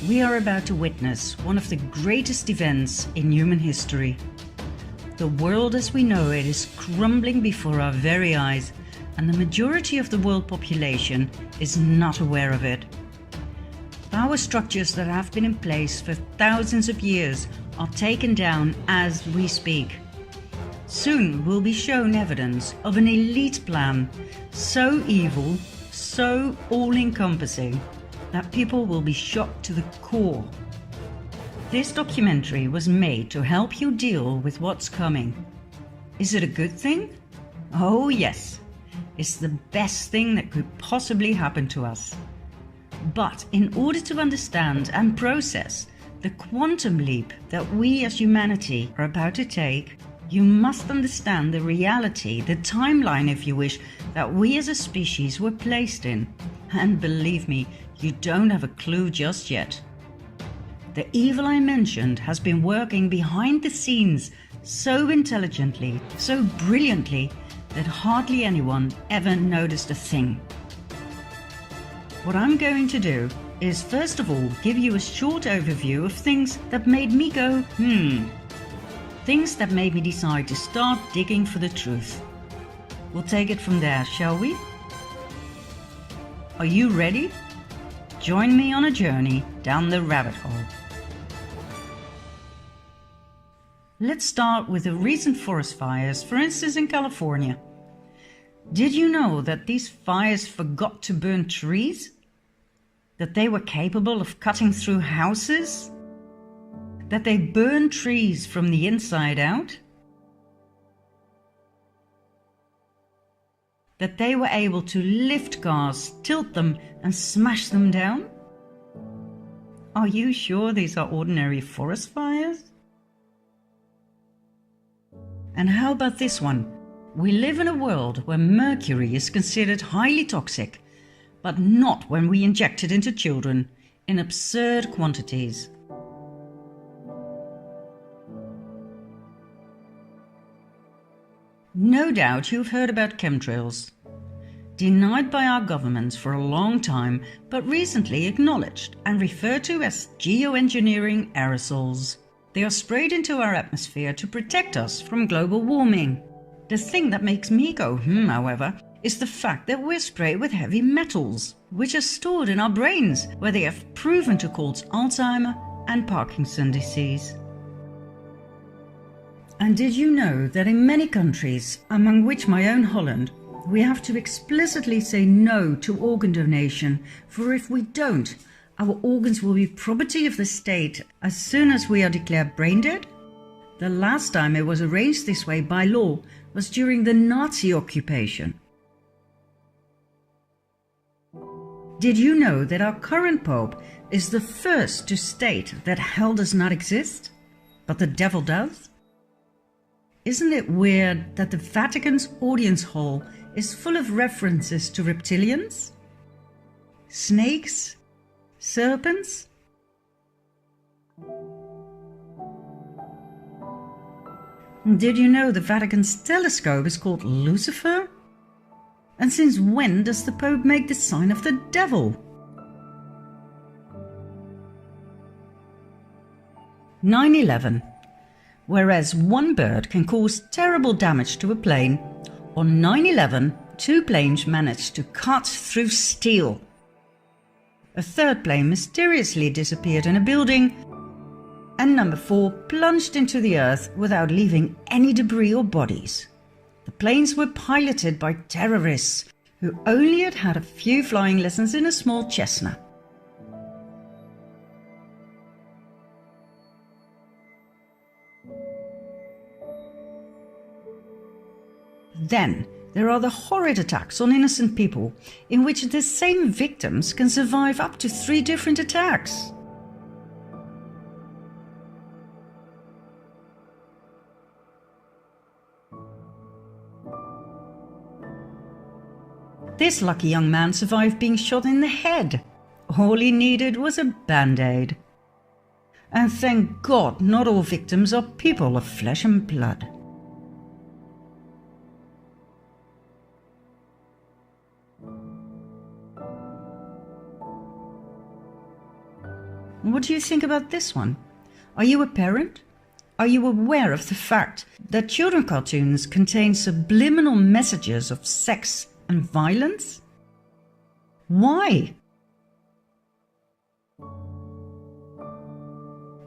We are about to witness one of the greatest events in human history. The world as we know it is crumbling before our very eyes, and the majority of the world population is not aware of it. Power structures that have been in place for thousands of years are taken down as we speak. Soon we'll be shown evidence of an elite plan, so evil, so all-encompassing, that people will be shocked to the core. This documentary was made to help you deal with what's coming. Is it a good thing? Oh yes, it's the best thing that could possibly happen to us. But in order to understand and process the quantum leap that we as humanity are about to take, you must understand the reality, the timeline if you wish, that we as a species were placed in. And believe me, you don't have a clue just yet. The evil I mentioned has been working behind the scenes so intelligently, so brilliantly, that hardly anyone ever noticed a thing. What I'm going to do is first of all give you a short overview of things that made me go, things that made me decide to start digging for the truth. We'll take it from there, shall we? Are you ready? Join me on a journey down the rabbit hole. Let's start with the recent forest fires, for instance in California. Did you know that these fires forgot to burn trees? That they were capable of cutting through houses? That they burn trees from the inside out? That they were able to lift cars, tilt them and smash them down? Are you sure these are ordinary forest fires? And how about this one? We live in a world where mercury is considered highly toxic, but not when we inject it into children in absurd quantities. No doubt you've heard about chemtrails. Denied by our governments for a long time, but recently acknowledged and referred to as geoengineering aerosols. They are sprayed into our atmosphere to protect us from global warming. The thing that makes me go however, is the fact that we're sprayed with heavy metals, which are stored in our brains, where they have proven to cause Alzheimer and Parkinson's disease. And did you know that in many countries, among which my own Holland, we have to explicitly say no to organ donation, for if we don't, our organs will be property of the state as soon as we are declared brain dead? The last time it was arranged this way by law was during the Nazi occupation. Did you know that our current Pope is the first to state that hell does not exist, but the devil does? Isn't it weird that the Vatican's audience hall is full of references to reptilians, snakes, serpents? Did you know the Vatican's telescope is called Lucifer? And since when does the Pope make the sign of the devil? 9/11. Whereas one bird can cause terrible damage to a plane, on 9/11 two planes managed to cut through steel. A third plane mysteriously disappeared in a building, and number 4 plunged into the earth without leaving any debris or bodies. The planes were piloted by terrorists who only had a few flying lessons in a small Cessna. Then there are the horrid attacks on innocent people, in which the same victims can survive up to 3 different attacks. This lucky young man survived being shot in the head. All he needed was a band-aid. And thank God not all victims are people of flesh and blood. What do you think about this one? Are you a parent? Are you aware of the fact that children cartoons contain subliminal messages of sex and violence? Why?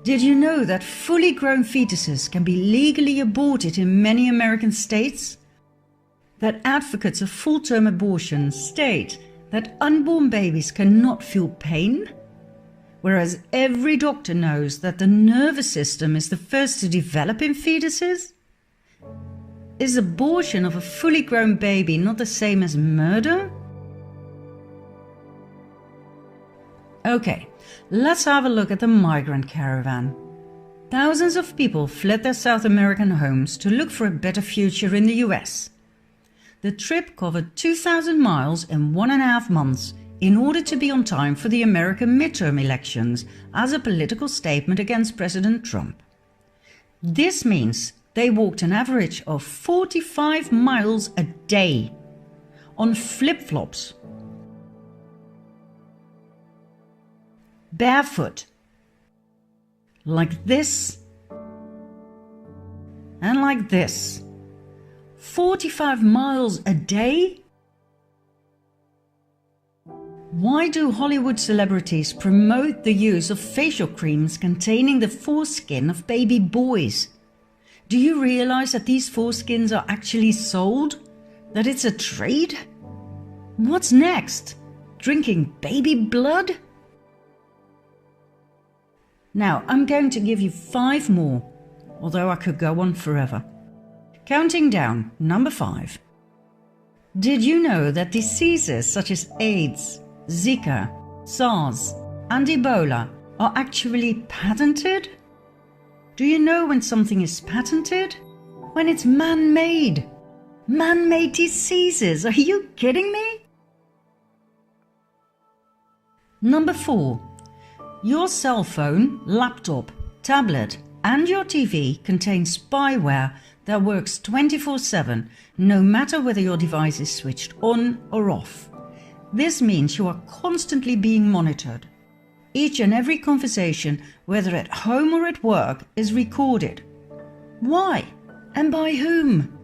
Did you know that fully grown fetuses can be legally aborted in many American states? That advocates of full-term abortion state that unborn babies cannot feel pain? Whereas every doctor knows that the nervous system is the first to develop in fetuses? Is abortion of a fully grown baby not the same as murder? Okay, let's have a look at the migrant caravan. Thousands of people fled their South American homes to look for a better future in the US. The trip covered 2,000 miles in 1.5 months in order to be on time for the American midterm elections as a political statement against President Trump. This means they walked an average of 45 miles a day on flip-flops, barefoot, like this and like this. 45 miles a day? Why do Hollywood celebrities promote the use of facial creams containing the foreskin of baby boys? Do you realize that these foreskins are actually sold? That it's a trade? What's next? Drinking baby blood? Now, I'm going to give you 5 more, although I could go on forever. Counting down, number 5. Did you know that diseases such as AIDS, Zika, SARS, and Ebola are actually patented? Do you know when something is patented? When it's man-made. Man-made diseases, are you kidding me? Number 4. Your cell phone, laptop, tablet, and your TV contain spyware that works 24/7, no matter whether your device is switched on or off. This means you are constantly being monitored. Each and every conversation, whether at home or at work, is recorded. Why? And by whom?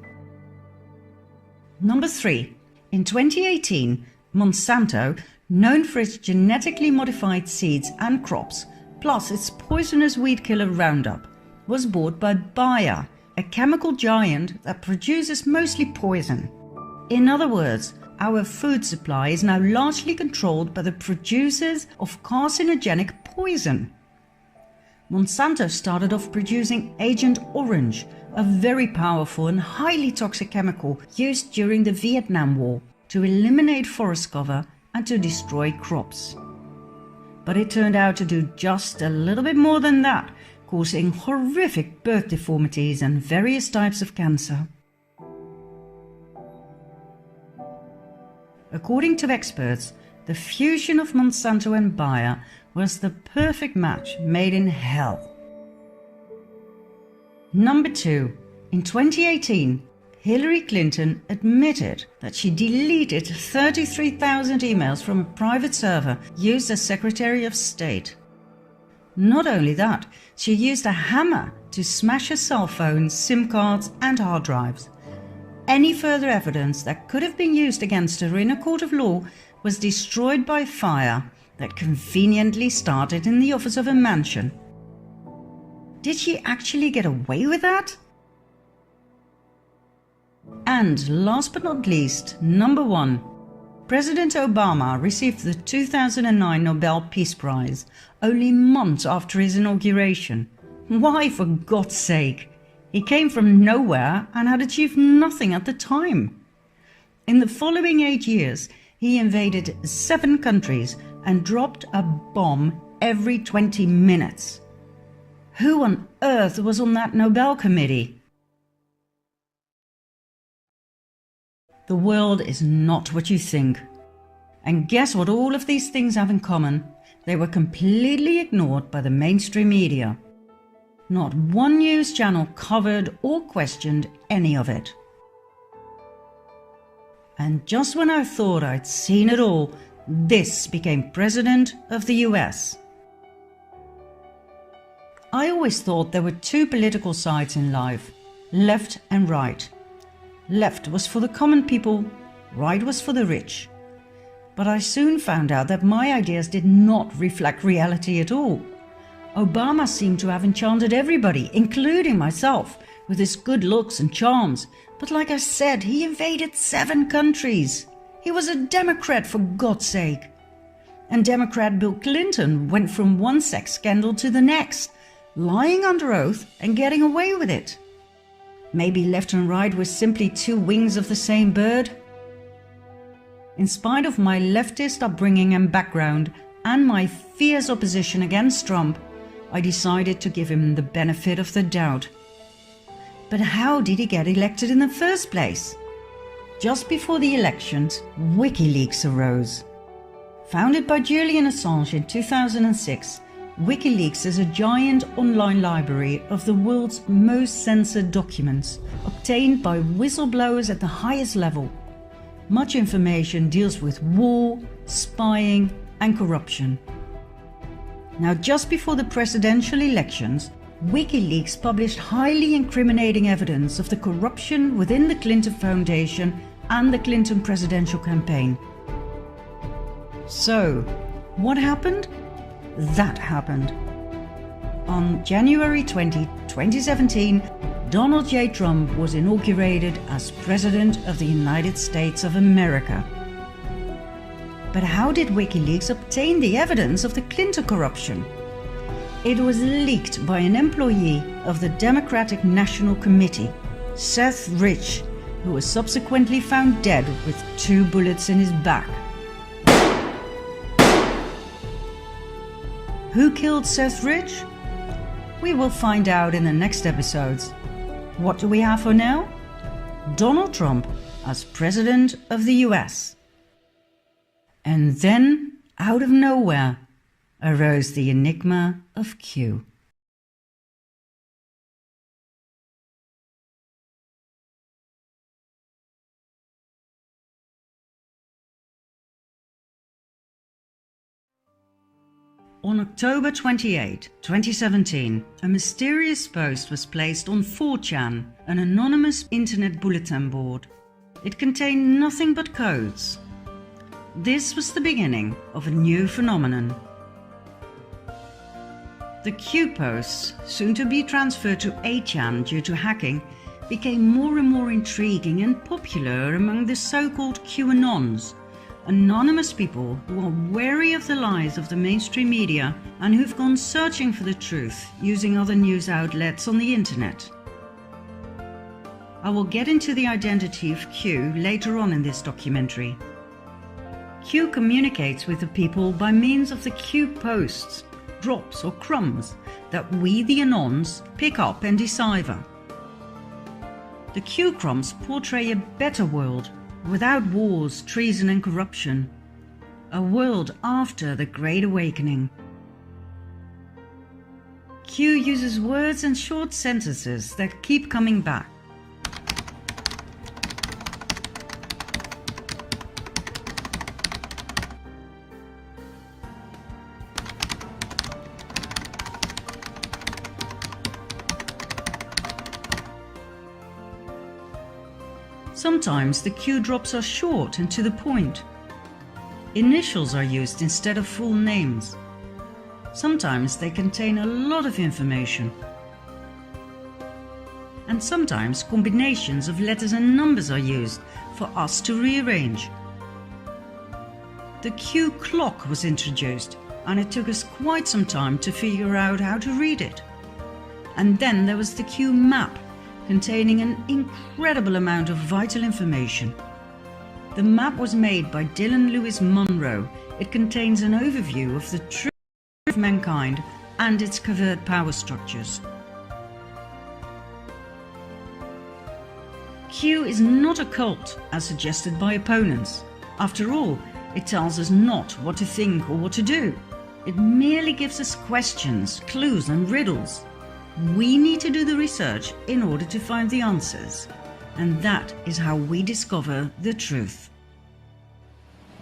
Number 3. In 2018, Monsanto, known for its genetically modified seeds and crops, plus its poisonous weed killer Roundup, was bought by Bayer, a chemical giant that produces mostly poison. In other words, our food supply is now largely controlled by the producers of carcinogenic poison. Monsanto started off producing Agent Orange, a very powerful and highly toxic chemical used during the Vietnam War to eliminate forest cover and to destroy crops. But it turned out to do just a little bit more than that, causing horrific birth deformities and various types of cancer. According to experts, the fusion of Monsanto and Bayer was the perfect match made in hell. Number 2. In 2018, Hillary Clinton admitted that she deleted 33,000 emails from a private server used as Secretary of State. Not only that, she used a hammer to smash her cell phone, SIM cards and hard drives. Any further evidence that could have been used against her in a court of law was destroyed by fire that conveniently started in the office of a mansion. Did she actually get away with that? And last but not least, number 1. President Obama received the 2009 Nobel Peace Prize only months after his inauguration. Why, for God's sake? He came from nowhere and had achieved nothing at the time. In the following 8 years, he invaded 7 countries and dropped a bomb every 20 minutes. Who on earth was on that Nobel committee? The world is not what you think. And guess what all of these things have in common? They were completely ignored by the mainstream media. Not one news channel covered or questioned any of it. And just when I thought I'd seen it all, this became President of the US. always thought there were two political sides in life, left and right. Left was for the common people, right was for the rich. But I soon found out that my ideas did not reflect reality at all. Obama seemed to have enchanted everybody, including myself, with his good looks and charms. But like I said, he invaded 7 countries. He was a Democrat, for God's sake. And Democrat Bill Clinton went from one sex scandal to the next, lying under oath and getting away with it. Maybe left and right were simply 2 wings of the same bird? In spite of my leftist upbringing and background and my fierce opposition against Trump, I decided to give him the benefit of the doubt. But how did he get elected in the first place? Just before the elections, WikiLeaks arose. Founded by Julian Assange in 2006, WikiLeaks is a giant online library of the world's most censored documents, obtained by whistleblowers at the highest level. Much information deals with war, spying, and corruption. Now, just before the presidential elections, WikiLeaks published highly incriminating evidence of the corruption within the Clinton Foundation and the Clinton presidential campaign. So, what happened? That happened. On January 20, 2017, Donald J. Trump was inaugurated as President of the United States of America. But how did WikiLeaks obtain the evidence of the Clinton corruption? It was leaked by an employee of the Democratic National Committee, Seth Rich, who was subsequently found dead with 2 bullets in his back. Who killed Seth Rich? We will find out in the next episodes. What do we have for now? Donald Trump as President of the US. And then, out of nowhere, arose the enigma of Q. On October 28, 2017, a mysterious post was placed on 4chan, an anonymous internet bulletin board. It contained nothing but codes. This was the beginning of a new phenomenon. The Q posts, soon to be transferred to 8chan due to hacking, became more and more intriguing and popular among the so-called QAnons, anonymous people who are wary of the lies of the mainstream media and who've gone searching for the truth using other news outlets on the internet. I will get into the identity of Q later on in this documentary. Q communicates with the people by means of the Q posts, drops or crumbs that we, the Anons, pick up and decipher. The Q crumbs portray a better world, without wars, treason and corruption. A world after the Great Awakening. Q uses words and short sentences that keep coming back. Sometimes the Q drops are short and to the point. Initials are used instead of full names. Sometimes they contain a lot of information. And sometimes combinations of letters and numbers are used for us to rearrange. The Q clock was introduced, and it took us quite some time to figure out how to read it. And then there was the Q map, containing an incredible amount of vital information. The map was made by Dylan Lewis Monroe. It contains an overview of the truth of mankind and its covert power structures. Q is not a cult, as suggested by opponents. After all, it tells us not what to think or what to do. It merely gives us questions, clues and riddles. We need to do the research in order to find the answers, and that is how we discover the truth.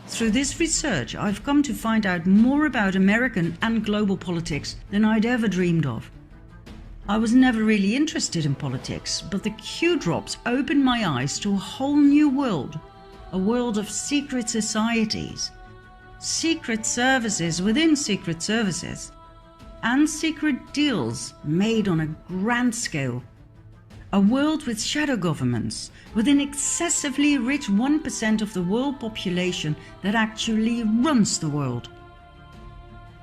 Through this research, I've come to find out more about American and global politics than I'd ever dreamed of. I was never really interested in politics, but the Q drops opened my eyes to a whole new world, a world of secret societies, secret services within secret services, and secret deals made on a grand scale. A world with shadow governments, with an excessively rich 1% of the world population that actually runs the world.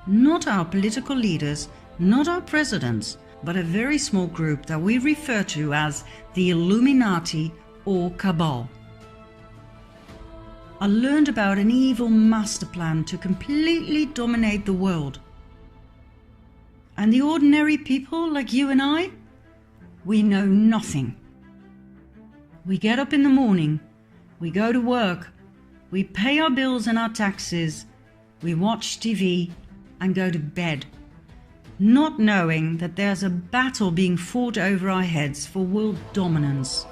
Not our political leaders, not our presidents, but a very small group that we refer to as the Illuminati or Cabal. I learned about an evil master plan to completely dominate the world. And the ordinary people like you and I, we know nothing. We get up in the morning, we go to work, we pay our bills and our taxes, we watch TV and go to bed, not knowing that there's a battle being fought over our heads for world dominance,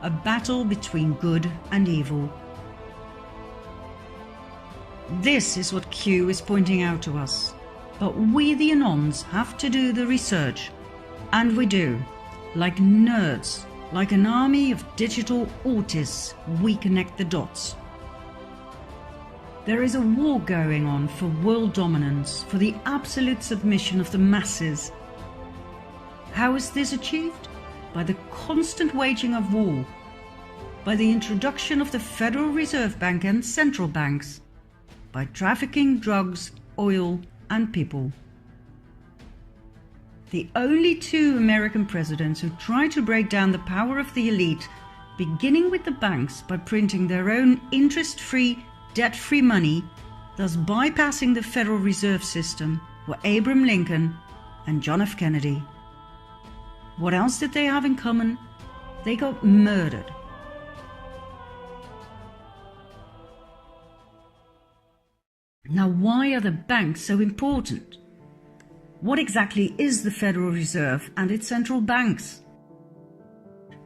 a battle between good and evil. This is what Q is pointing out to us, but we the Anons have to do the research, and we do. Like nerds, like an army of digital autists, we connect the dots. There is a war going on for world dominance, for the absolute submission of the masses. How is this achieved? By the constant waging of war, by the introduction of the Federal Reserve Bank and central banks, by trafficking drugs, oil, and people. The only two American presidents who tried to break down the power of the elite, beginning with the banks by printing their own interest-free, debt-free money, thus bypassing the Federal Reserve System, were Abraham Lincoln and John F. Kennedy. What else did they have in common? They got murdered. Now, why are the banks so important? What exactly is the Federal Reserve and its central banks?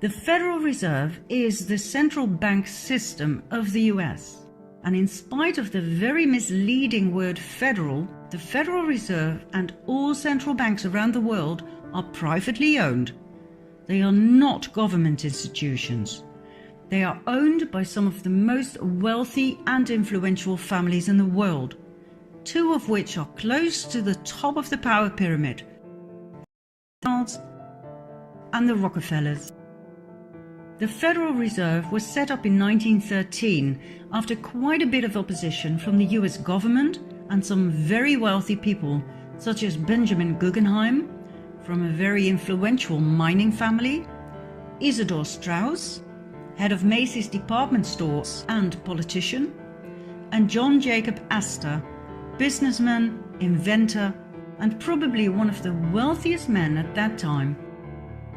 The Federal Reserve is the central bank system of the US, and in spite of the very misleading word federal, the Federal Reserve and all central banks around the world are privately owned. They are not government institutions. They are owned by some of the most wealthy and influential families in the world, two of which are close to the top of the power pyramid, and the Rockefellers. The Federal Reserve was set up in 1913 after quite a bit of opposition from the US government and some very wealthy people, such as Benjamin Guggenheim, from a very influential mining family, Isidor Straus, head of Macy's department stores and politician, and John Jacob Astor, businessman, inventor, and probably one of the wealthiest men at that time.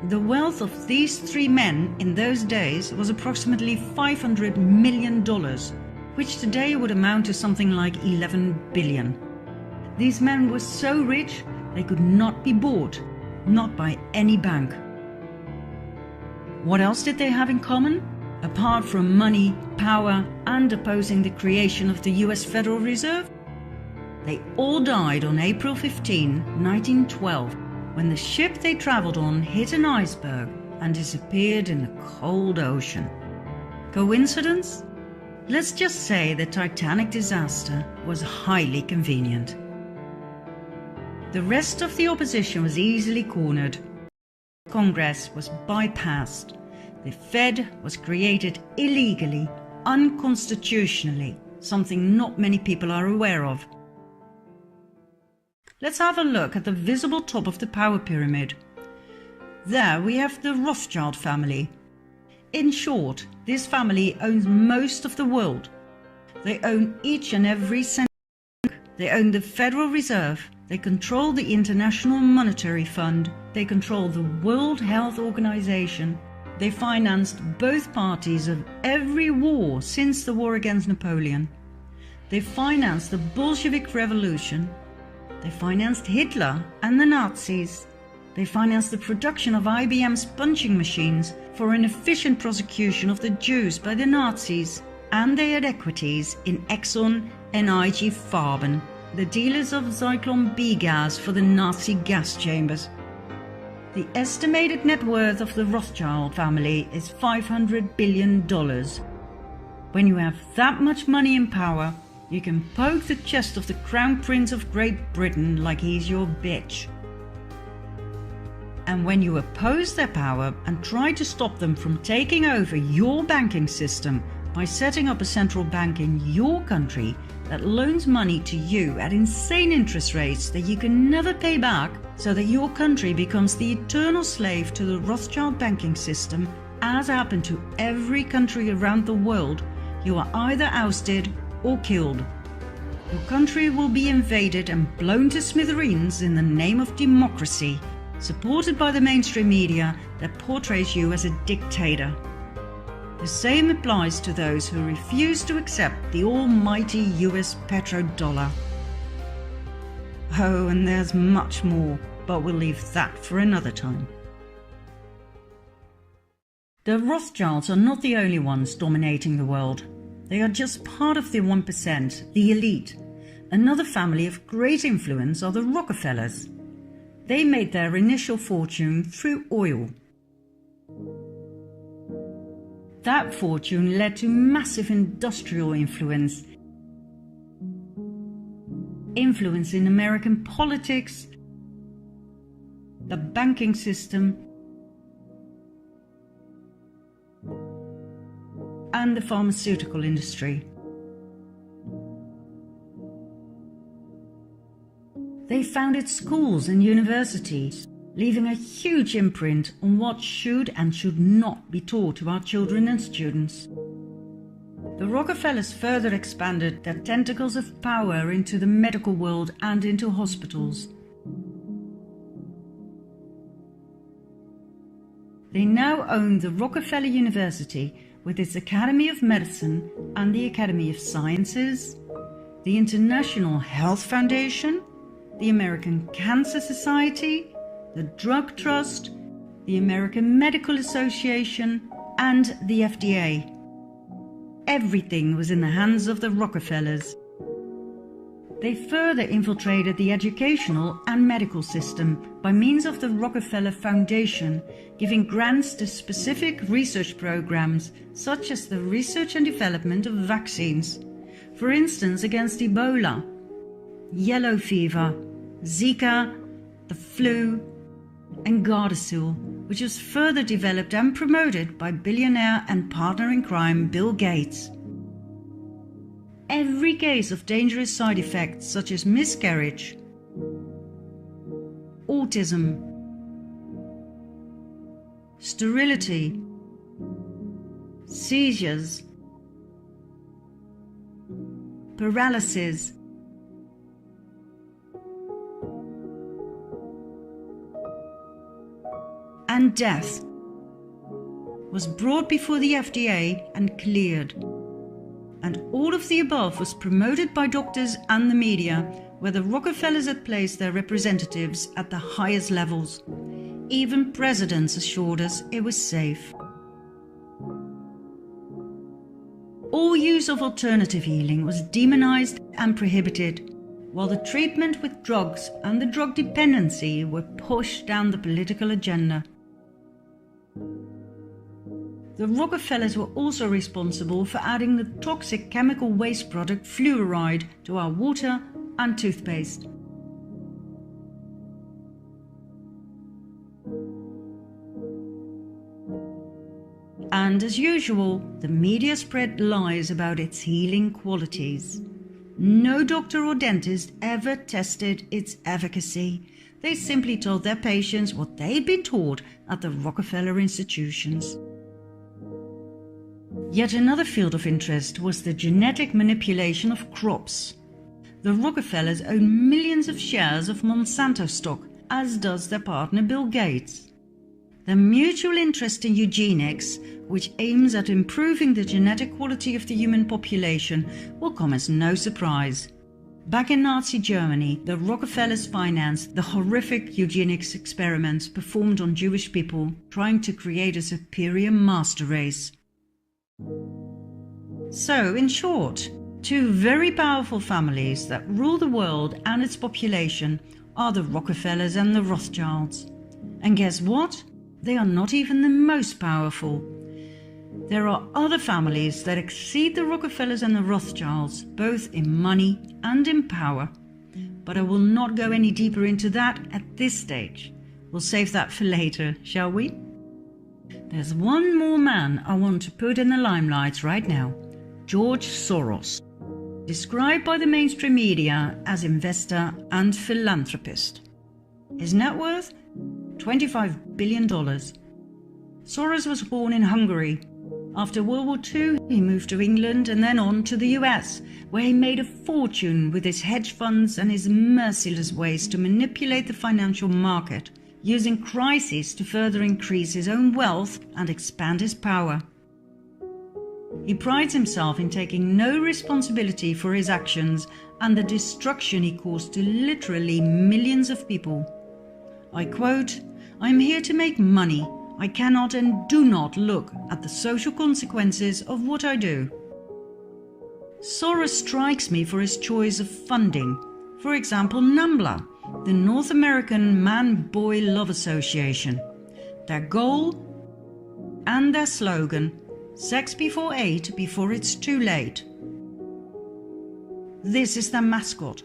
The wealth of these three men in those days was approximately $500 million, which today would amount to something like 11 billion. These men were so rich they could not be bought, not by any bank. What else did they have in common? Apart from money, power, and opposing the creation of the US Federal Reserve? They all died on April 15, 1912, when the ship they traveled on hit an iceberg and disappeared in the cold ocean. Coincidence? Let's just say the Titanic disaster was highly convenient. The rest of the opposition was easily cornered. Congress was bypassed. The Fed was created illegally, unconstitutionally, something not many people are aware of. Let's have a look at the visible top of the power pyramid. There we have the Rothschild family. In short, this family owns most of the world. They own each and every central bank. They own the Federal Reserve. They control the International Monetary Fund. They control the World Health Organization. They financed both parties of every war since the war against Napoleon. They financed the Bolshevik Revolution. They financed Hitler and the Nazis. They financed the production of IBM's punching machines for an efficient prosecution of the Jews by the Nazis. And they had equities in Exxon and IG Farben, the dealers of Zyklon B gas for the Nazi gas chambers. The estimated net worth of the Rothschild family is $500 billion. When you have that much money and power, you can poke the chest of the Crown Prince of Great Britain like he's your bitch. And when you oppose their power and try to stop them from taking over your banking system by setting up a central bank in your country that loans money to you at insane interest rates that you can never pay back, so that your country becomes the eternal slave to the Rothschild banking system, as happened to every country around the world, you are either ousted or killed. Your country will be invaded and blown to smithereens in the name of democracy, supported by the mainstream media that portrays you as a dictator. The same applies to those who refuse to accept the almighty US petrodollar. Oh, and there's much more, but we'll leave that for another time. The Rothschilds are not the only ones dominating the world. They are just part of the 1%, the elite. Another family of great influence are the Rockefellers. They made their initial fortune through oil. That fortune led to massive industrial influence in American politics, the banking system, and the pharmaceutical industry. They founded schools and universities, leaving a huge imprint on what should and should not be taught to our children and students. The Rockefellers further expanded their tentacles of power into the medical world and into hospitals. They now own the Rockefeller University with its Academy of Medicine and the Academy of Sciences, the International Health Foundation, the American Cancer Society, the Drug Trust, the American Medical Association, and the FDA. Everything was in the hands of the Rockefellers. They further infiltrated the educational and medical system by means of the Rockefeller Foundation, giving grants to specific research programs such as the research and development of vaccines, for instance against Ebola, yellow fever, Zika, the flu, and Gardasil, which was further developed and promoted by billionaire and partner in crime Bill Gates. Every case of dangerous side effects such as miscarriage, autism, sterility, seizures, paralysis, and death was brought before the FDA and cleared. And all of the above was promoted by doctors and the media, where the Rockefellers had placed their representatives at the highest levels. Even presidents assured us it was safe. All use of alternative healing was demonized and prohibited, while the treatment with drugs and the drug dependency were pushed down the political agenda. The Rockefellers were also responsible for adding the toxic chemical waste product fluoride to our water and toothpaste. And as usual, the media spread lies about its healing qualities. No doctor or dentist ever tested its efficacy. They simply told their patients what they'd been taught at the Rockefeller institutions. Yet another field of interest was the genetic manipulation of crops. The Rockefellers own millions of shares of Monsanto stock, as does their partner Bill Gates. Their mutual interest in eugenics, which aims at improving the genetic quality of the human population, will come as no surprise. Back in Nazi Germany, the Rockefellers financed the horrific eugenics experiments performed on Jewish people, trying to create a superior master race. So, in short, two very powerful families that rule the world and its population are the Rockefellers and the Rothschilds. And guess what? They are not even the most powerful. There are other families that exceed the Rockefellers and the Rothschilds, both in money and in power. But I will not go any deeper into that at this stage. We'll save that for later, shall we? There's one more man I want to put in the limelight right now. George Soros, described by the mainstream media as investor and philanthropist. His net worth? $25 billion. Soros was born in Hungary. After World War II, he moved to England and then on to the US, where he made a fortune with his hedge funds and his merciless ways to manipulate the financial market, using crises to further increase his own wealth and expand his power. He prides himself in taking no responsibility for his actions and the destruction he caused to literally millions of people. I quote, "I am here to make money. I cannot and do not look at the social consequences of what I do." Soros strikes me for his choice of funding. For example, NAMBLA, the North American Man-Boy Love Association. Their goal and their slogan, "Sex before 8, before it's too late." This is their mascot.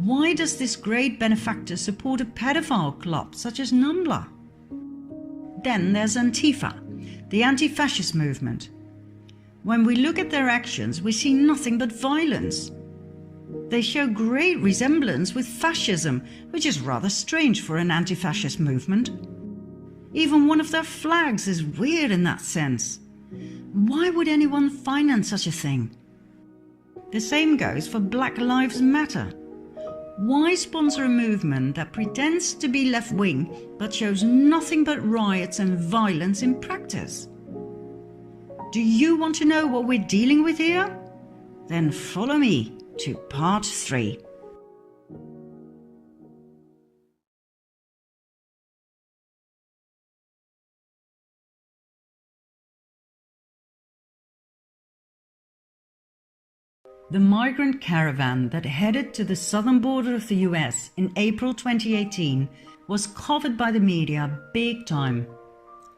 Why does this great benefactor support a pedophile club such as NAMBLA? Then there's Antifa, the anti-fascist movement. When we look at their actions, we see nothing but violence. They show great resemblance with fascism, which is rather strange for an anti-fascist movement. Even one of their flags is weird in that sense. Why would anyone finance such a thing? The same goes for Black Lives Matter. Why sponsor a movement that pretends to be left-wing but shows nothing but riots and violence in practice? Do you want to know what we're dealing with here? Then follow me to part 3. The migrant caravan that headed to the southern border of the US in April 2018 was covered by the media big time.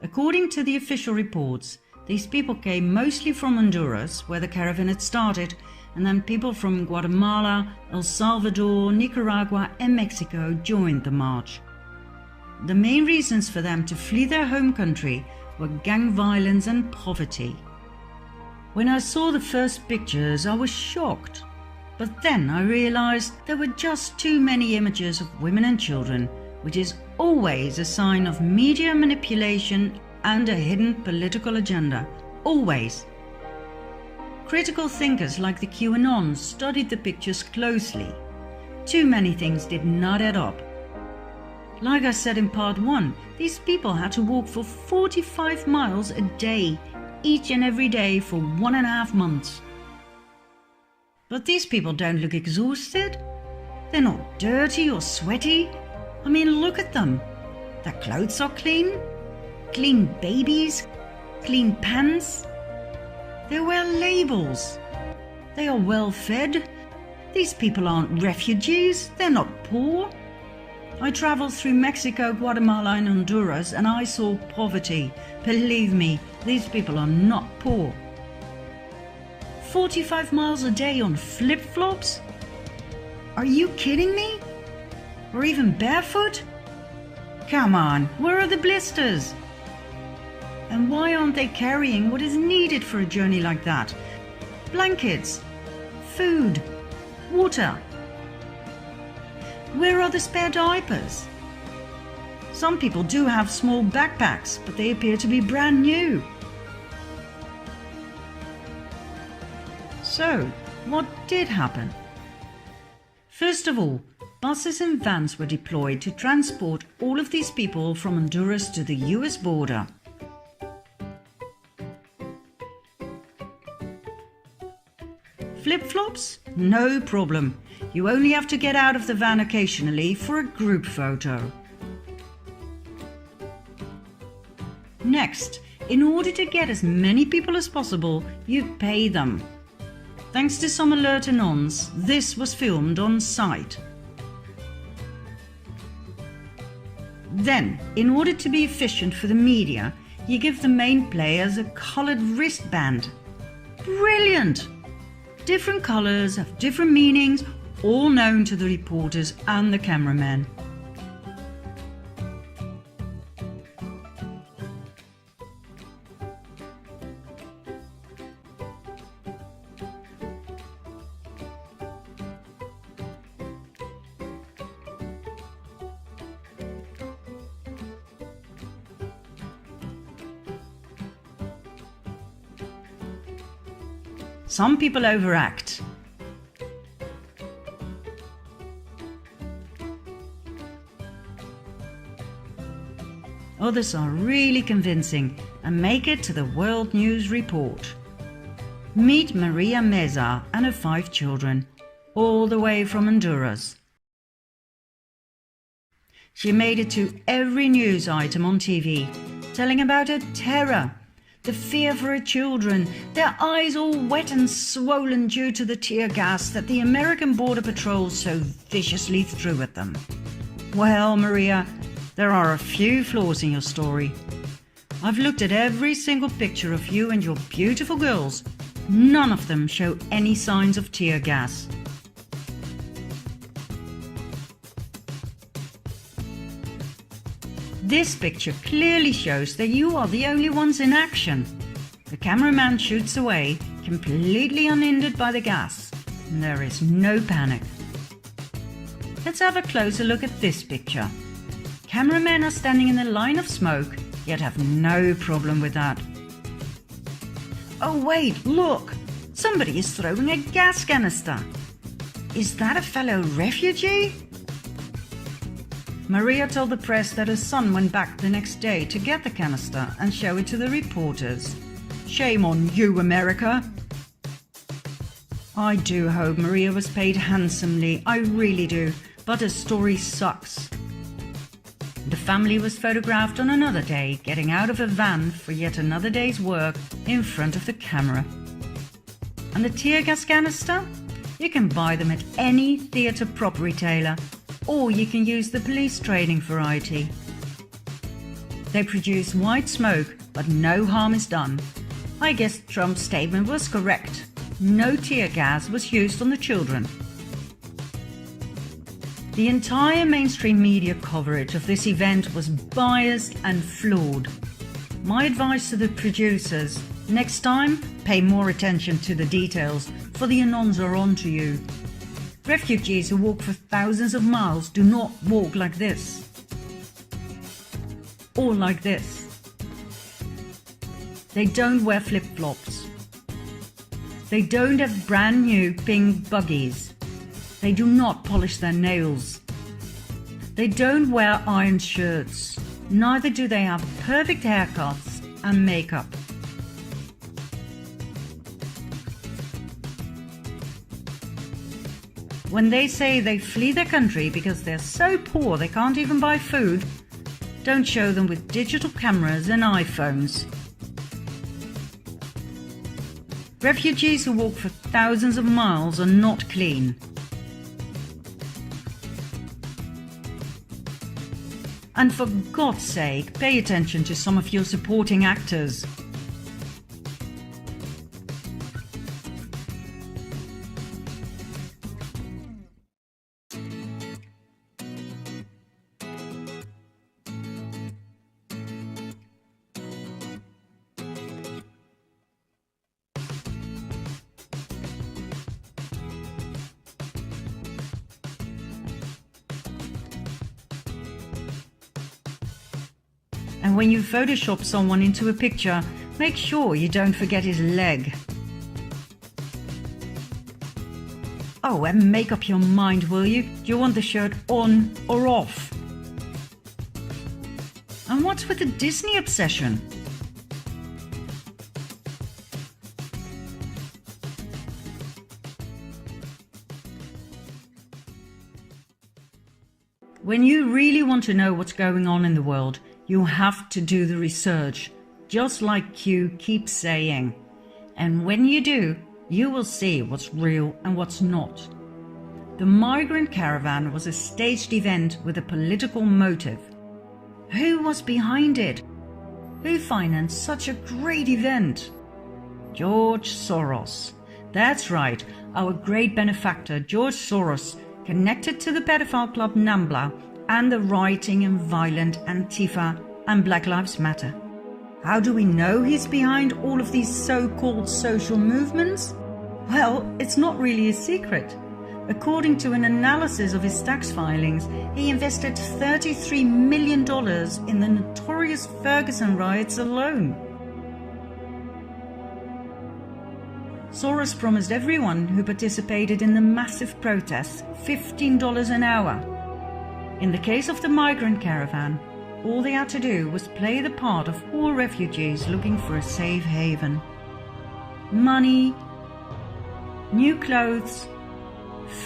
According to the official reports, these people came mostly from Honduras, where the caravan had started, and then people from Guatemala, El Salvador, Nicaragua and Mexico joined the march. The main reasons for them to flee their home country were gang violence and poverty. When I saw the first pictures, I was shocked. But then I realized there were just too many images of women and children, which is always a sign of media manipulation and a hidden political agenda. Always. Critical thinkers like the QAnons studied the pictures closely. Too many things did not add up. Like I said in part 1, these people had to walk for 45 miles a day, each and every day for 1.5 months. But these people don't look exhausted. They're not dirty or sweaty. I mean, look at them. Their clothes are clean. Clean babies. Clean pants. They wear labels. They are well fed. These people aren't refugees. They're not poor. I traveled through Mexico, Guatemala and Honduras and I saw poverty. Believe me, these people are not poor. 45 miles a day on flip-flops? Are you kidding me? Or even barefoot? Come on, where are the blisters? And why aren't they carrying what is needed for a journey like that? Blankets, food, water. Where are the spare diapers? Some people do have small backpacks, but they appear to be brand new. So, what did happen? First of all, buses and vans were deployed to transport all of these people from Honduras to the US border. Flip-flops? No problem. You only have to get out of the van occasionally for a group photo. Next, in order to get as many people as possible, you pay them. Thanks to some alert anons, this was filmed on site. Then, in order to be efficient for the media, you give the main players a coloured wristband. Brilliant! Different colours have different meanings, all known to the reporters and the cameramen. Some people overact. Others are really convincing and make it to the World News Report. Meet Maria Meza and her 5 children, all the way from Honduras. She made it to every news item on TV, telling about her terror, the fear for her children, their eyes all wet and swollen due to the tear gas that the American Border Patrol so viciously threw at them. Well, Maria, there are a few flaws in your story. I've looked at every single picture of you and your beautiful girls. None of them show any signs of tear gas. This picture clearly shows that you are the only ones in action. The cameraman shoots away, completely unhindered by the gas, and there is no panic. Let's have a closer look at this picture. Cameramen are standing in a line of smoke, yet have no problem with that. Oh wait, look! Somebody is throwing a gas canister. Is that a fellow refugee? Maria told the press that her son went back the next day to get the canister and show it to the reporters. Shame on you, America! I do hope Maria was paid handsomely, I really do, but her story sucks. The family was photographed on another day, getting out of a van for yet another day's work in front of the camera. And the tear gas canister? You can buy them at any theatre prop retailer, or you can use the police training variety. They produce white smoke, but no harm is done. I guess Trump's statement was correct. No tear gas was used on the children. The entire mainstream media coverage of this event was biased and flawed. My advice to the producers: next time, pay more attention to the details, for the anons are on to you. Refugees who walk for thousands of miles do not walk like this. Or like this. They don't wear flip-flops. They don't have brand new pink buggies. They do not polish their nails. They don't wear ironed shirts. Neither do they have perfect haircuts and makeup. When they say they flee their country because they're so poor they can't even buy food, don't show them with digital cameras and iPhones. Refugees who walk for thousands of miles are not clean. And for God's sake, pay attention to some of your supporting actors. And when you Photoshop someone into a picture, make sure you don't forget his leg. Oh, and make up your mind, will you? Do you want the shirt on or off? And what's with the Disney obsession? When you really want to know what's going on in the world, you have to do the research, just like Q keeps saying. And when you do, you will see what's real and what's not. The migrant caravan was a staged event with a political motive. Who was behind it? Who financed such a great event? George Soros. That's right, our great benefactor George Soros, connected to the pedophile club NAMBLA and the rioting and violent Antifa and Black Lives Matter. How do we know he's behind all of these so-called social movements? Well, it's not really a secret. According to an analysis of his tax filings, he invested $33 million in the notorious Ferguson riots alone. Soros promised everyone who participated in the massive protests $15 an hour. In the case of the migrant caravan, all they had to do was play the part of poor refugees looking for a safe haven. Money, new clothes,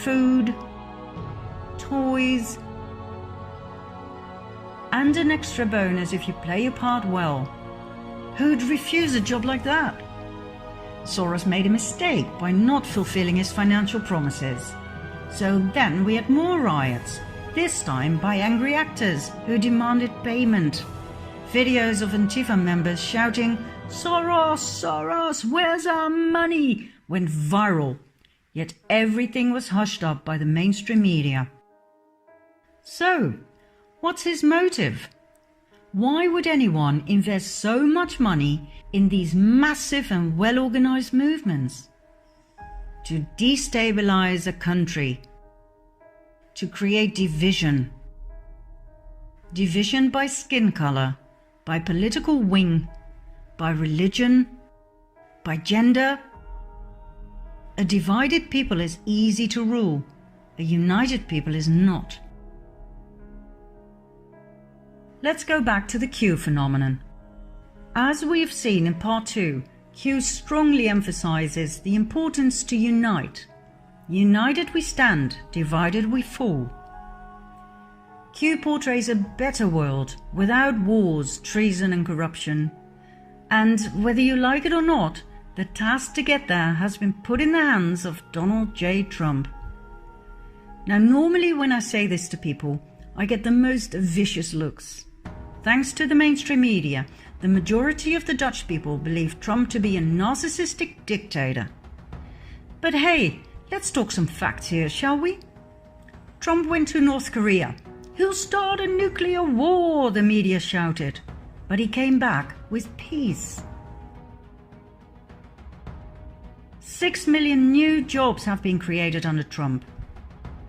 food, toys, and an extra bonus if you play your part well. Who'd refuse a job like that? Soros made a mistake by not fulfilling his financial promises. So then we had more riots, this time by angry actors who demanded payment. Videos of Antifa members shouting, "Soros, Soros, where's our money?" went viral, yet everything was hushed up by the mainstream media. So, what's his motive? Why would anyone invest so much money in these massive and well-organized movements? To destabilize a country. To create division. Division by skin color, by political wing, by religion, by gender. A divided people is easy to rule. A united people is not. Let's go back to the Q phenomenon. As we have seen in part 2, Q strongly emphasizes the importance to unite. United we stand, divided we fall. Q portrays a better world without wars, treason and corruption. And whether you like it or not, the task to get there has been put in the hands of Donald J. Trump. Now, normally when I say this to people, I get the most vicious looks. Thanks to the mainstream media, the majority of the Dutch people believe Trump to be a narcissistic dictator. But hey, let's talk some facts here, shall we? Trump went to North Korea. He'll start a nuclear war, the media shouted. But he came back with peace. 6 million new jobs have been created under Trump.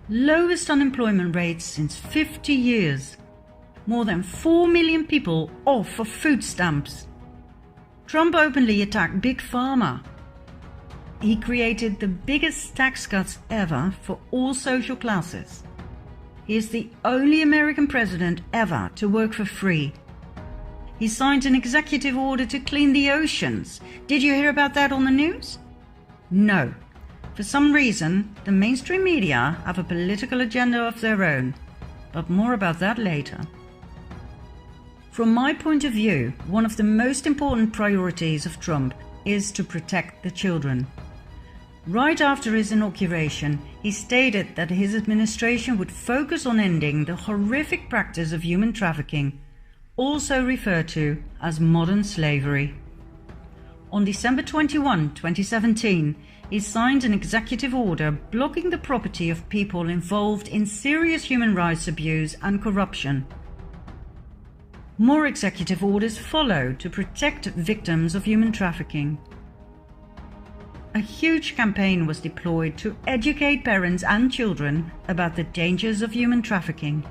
Lowest unemployment rates since 50 years. More than 4 million people off of food stamps. Trump openly attacked Big Pharma. He created the biggest tax cuts ever for all social classes. He is the only American president ever to work for free. He signed an executive order to clean the oceans. Did you hear about that on the news? No. For some reason, the mainstream media have a political agenda of their own. But more about that later. From my point of view, one of the most important priorities of Trump is to protect the children. Right after his inauguration, he stated that his administration would focus on ending the horrific practice of human trafficking, also referred to as modern slavery. On December 21, 2017, he signed an executive order blocking the property of people involved in serious human rights abuse and corruption. More executive orders followed to protect victims of human trafficking. A huge campaign was deployed to educate parents and children about the dangers of human trafficking.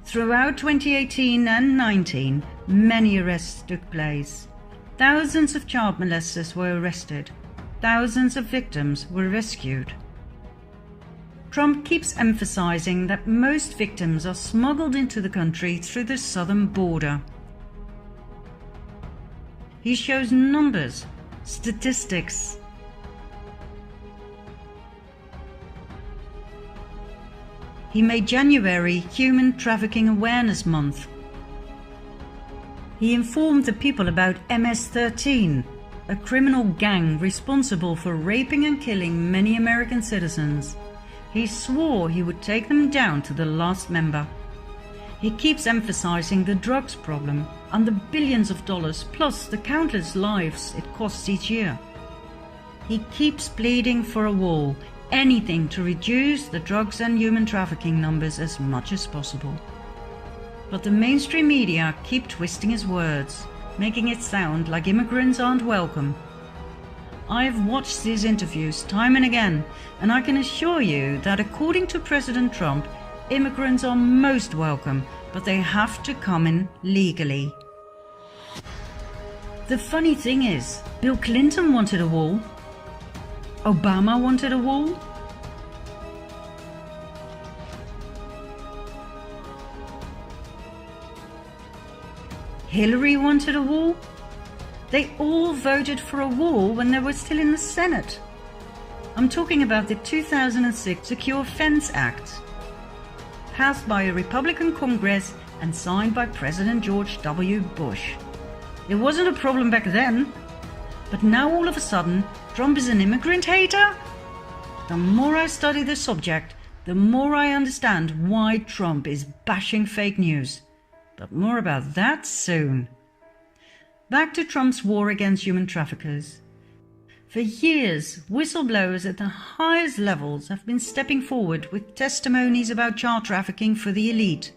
Throughout 2018 and 19, many arrests took place. Thousands of child molesters were arrested. Thousands of victims were rescued. Trump keeps emphasizing that most victims are smuggled into the country through the southern border. He shows numbers, statistics. He made January Human Trafficking Awareness Month. He informed the people about MS-13, a criminal gang responsible for raping and killing many American citizens. He swore he would take them down to the last member. He keeps emphasizing the drugs problem and the billions of dollars plus the countless lives it costs each year. He keeps pleading for a wall, anything to reduce the drugs and human trafficking numbers as much as possible. But the mainstream media keep twisting his words, making it sound like immigrants aren't welcome. I've watched these interviews time and again, and I can assure you that according to President Trump, immigrants are most welcome, but they have to come in legally. The funny thing is, Bill Clinton wanted a wall. Obama wanted a wall. Hillary wanted a wall. They all voted for a wall when they were still in the Senate. I'm talking about the 2006 Secure Fence Act, passed by a Republican Congress and signed by President George W. Bush. It wasn't a problem back then, but now all of a sudden, Trump is an immigrant hater? The more I study the subject, the more I understand why Trump is bashing fake news. But more about that soon. Back to Trump's war against human traffickers. For years, whistleblowers at the highest levels have been stepping forward with testimonies about child trafficking for the elite.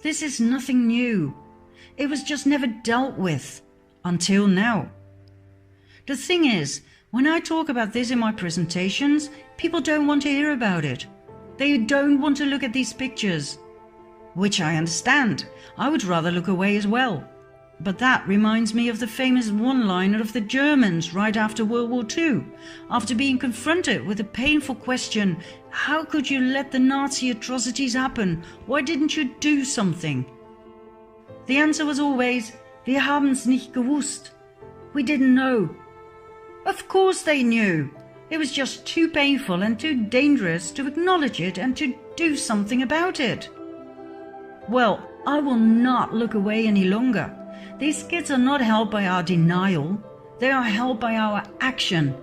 This is nothing new. It was just never dealt with, until now. The thing is, when I talk about this in my presentations, people don't want to hear about it. They don't want to look at these pictures. Which I understand. I would rather look away as well. But that reminds me of the famous one-liner of the Germans right after World War II, after being confronted with the painful question, how could you let the Nazi atrocities happen? Why didn't you do something? The answer was always, wir haben's nicht gewusst. We didn't know. Of course they knew. It was just too painful and too dangerous to acknowledge it and to do something about it. Well, I will not look away any longer. These kids are not helped by our denial, they are helped by our action.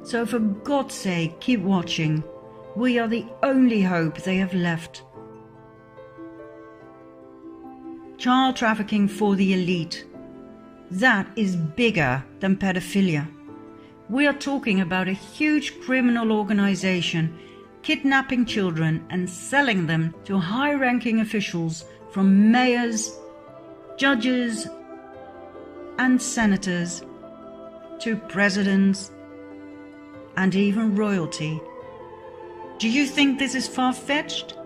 So for God's sake, keep watching. We are the only hope they have left. Child trafficking for the elite. That is bigger than pedophilia. We are talking about a huge criminal organization kidnapping children and selling them to high-ranking officials from mayors, judges, and senators to presidents and even royalty. Do you think this is far-fetched?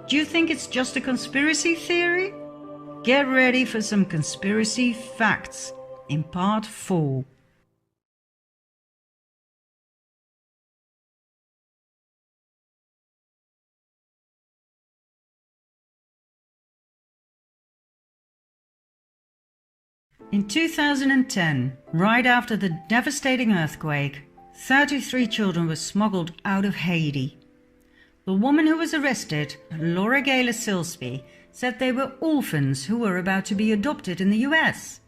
Do you think it's just a conspiracy theory? Get ready for some conspiracy facts in part 4. In 2010, right after the devastating earthquake, 33 children were smuggled out of Haiti. The woman who was arrested, Laura Gaylor Silsby, said they were orphans who were about to be adopted in the US.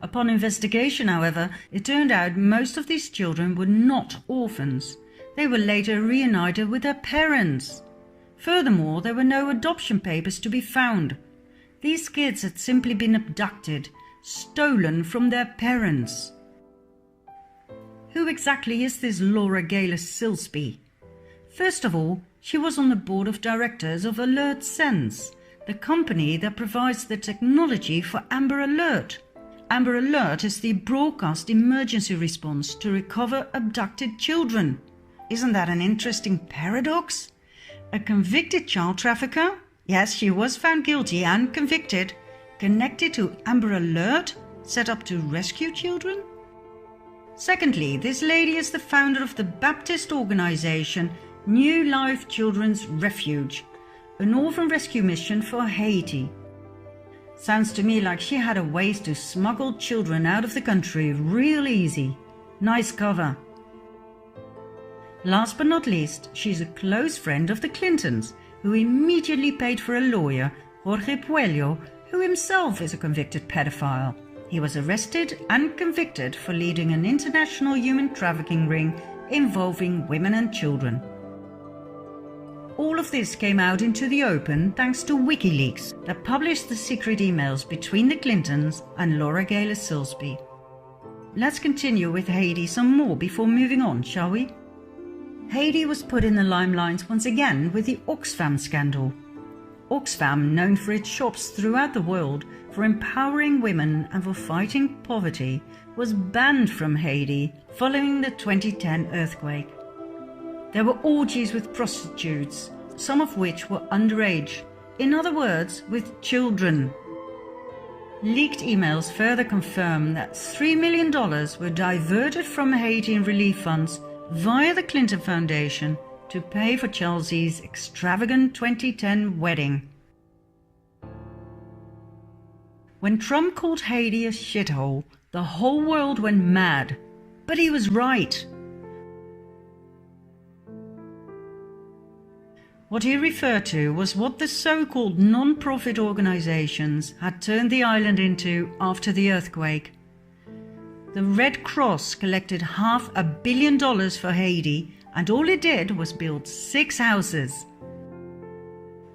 Upon investigation, however, it turned out most of these children were not orphans. They were later reunited with their parents. Furthermore, there were no adoption papers to be found. These kids had simply been abducted, stolen from their parents. Who exactly is this Laura Gaylor Silsby? First of all, she was on the board of directors of Alert Sense, the company that provides the technology for Amber Alert. Amber Alert is the broadcast emergency response to recover abducted children. Isn't that an interesting paradox? A convicted child trafficker? Yes, she was found guilty and convicted, connected to Amber Alert, set up to rescue children? Secondly, this lady is the founder of the Baptist organization New Life Children's Refuge, an orphan rescue mission for Haiti. Sounds to me like she had a ways to smuggle children out of the country real easy. Nice cover. Last but not least, she's a close friend of the Clintons, who immediately paid for a lawyer, Jorge Puello, who himself is a convicted pedophile. He was arrested and convicted for leading an international human trafficking ring involving women and children. All of this came out into the open thanks to WikiLeaks that published the secret emails between the Clintons and Laura Gaylor Silsby. Let's continue with Heidi some more before moving on, shall we? Heidi was put in the limelight once again with the Oxfam scandal. Oxfam, known for its shops throughout the world for empowering women and for fighting poverty, was banned from Haiti following the 2010 earthquake. There were orgies with prostitutes, some of which were underage, in other words, with children. Leaked emails further confirm that $3 million were diverted from Haitian relief funds via the Clinton Foundation to pay for Chelsea's extravagant 2010 wedding. When Trump called Haiti a shithole, the whole world went mad. But he was right. What he referred to was what the so-called non-profit organizations had turned the island into after the earthquake. The Red Cross collected $500 million for Haiti, and all it did was build 6 houses.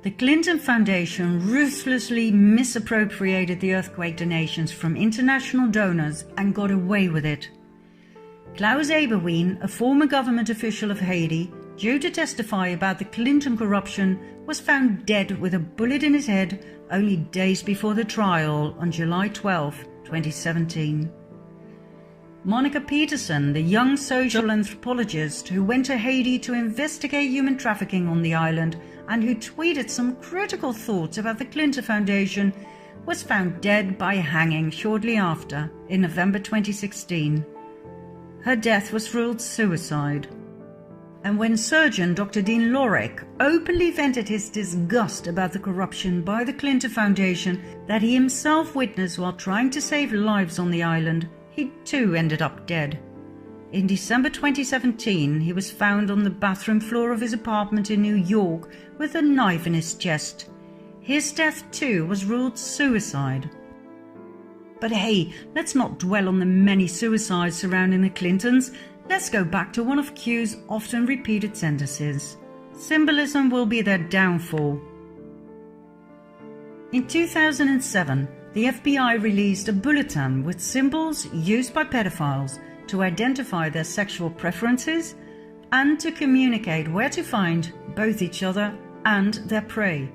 The Clinton Foundation ruthlessly misappropriated the earthquake donations from international donors and got away with it. Klaus Eberwein, a former government official of Haiti, due to testify about the Clinton corruption, was found dead with a bullet in his head only days before the trial on July 12, 2017. Monica Peterson, the young social anthropologist who went to Haiti to investigate human trafficking on the island and who tweeted some critical thoughts about the Clinton Foundation, was found dead by hanging shortly after, in November 2016. Her death was ruled suicide. And when surgeon Dr. Dean Lorek openly vented his disgust about the corruption by the Clinton Foundation that he himself witnessed while trying to save lives on the island, he too ended up dead. In December 2017, he was found on the bathroom floor of his apartment in New York with a knife in his chest. His death too was ruled suicide. But hey, let's not dwell on the many suicides surrounding the Clintons. Let's go back to one of Q's often repeated sentences. Symbolism will be their downfall. In 2007, the FBI released a bulletin with symbols used by pedophiles to identify their sexual preferences and to communicate where to find both each other and their prey.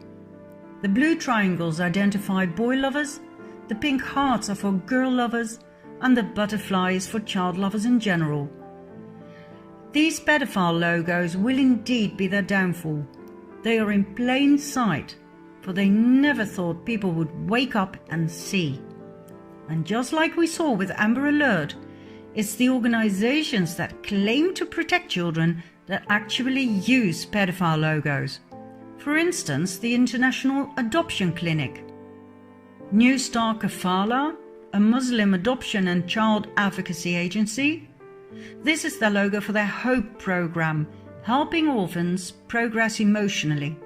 The blue triangles identify boy lovers, the pink hearts are for girl lovers, and the butterfly is for child lovers in general. These pedophile logos will indeed be their downfall. They are in plain sight, for they never thought people would wake up and see. And just like we saw with Amber Alert, it's the organizations that claim to protect children that actually use pedophile logos. For instance, the International Adoption Clinic. New Star Kafala, a Muslim adoption and child advocacy agency. This is the logo for their HOPE program, helping orphans progress emotionally.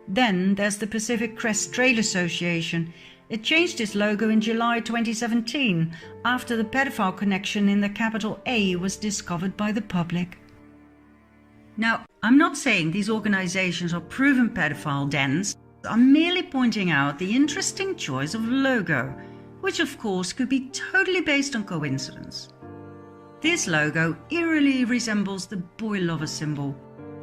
Then there's the Pacific Crest Trail Association. It changed its logo in July 2017 after the pedophile connection in the capital A was discovered by the public. Now, I'm not saying these organizations are proven pedophile dens. I'm merely pointing out the interesting choice of logo, which of course could be totally based on coincidence. This logo eerily resembles the boy lover symbol.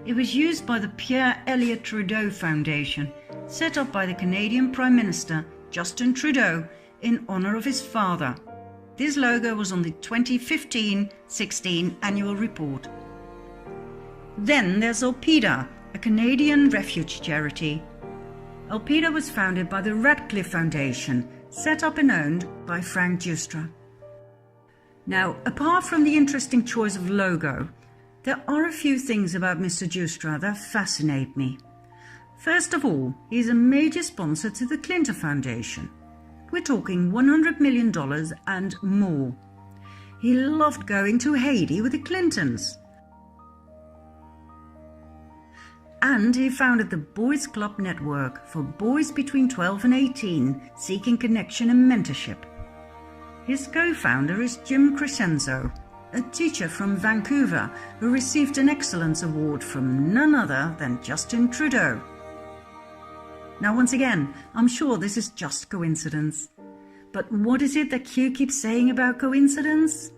It was used by the Pierre Elliott Trudeau Foundation, set up by the Canadian Prime Minister Justin Trudeau in honor of his father. This logo was on the 2015-16 annual report. Then there's Alpida, a Canadian refuge charity. Alpida was founded by the Radcliffe Foundation, set up and owned by Frank Giustra. Now, apart from the interesting choice of logo, there are a few things about Mr. Giustra that fascinate me. First of all, he's a major sponsor to the Clinton Foundation. We're talking $100 million and more. He loved going to Haiti with the Clintons. And he founded the Boys Club Network for boys between 12 and 18 seeking connection and mentorship. His co-founder is Jim Crescenzo, a teacher from Vancouver who received an Excellence Award from none other than Justin Trudeau. Now once again, I'm sure this is just coincidence. But what is it that Q keeps saying about coincidence?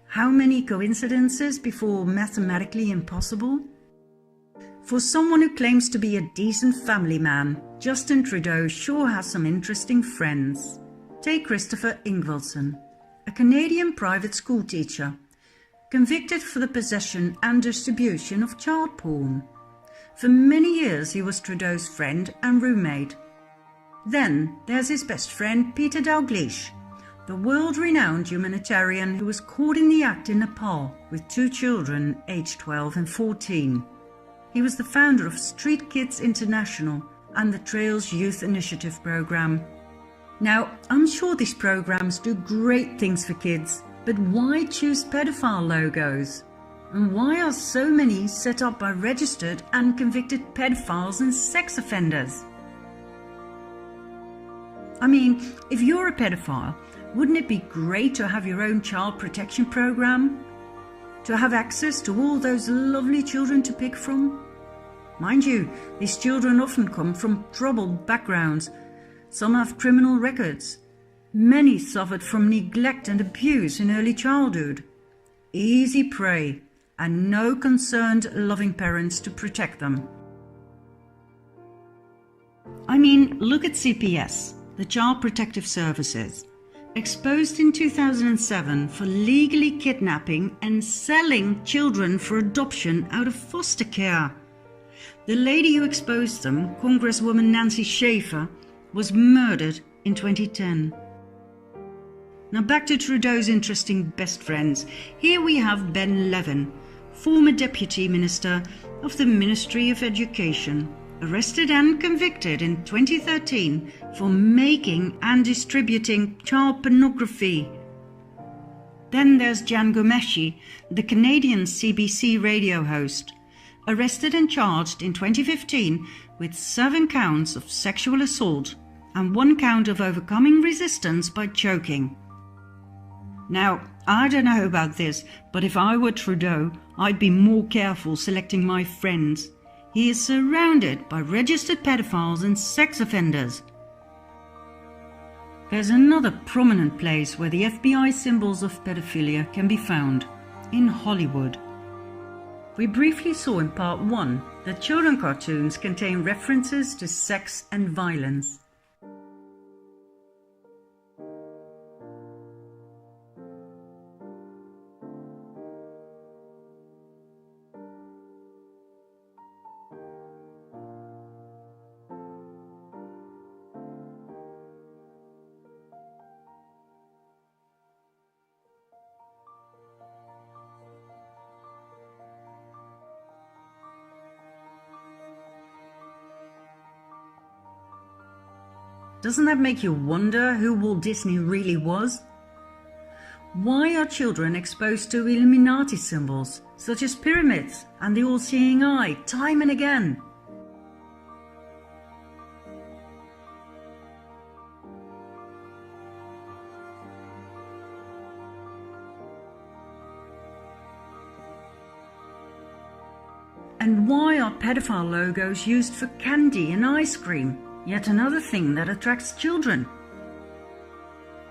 How many coincidences before mathematically impossible? For someone who claims to be a decent family man, Justin Trudeau sure has some interesting friends. Take Christopher Ingvelson, a Canadian private school teacher, convicted for the possession and distribution of child porn. For many years he was Trudeau's friend and roommate. Then there's his best friend Peter Dalgleish, the world-renowned humanitarian who was caught in the act in Nepal with 2 children aged 12 and 14. He was the founder of Street Kids International and the Trails Youth Initiative program. Now, I'm sure these programs do great things for kids, but why choose pedophile logos? And why are so many set up by registered and convicted pedophiles and sex offenders? I mean, if you're a pedophile, wouldn't it be great to have your own child protection program? To have access to all those lovely children to pick from? Mind you, these children often come from troubled backgrounds. Some have criminal records. Many suffered from neglect and abuse in early childhood. Easy prey, and no concerned, loving parents to protect them. I mean, look at CPS, the Child Protective Services, exposed in 2007 for legally kidnapping and selling children for adoption out of foster care. The lady who exposed them, Congresswoman Nancy Schaefer, was murdered in 2010. Now back to Trudeau's interesting best friends. Here we have Ben Levin, former Deputy Minister of the Ministry of Education, arrested and convicted in 2013 for making and distributing child pornography. Then there's Jan Gomeshi, the Canadian CBC radio host, arrested and charged in 2015 with 7 counts of sexual assault and 1 count of overcoming resistance by choking. Now, I don't know about this, but if I were Trudeau, I'd be more careful selecting my friends. He is surrounded by registered pedophiles and sex offenders. There's another prominent place where the FBI symbols of pedophilia can be found, in Hollywood. We briefly saw in part 1 that children cartoons contain references to sex and violence. Doesn't that make you wonder who Walt Disney really was? Why are children exposed to Illuminati symbols, such as pyramids and the all-seeing eye, time and again? And why are pedophile logos used for candy and ice cream? Yet another thing that attracts children.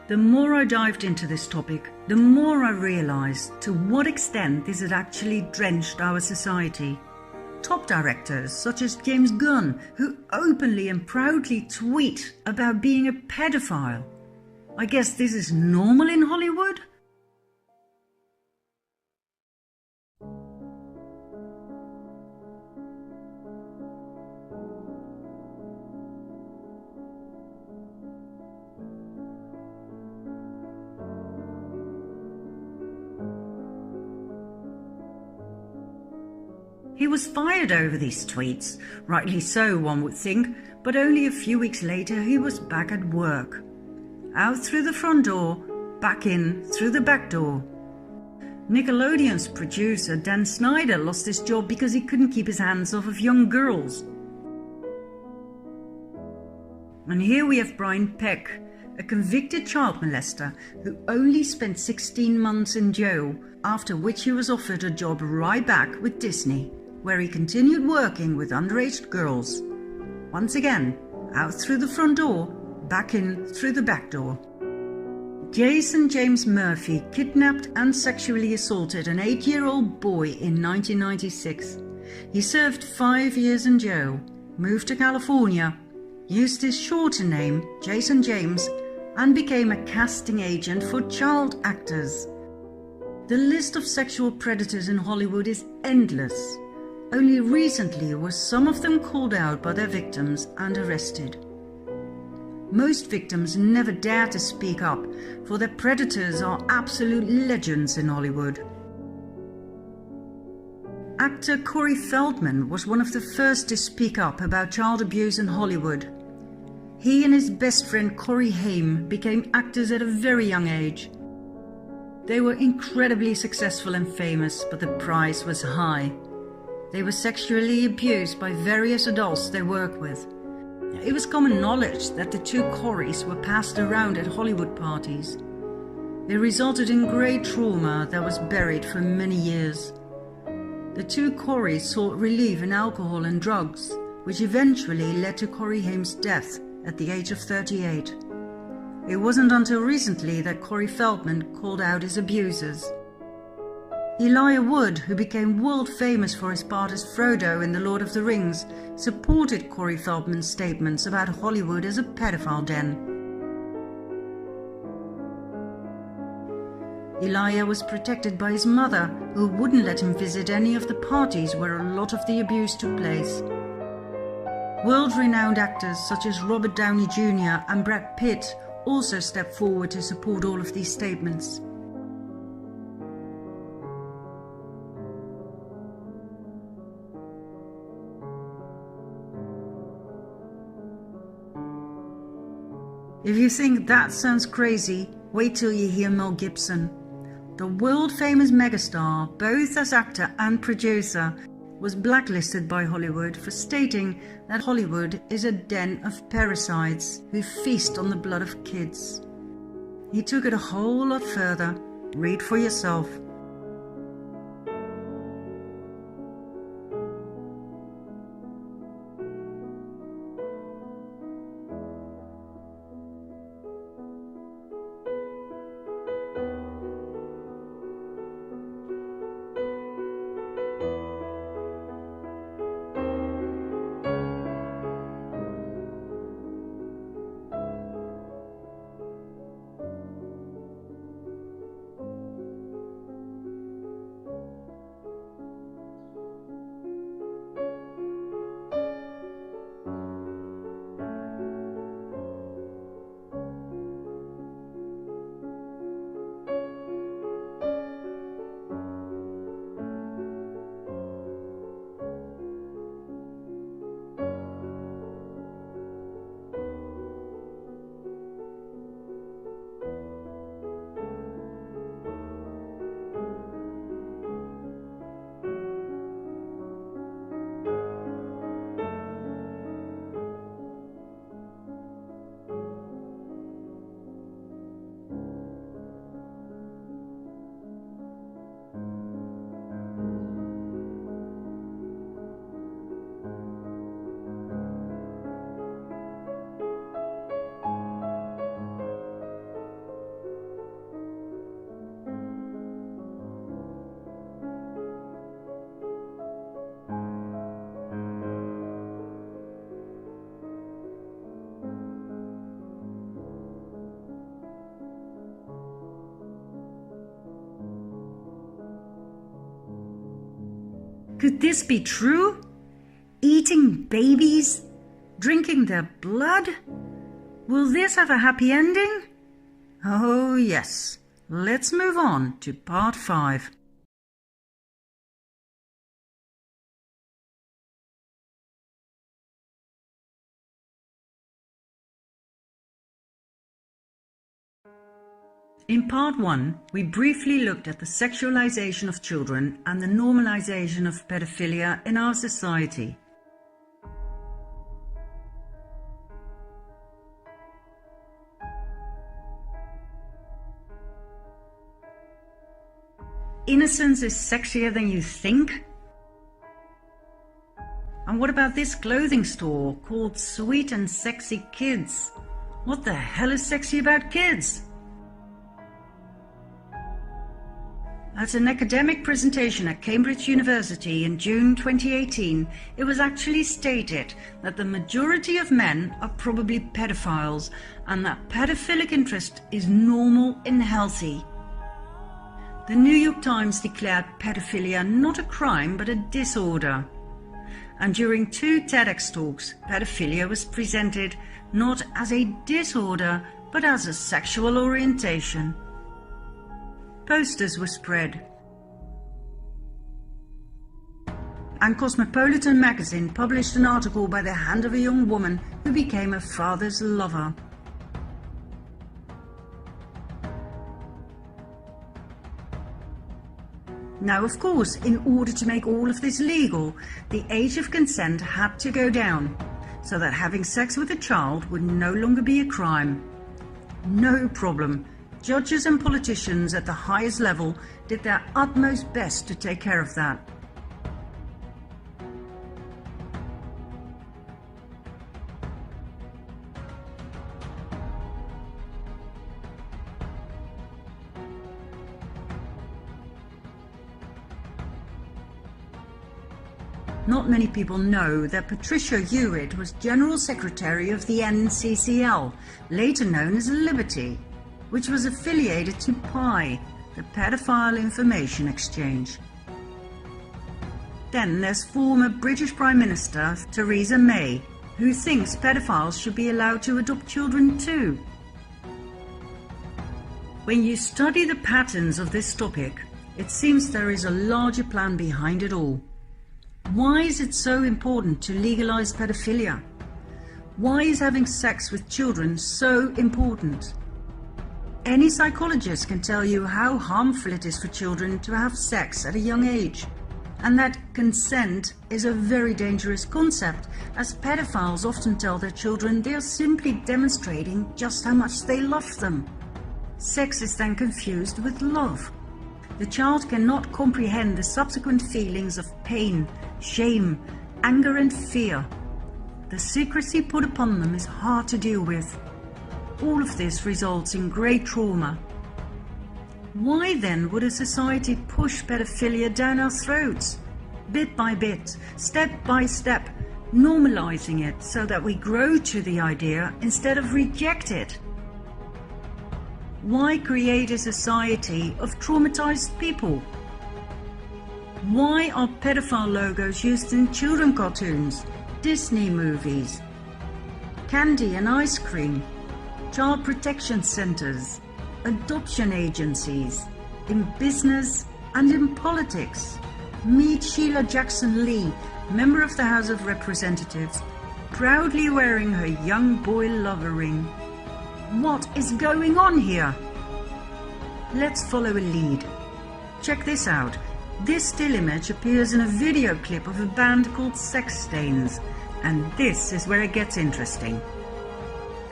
The more I dived into this topic, the more I realized to what extent this had actually drenched our society. Top directors such as James Gunn, who openly and proudly tweet about being a pedophile. I guess this is normal in Hollywood? He was fired over these tweets, rightly so one would think, but only a few weeks later he was back at work. out through the front door, back in through the back door. Nickelodeon's producer Dan Snyder lost his job because he couldn't keep his hands off of young girls. And here we have Brian Peck, a convicted child molester who only spent 16 months in jail, after which he was offered a job right back with Disney, where he continued working with underage girls. Once again, out through the front door, back in through the back door. Jason James Murphy kidnapped and sexually assaulted an 8-year-old boy in 1996. He served 5 years in jail, moved to California, used his shorter name, Jason James, and became a casting agent for child actors. The list of sexual predators in Hollywood is endless. Only recently were some of them called out by their victims and arrested. Most victims never dare to speak up, for their predators are absolute legends in Hollywood. Actor Corey Feldman was one of the first to speak up about child abuse in Hollywood. He and his best friend Corey Haim became actors at a very young age. They were incredibly successful and famous, but the price was high. They were sexually abused by various adults they worked with. It was common knowledge that the two Coreys were passed around at Hollywood parties. They resulted in great trauma that was buried for many years. The two Coreys sought relief in alcohol and drugs, which eventually led to Corey Haim's death at the age of 38. It wasn't until recently that Corey Feldman called out his abusers. Elijah Wood, who became world famous for his part as Frodo in The Lord of the Rings, supported Corey Feldman's statements about Hollywood as a pedophile den. Elijah was protected by his mother, who wouldn't let him visit any of the parties where a lot of the abuse took place. World-renowned actors such as Robert Downey Jr. and Brad Pitt also stepped forward to support all of these statements. If you think that sounds crazy, wait till you hear Mel Gibson. The world-famous megastar, both as actor and producer, was blacklisted by Hollywood for stating that Hollywood is a den of parasites who feast on the blood of kids. He took it a whole lot further. Read for yourself. Could this be true? Eating babies? Drinking their blood? Will this have a happy ending? Oh yes. Let's move on to part 5. In part 1, we briefly looked at the sexualization of children and the normalization of pedophilia in our society. Innocence is sexier than you think? And what about this clothing store called Sweet and Sexy Kids? What the hell is sexy about kids? At an academic presentation at Cambridge University in June 2018, it was actually stated that the majority of men are probably pedophiles and that pedophilic interest is normal and healthy. The New York Times declared pedophilia not a crime but a disorder. And during 2 TEDx talks, pedophilia was presented not as a disorder but as a sexual orientation. Posters were spread. And Cosmopolitan magazine published an article by the hand of a young woman who became her father's lover. Now, of course, in order to make all of this legal, the age of consent had to go down, so that having sex with a child would no longer be a crime. No problem. Judges and politicians at the highest level did their utmost best to take care of that. Not many people know that Patricia Hewitt was General Secretary of the NCCL, later known as Liberty, which was affiliated to PI, the Pedophile Information Exchange. Then there's former British Prime Minister Theresa May, who thinks pedophiles should be allowed to adopt children too. When you study the patterns of this topic, it seems there is a larger plan behind it all. Why is it so important to legalize pedophilia? Why is having sex with children so important? Any psychologist can tell you how harmful it is for children to have sex at a young age, and that consent is a very dangerous concept, as pedophiles often tell their children they are simply demonstrating just how much they love them. Sex is then confused with love. The child cannot comprehend the subsequent feelings of pain, shame, anger and fear. The secrecy put upon them is hard to deal with. All of this results in great trauma. Why then would a society push pedophilia down our throats? Bit by bit, step by step, normalizing it so that we grow to the idea instead of reject it. Why create a society of traumatized people? Why are pedophile logos used in children cartoons, Disney movies, candy and ice cream, child protection centers, adoption agencies, in business and in politics? Meet Sheila Jackson Lee, member of the House of Representatives, proudly wearing her young boy lover ring. What is going on here? Let's follow a lead. Check this out. This still image appears in a video clip of a band called Sex Stains, and this is where it gets interesting.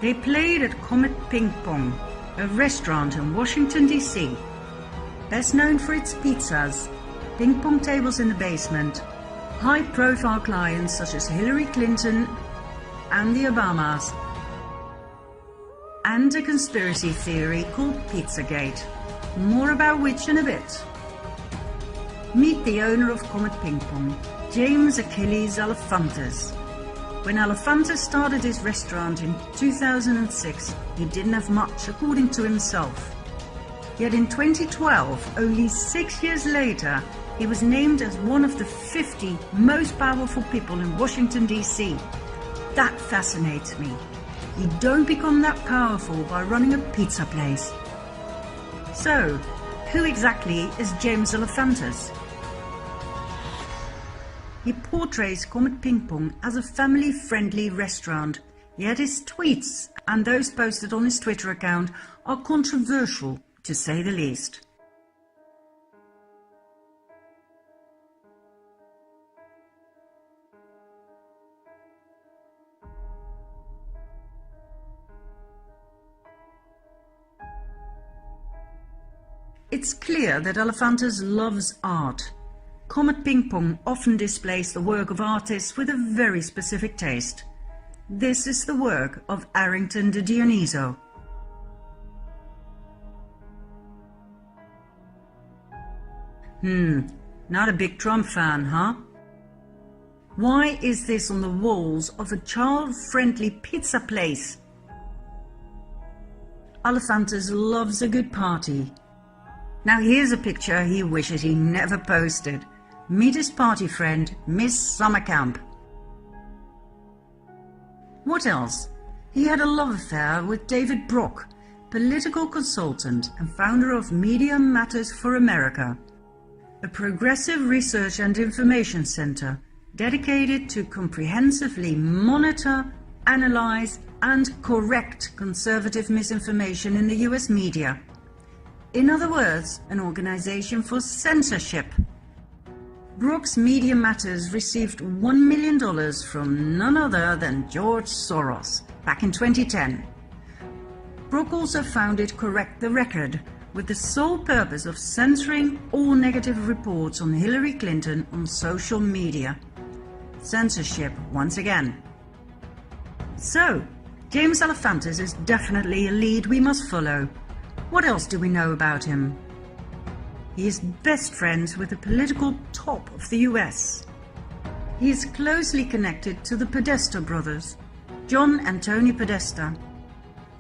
They played at Comet Ping Pong, a restaurant in Washington, D.C. Best known for its pizzas, ping pong tables in the basement, high-profile clients such as Hillary Clinton and the Obamas, and a conspiracy theory called Pizzagate, more about which in a bit. Meet the owner of Comet Ping Pong, James Achilles Alefantis. When Alefantis started his restaurant in 2006, he didn't have much, according to himself. Yet in 2012, only 6 years later, he was named as one of the 50 most powerful people in Washington, D.C. That fascinates me. You don't become that powerful by running a pizza place. So, who exactly is James Alefantis? He portrays Comet Ping Pong as a family-friendly restaurant, yet his tweets and those posted on his Twitter account are controversial, to say the least. It's clear that Elephantus loves art. Comet Ping Pong often displays the work of artists with a very specific taste. This is the work of Arrington de Dioniso. Not a big Trump fan, huh? Why is this on the walls of a child-friendly pizza place? Elephantus loves a good party. Now here's a picture he wishes he never posted. Meet his party friend, Miss Summercamp. What else? He had a love affair with David Brock, political consultant and founder of Media Matters for America, a progressive research and information center dedicated to comprehensively monitor, analyze, and correct conservative misinformation in the US media. In other words, an organization for censorship. Brock's Media Matters received $1 million from none other than George Soros back in 2010. Brock also founded Correct the Record with the sole purpose of censoring all negative reports on Hillary Clinton on social media. Censorship once again. So, James Elephantus is definitely a lead we must follow. What else do we know about him? He is best friends with the political top of the US. He is closely connected to the Podesta brothers, John and Tony Podesta.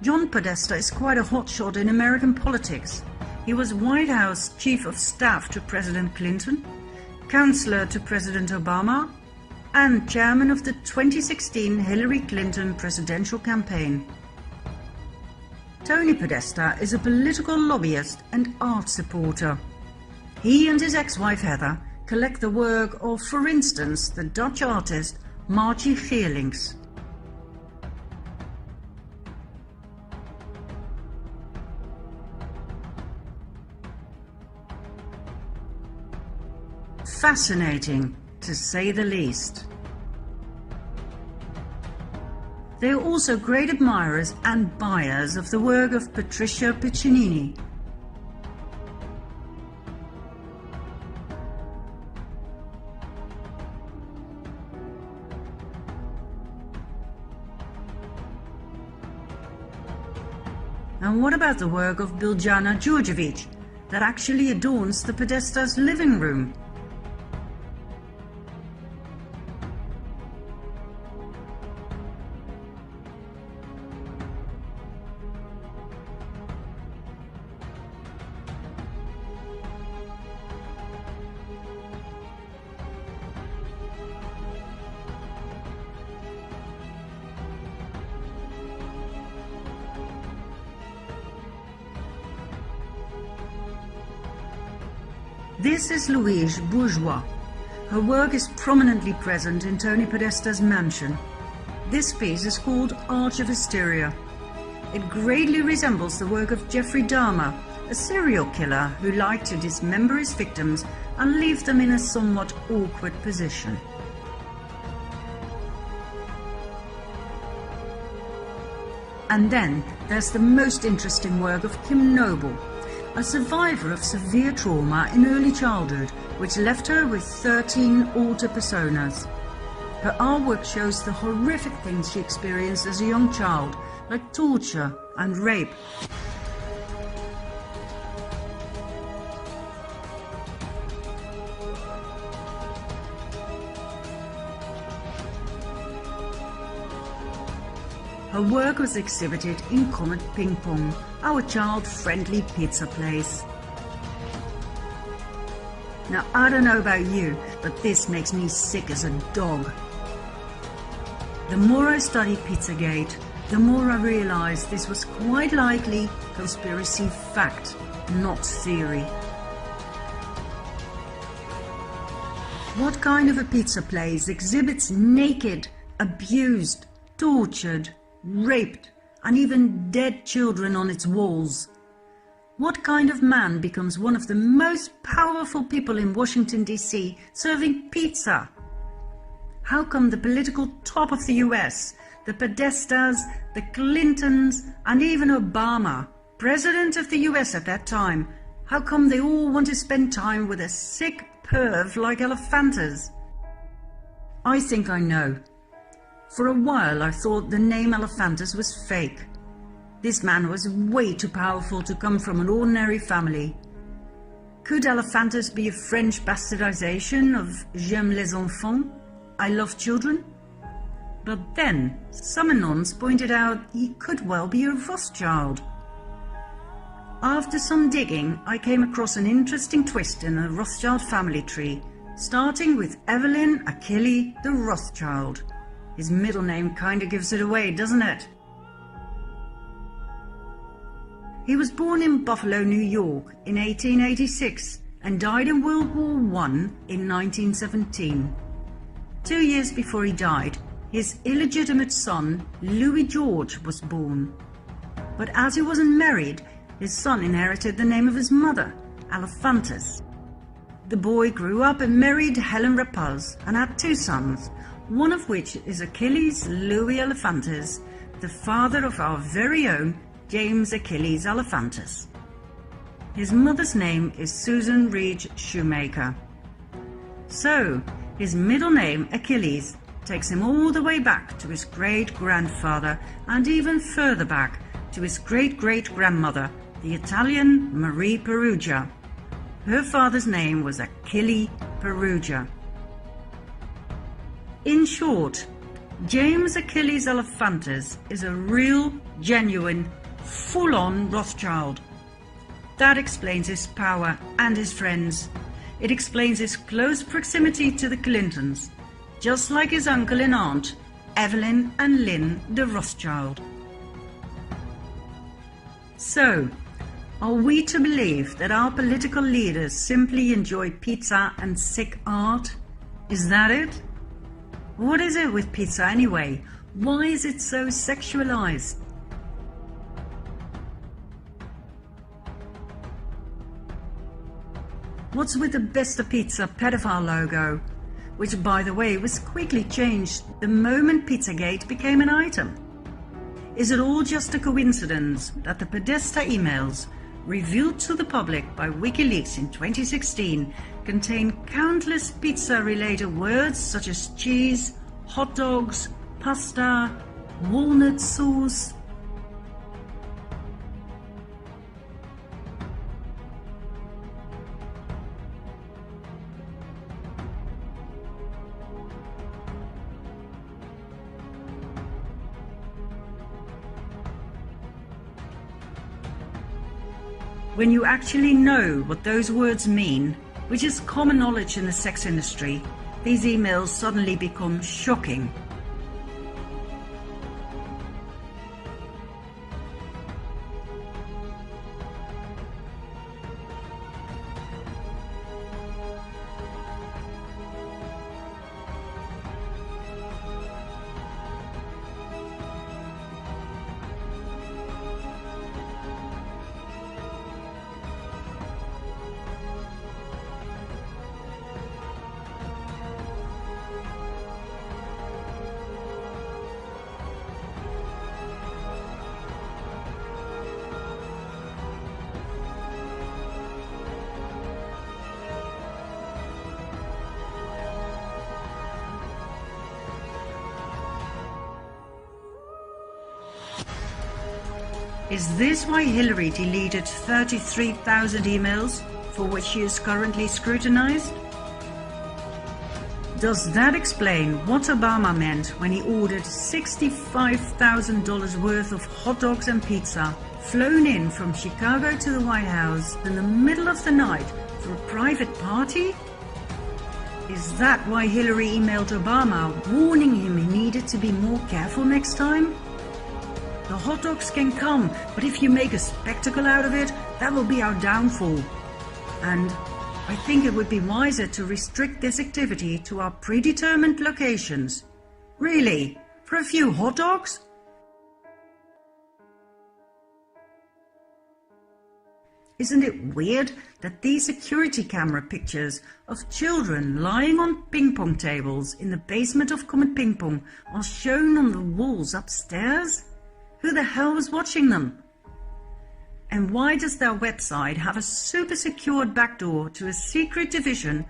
John Podesta is quite a hotshot in American politics. He was White House Chief of Staff to President Clinton, Counselor to President Obama, and Chairman of the 2016 Hillary Clinton presidential campaign. Tony Podesta is a political lobbyist and art supporter. He and his ex-wife Heather collect the work of, for instance, the Dutch artist Margie Geerlings. Fascinating, to say the least. They are also great admirers and buyers of the work of Patricia Piccinini. And what about the work of Biljana Đurđević that actually adorns the Podesta's living room? This is Louise Bourgeois. Her work is prominently present in Tony Podesta's mansion. This piece is called Arch of Hysteria. It greatly resembles the work of Jeffrey Dahmer, a serial killer who liked to dismember his victims and leave them in a somewhat awkward position. And then there's the most interesting work of Kim Noble, a survivor of severe trauma in early childhood, which left her with 13 alter personas. Her artwork shows the horrific things she experienced as a young child, like torture and rape. Her work was exhibited in Comet Ping Pong, our child-friendly pizza place. Now, I don't know about you, but this makes me sick as a dog. The more I study Pizzagate, the more I realize this was quite likely conspiracy fact, not theory. What kind of a pizza place exhibits naked, abused, tortured, raped, and even dead children on its walls? What kind of man becomes one of the most powerful people in Washington, D.C., serving pizza? How come the political top of the US, the Podestas, the Clintons, and even Obama, president of the US at that time, how come they all want to spend time with a sick perv like Elephantas? I think I know. For a while I thought the name Elephantas was fake. This man was way too powerful to come from an ordinary family. Could Elephantas be a French bastardization of J'aime les enfants? I love children? But then some anons pointed out he could well be a Rothschild. After some digging, I came across an interesting twist in the Rothschild family tree, starting with Evelyn Achille de Rothschild. His middle name kinda gives it away, doesn't it? He was born in Buffalo, New York in 1886 and died in World War I in 1917. 2 years before he died, his illegitimate son, Louis George, was born. But as he wasn't married, his son inherited the name of his mother, Elephantas. The boy grew up and married Helen Rapaz and had 2 sons, one of which is Achilles Louis Elephantas, the father of our very own James Achilles Elephantas. His mother's name is Susan Reed Shoemaker. So, his middle name, Achilles, takes him all the way back to his great-grandfather and even further back to his great-great-grandmother, the Italian Marie Perugia. Her father's name was Achille Perugia. In short, James Achilles Elephantas is a real, genuine, full-on Rothschild. That explains his power and his friends. It explains his close proximity to the Clintons, just like his uncle and aunt, Evelyn and Lynn de Rothschild. So, are we to believe that our political leaders simply enjoy pizza and sick art? Is that it? What is it with pizza anyway? Why is it so sexualized? What's with the Besta Pizza pedophile logo, which by the way was quickly changed the moment Pizzagate became an item? Is it all just a coincidence that the Podesta emails, revealed to the public by WikiLeaks in 2016, contain countless pizza-related words such as cheese, hot dogs, pasta, walnut sauce? When you actually know what those words mean, which is common knowledge in the sex industry, these emails suddenly become shocking. Is this why Hillary deleted 33,000 emails for which she is currently scrutinized? Does that explain what Obama meant when he ordered $65,000 worth of hot dogs and pizza flown in from Chicago to the White House in the middle of the night for a private party? Is that why Hillary emailed Obama warning him he needed to be more careful next time? The hot dogs can come, but if you make a spectacle out of it, that will be our downfall. And I think it would be wiser to restrict this activity to our predetermined locations. Really? For a few hot dogs? Isn't it weird that these security camera pictures of children lying on ping pong tables in the basement of Comet Ping Pong are shown on the walls upstairs? Who the hell was watching them? And why does their website have a super secured backdoor to a secret division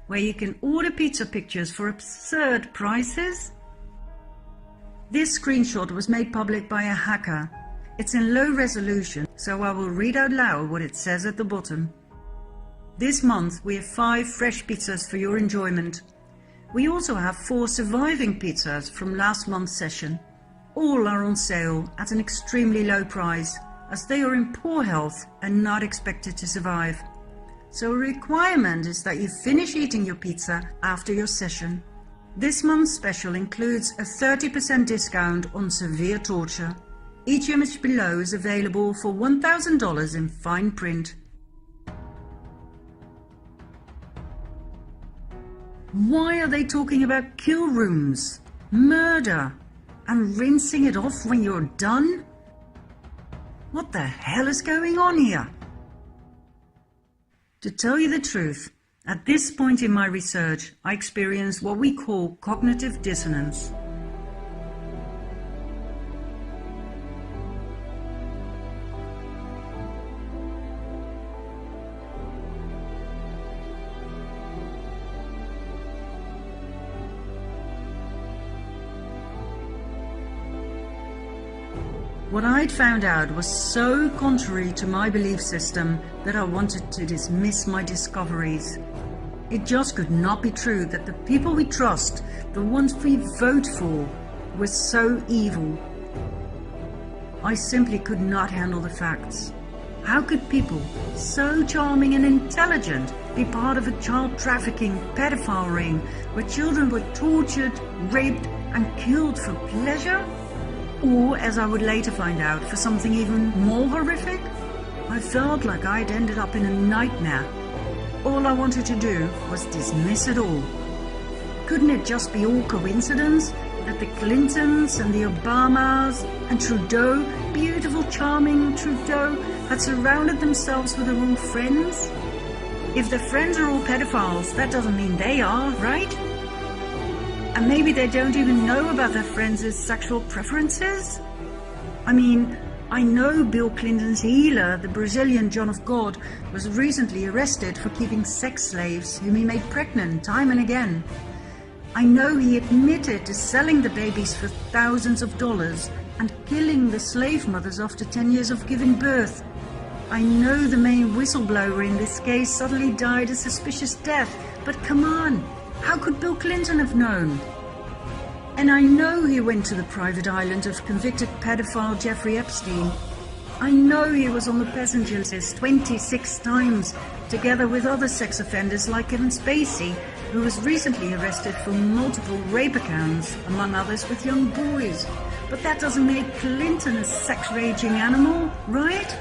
where you can order pizza pictures for absurd prices? This screenshot was made public by a hacker. It's in low resolution, so I will read out loud what it says at the bottom. This month we have 5 fresh pizzas for your enjoyment. We also have 4 surviving pizzas from last month's session. All are on sale at an extremely low price, as they are in poor health and not expected to survive. So a requirement is that you finish eating your pizza after your session. This month's special includes a 30% discount on severe torture. Each image below is available for $1,000 in fine print. Why are they talking about kill rooms, murder, and rinsing it off when you're done? What the hell is going on here? To tell you the truth, at this point in my research, I experienced what we call cognitive dissonance. What I'd found out was so contrary to my belief system that I wanted to dismiss my discoveries. It just could not be true that the people we trust, the ones we vote for, were so evil. I simply could not handle the facts. How could people so charming and intelligent be part of a child trafficking pedophile ring where children were tortured, raped and killed for pleasure? Or, as I would later find out, for something even more horrific? I felt like I'd ended up in a nightmare. All I wanted to do was dismiss it all. Couldn't it just be all coincidence that the Clintons and the Obamas and Trudeau, beautiful, charming Trudeau, had surrounded themselves with the wrong friends? If their friends are all pedophiles, that doesn't mean they are, right? And maybe they don't even know about their friends' sexual preferences? I mean, I know Bill Clinton's healer, the Brazilian John of God, was recently arrested for keeping sex slaves whom he made pregnant time and again. I know he admitted to selling the babies for thousands of dollars and killing the slave mothers after 10 years of giving birth. I know the main whistleblower in this case suddenly died a suspicious death, but come on, how could Bill Clinton have known? And I know he went to the private island of convicted pedophile Jeffrey Epstein. I know he was on the passenger list 26 times, together with other sex offenders like Kevin Spacey, who was recently arrested for multiple rape accounts, among others with young boys. But that doesn't make Clinton a sex-raging animal, right?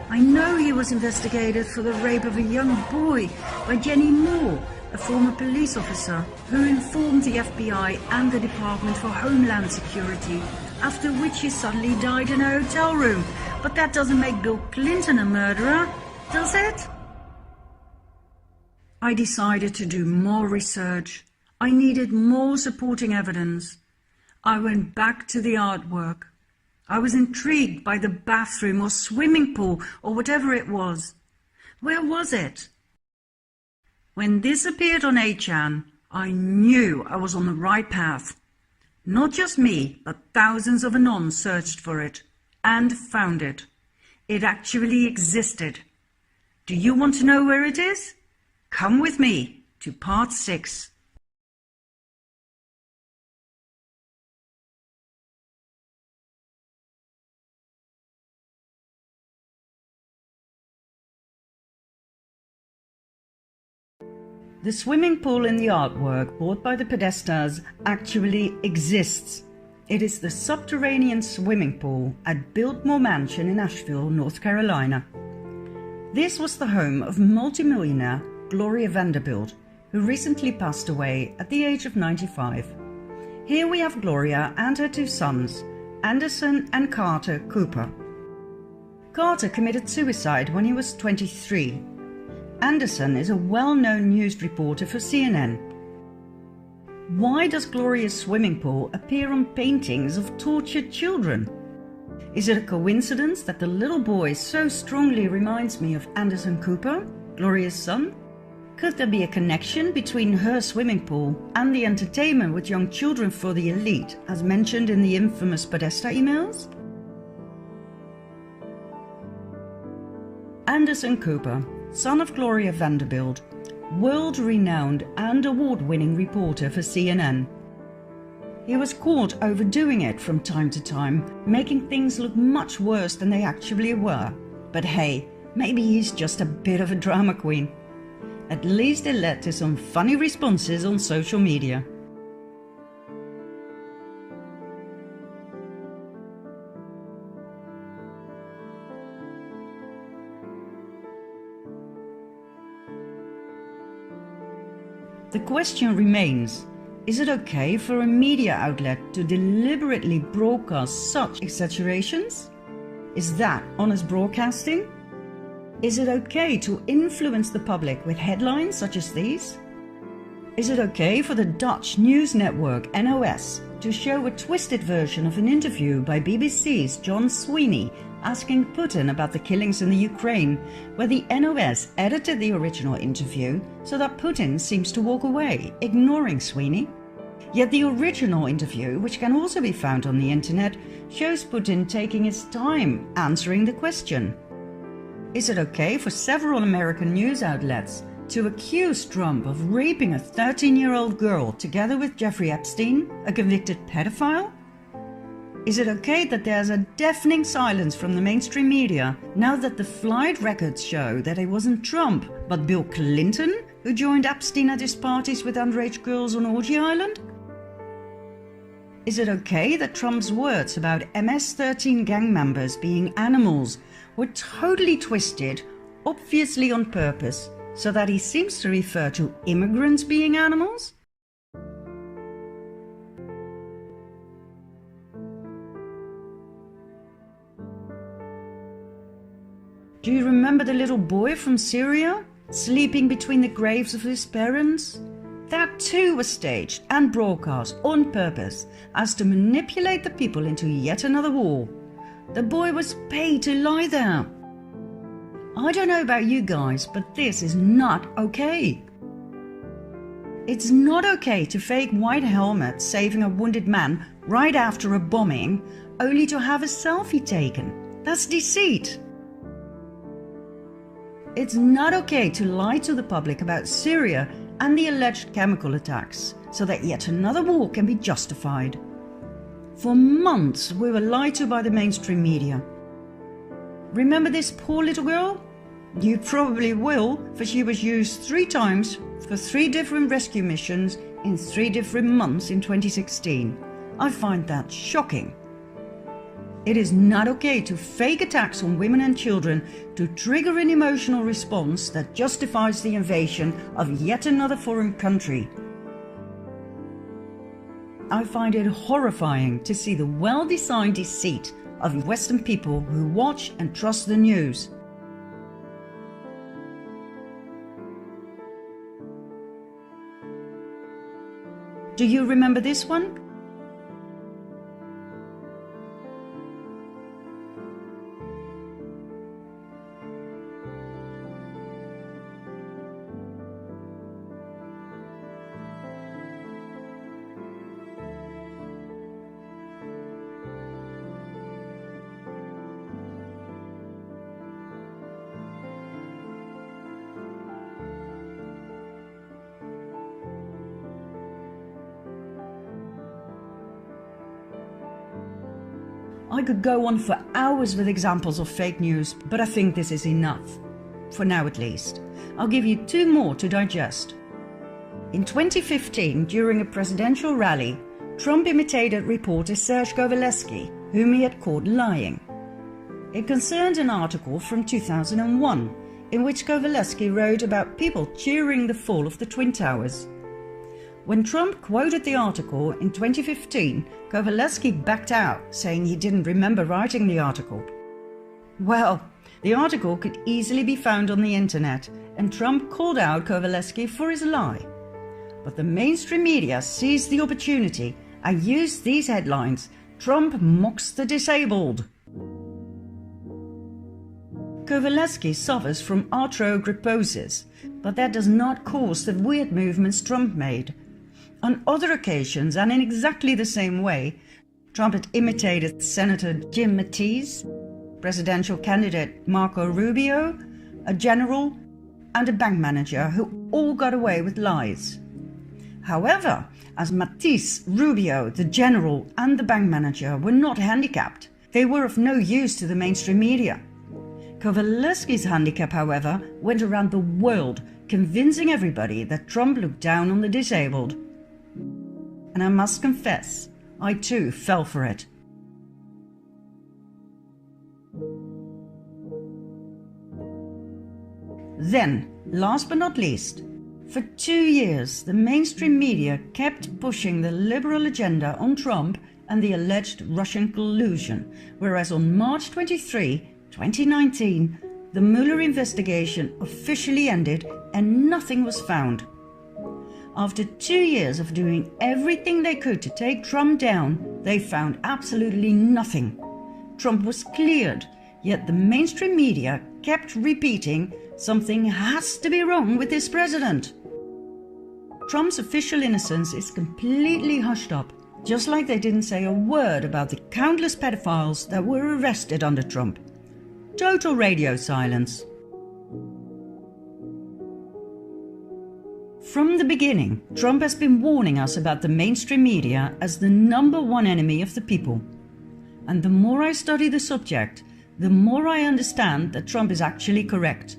I know he was investigated for the rape of a young boy by Jenny Moore, a former police officer who informed the FBI and the Department for Homeland Security, after which he suddenly died in a hotel room. But that doesn't make Bill Clinton a murderer, does it? I decided to do more research. I needed more supporting evidence. I went back to the artwork. I was intrigued by the bathroom or swimming pool or whatever it was. Where was it? When this appeared on 8chan, I knew I was on the right path. Not just me, but thousands of Anons searched for it and found it. It actually existed. Do you want to know where it is? Come with me to part 6. The swimming pool in the artwork bought by the Podestas actually exists. It is the subterranean swimming pool at Biltmore Mansion in Asheville, North Carolina. This was the home of multimillionaire Gloria Vanderbilt, who recently passed away at the age of 95. Here we have Gloria and her 2 sons, Anderson and Carter Cooper. Carter committed suicide when he was 23. Anderson is a well-known news reporter for CNN. Why does Gloria's swimming pool appear on paintings of tortured children? Is it a coincidence that the little boy so strongly reminds me of Anderson Cooper, Gloria's son? Could there be a connection between her swimming pool and the entertainment with young children for the elite, as mentioned in the infamous Podesta emails? Anderson Cooper, son of Gloria Vanderbilt, world-renowned and award-winning reporter for CNN. He was caught overdoing it from time to time, making things look much worse than they actually were. But hey, maybe he's just a bit of a drama queen. At least it led to some funny responses on social media. The question remains, is it okay for a media outlet to deliberately broadcast such exaggerations? Is that honest broadcasting? Is it okay to influence the public with headlines such as these? Is it okay for the Dutch news network NOS to show a twisted version of an interview by BBC's John Sweeney asking Putin about the killings in the Ukraine, where the NOS edited the original interview so that Putin seems to walk away, ignoring Sweeney? Yet the original interview, which can also be found on the internet, shows Putin taking his time answering the question. Is it okay for several American news outlets to accuse Trump of raping a 13-year-old girl together with Jeffrey Epstein, a convicted pedophile? Is it okay that there's a deafening silence from the mainstream media now that the flight records show that it wasn't Trump but Bill Clinton who joined Epstein at his parties with underage girls on Orgy Island? Is it okay that Trump's words about MS-13 gang members being animals were totally twisted, obviously on purpose, so that he seems to refer to immigrants being animals? Do you remember the little boy from Syria, sleeping between the graves of his parents? That too was staged and broadcast on purpose, as to manipulate the people into yet another war. The boy was paid to lie there. I don't know about you guys, but this is not okay. It's not okay to fake white helmets saving a wounded man right after a bombing, only to have a selfie taken. That's deceit. It's not okay to lie to the public about Syria and the alleged chemical attacks, so that yet another war can be justified. For months we were lied to by the mainstream media. Remember this poor little girl? You probably will, for she was used 3 times for 3 different rescue missions in 3 different months in 2016. I find that shocking. It is not okay to fake attacks on women and children to trigger an emotional response that justifies the invasion of yet another foreign country. I find it horrifying to see the well-designed deceit of Western people who watch and trust the news. Do you remember this one? I could go on for hours with examples of fake news, but I think this is enough. For now at least. I'll give you 2 more to digest. In 2015, during a presidential rally, Trump imitated reporter Serge Kovaleski, whom he had caught lying. It concerned an article from 2001, in which Kovaleski wrote about people cheering the fall of the Twin Towers. When Trump quoted the article in 2015, Kovaleski backed out, saying he didn't remember writing the article. Well, The article could easily be found on the internet, and Trump called out Kowalewski for his lie. But the mainstream media seized the opportunity and used these headlines: "Trump mocks the disabled." Kowalewski suffers from arthrogryposis, but that does not cause the weird movements Trump made. On other occasions, and in exactly the same way, Trump had imitated Senator Jim Mattis, presidential candidate Marco Rubio, a general, and a bank manager who all got away with lies. However, as Mattis, Rubio, the general, and the bank manager were not handicapped, they were of no use to the mainstream media. Kowalewski's handicap, however, went around the world, convincing everybody that Trump looked down on the disabled. And I must confess, I too fell for it. Then, last but not least, for 2 years the mainstream media kept pushing the liberal agenda on Trump and the alleged Russian collusion, whereas on March 23, 2019, the Mueller investigation officially ended and nothing was found. After 2 years of doing everything they could to take Trump down, they found absolutely nothing. Trump was cleared, yet the mainstream media kept repeating, "Something has to be wrong with this president." Trump's official innocence is completely hushed up, just like they didn't say a word about the countless pedophiles that were arrested under Trump. Total radio silence. From the beginning, Trump has been warning us about the mainstream media as the #1 enemy of the people. And the more I study the subject, the more I understand that Trump is actually correct.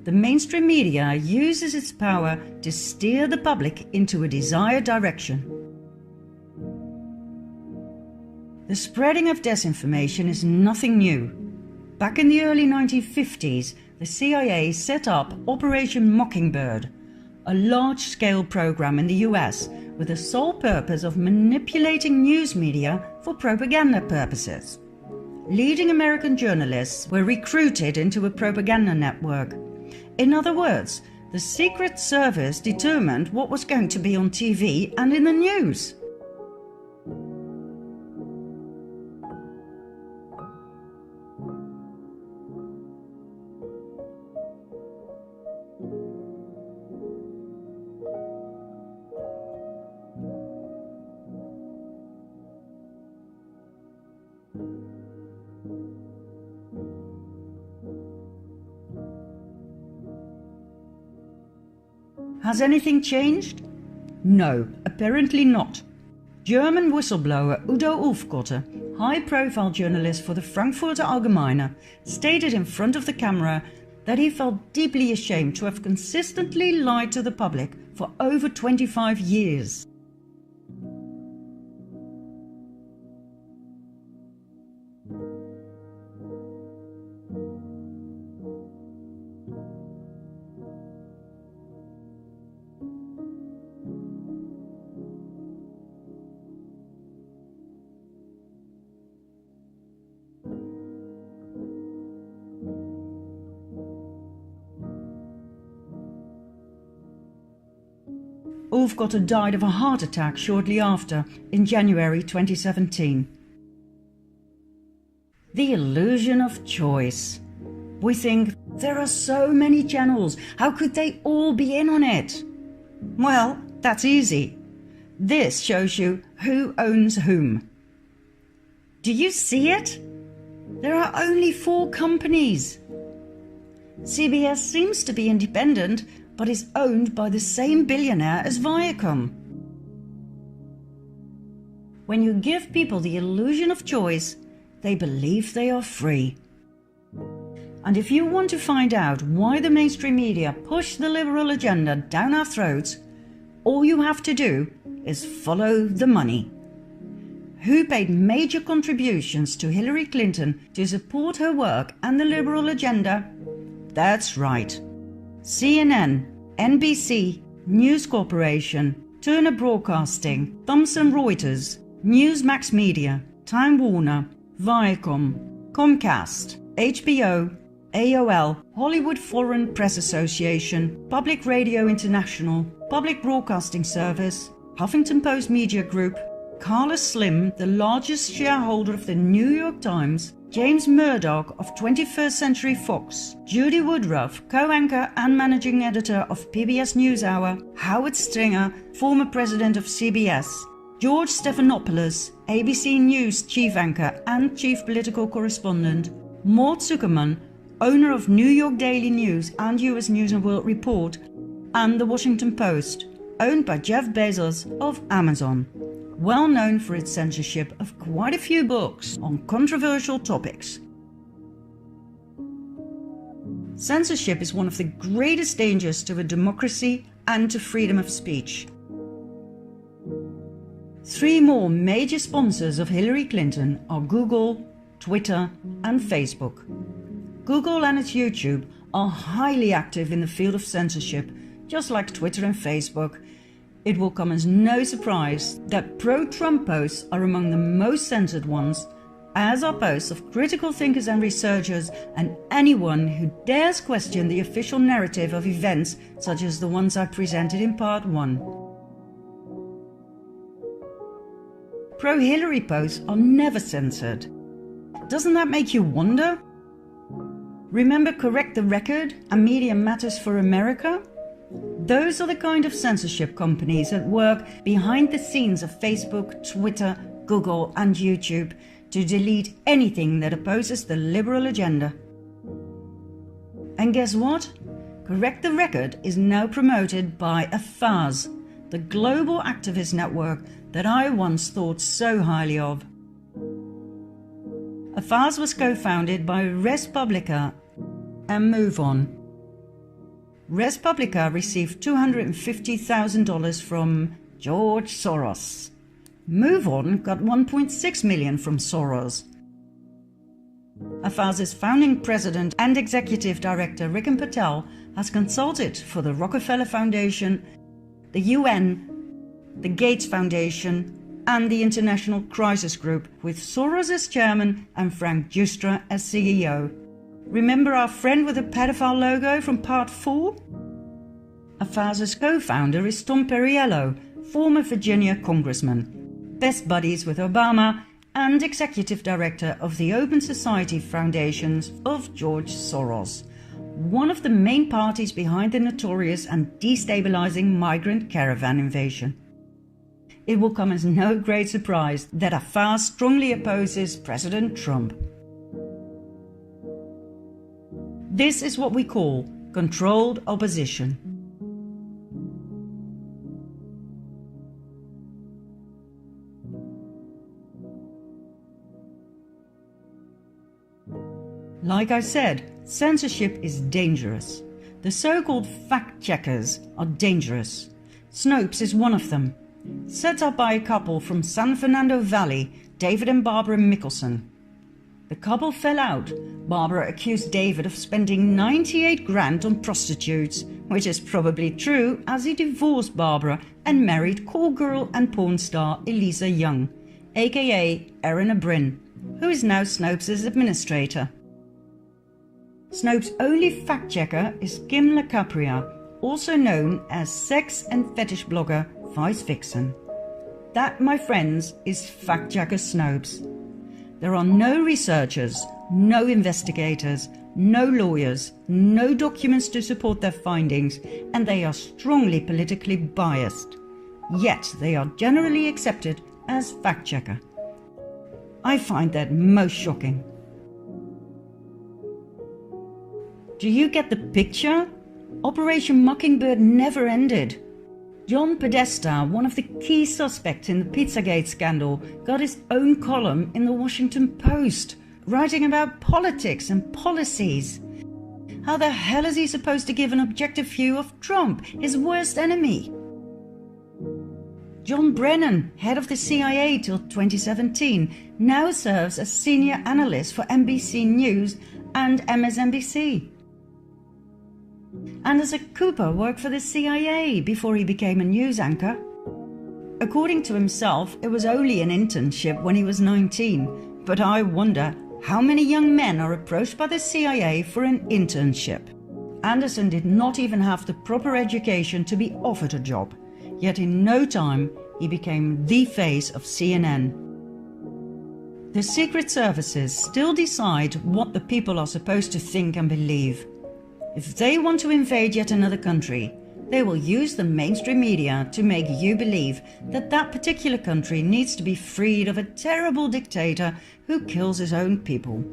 The mainstream media uses its power to steer the public into a desired direction. The spreading of disinformation is nothing new. Back in the early 1950s, the CIA set up Operation Mockingbird, a large-scale program in the US with the sole purpose of manipulating news media for propaganda purposes. Leading American journalists were recruited into a propaganda network. In other words, the Secret Service determined what was going to be on TV and in the news. Has anything changed? No, apparently not. German whistleblower Udo Ulfkotte, high-profile journalist for the Frankfurter Allgemeine, stated in front of the camera that he felt deeply ashamed to have consistently lied to the public for over 25 years. Ulfkotte died of a heart attack shortly after, in January 2017. The illusion of choice. We think, there are so many channels, how could they all be in on it? Well, that's easy. This shows you who owns whom. Do you see it? There are only 4 companies. CBS seems to be independent, but is owned by the same billionaire as Viacom. When you give people the illusion of choice, they believe they are free. And if you want to find out why the mainstream media push the liberal agenda down our throats, all you have to do is follow the money. Who paid major contributions to Hillary Clinton to support her work and the liberal agenda? That's right. CNN, NBC, News Corporation, Turner Broadcasting, Thomson Reuters, Newsmax Media, Time Warner, Viacom, Comcast, HBO, AOL, Hollywood Foreign Press Association, Public Radio International, Public Broadcasting Service, Huffington Post Media Group, Carlos Slim, the largest shareholder of the New York Times, James Murdoch of 21st Century Fox, Judy Woodruff, co-anchor and managing editor of PBS NewsHour, Howard Stringer, former president of CBS, George Stephanopoulos, ABC News chief anchor and chief political correspondent, Mort Zuckerman, owner of New York Daily News and US News and World Report, and The Washington Post, owned by Jeff Bezos of Amazon, well known for its censorship of quite a few books on controversial topics. Censorship is one of the greatest dangers to a democracy and to freedom of speech. 3 more major sponsors of Hillary Clinton are Google, Twitter, and Facebook. Google and its YouTube are highly active in the field of censorship, just like Twitter and Facebook. It will come as no surprise that pro-Trump posts are among the most censored ones, as are posts of critical thinkers and researchers and anyone who dares question the official narrative of events such as the ones I presented in part 1. Pro-Hillary posts are never censored. Doesn't that make you wonder? Remember Correct the Record and Media Matters for America? Those are the kind of censorship companies that work behind the scenes of Facebook, Twitter, Google and YouTube to delete anything that opposes the liberal agenda. And guess what? Correct the Record is now promoted by AFAS, the global activist network that I once thought so highly of. AFAS was co-founded by Res Publica and Move On. Res Publica received $250,000 from George Soros. Move On got $1.6 million from Soros. AFAS's founding president and executive director Ricken Patel has consulted for the Rockefeller Foundation, the UN, the Gates Foundation, and the International Crisis Group, with Soros as chairman and Frank Giustra as CEO. Remember our friend with the pedophile logo from part 4? AFAS's co-founder is Tom Perriello, former Virginia congressman, best buddies with Obama and executive director of the Open Society Foundations of George Soros, one of the main parties behind the notorious and destabilizing migrant caravan invasion. It will come as no great surprise that AFAS strongly opposes President Trump. This is what we call controlled opposition. Like I said, censorship is dangerous. The so-called fact-checkers are dangerous. Snopes is one of them, set up by a couple from San Fernando Valley, David and Barbara Mickelson. The couple fell out. Barbara accused David of spending 98 grand on prostitutes, which is probably true as he divorced Barbara and married call girl and porn star Elisa Young, aka Erin Abrin, who is now Snopes' administrator. Snopes' only fact-checker is Kim LaCapria, also known as sex and fetish blogger Vice Vixen. That, my friends, is fact-checker Snopes. There are no researchers, no investigators, no lawyers, no documents to support their findings, and they are strongly politically biased. Yet they are generally accepted as fact-checker. I find that most shocking. Do you get the picture? Operation Mockingbird never ended. John Podesta, one of the key suspects in the Pizzagate scandal, got his own column in the Washington Post, writing about politics and policies. How the hell is he supposed to give an objective view of Trump, his worst enemy? John Brennan, head of the CIA till 2017, now serves as senior analyst for NBC News and MSNBC. Anderson Cooper worked for the CIA before he became a news anchor. According to himself, it was only an internship when he was 19, but I wonder How many young men are approached by the CIA for an internship? Anderson did not even have the proper education to be offered a job, yet in no time he became the face of CNN. The secret services still decide what the people are supposed to think and believe. If they want to invade yet another country, they will use the mainstream media to make you believe that that particular country needs to be freed of a terrible dictator who kills his own people.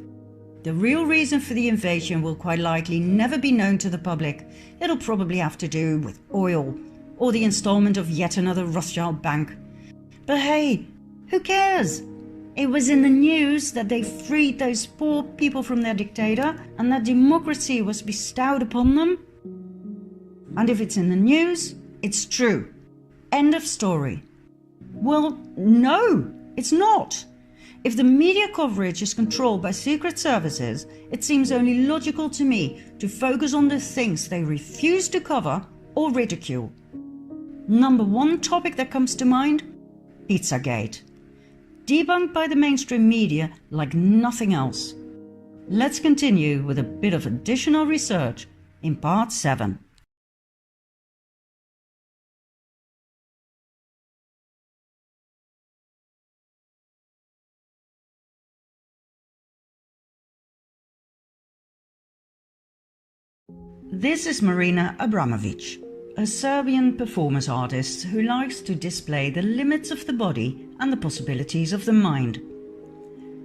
The real reason for the invasion will quite likely never be known to the public. It'll probably have to do with oil or the installment of yet another Rothschild bank. But hey, who cares? It was in the news that they freed those poor people from their dictator and that democracy was bestowed upon them. And if it's in the news, it's true. End of story. Well, no, it's not. If the media coverage is controlled by secret services, it seems only logical to me to focus on the things they refuse to cover or ridicule. Number one topic that comes to mind? Pizzagate. Debunked by the mainstream media like nothing else. Let's continue with a bit of additional research in part 7. This is Marina Abramovic, a Serbian performance artist who likes to display the limits of the body and the possibilities of the mind.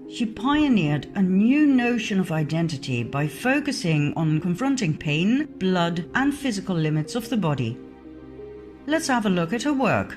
She pioneered a new notion of identity by focusing on confronting pain, blood and physical limits of the body. Let's have a look at her work.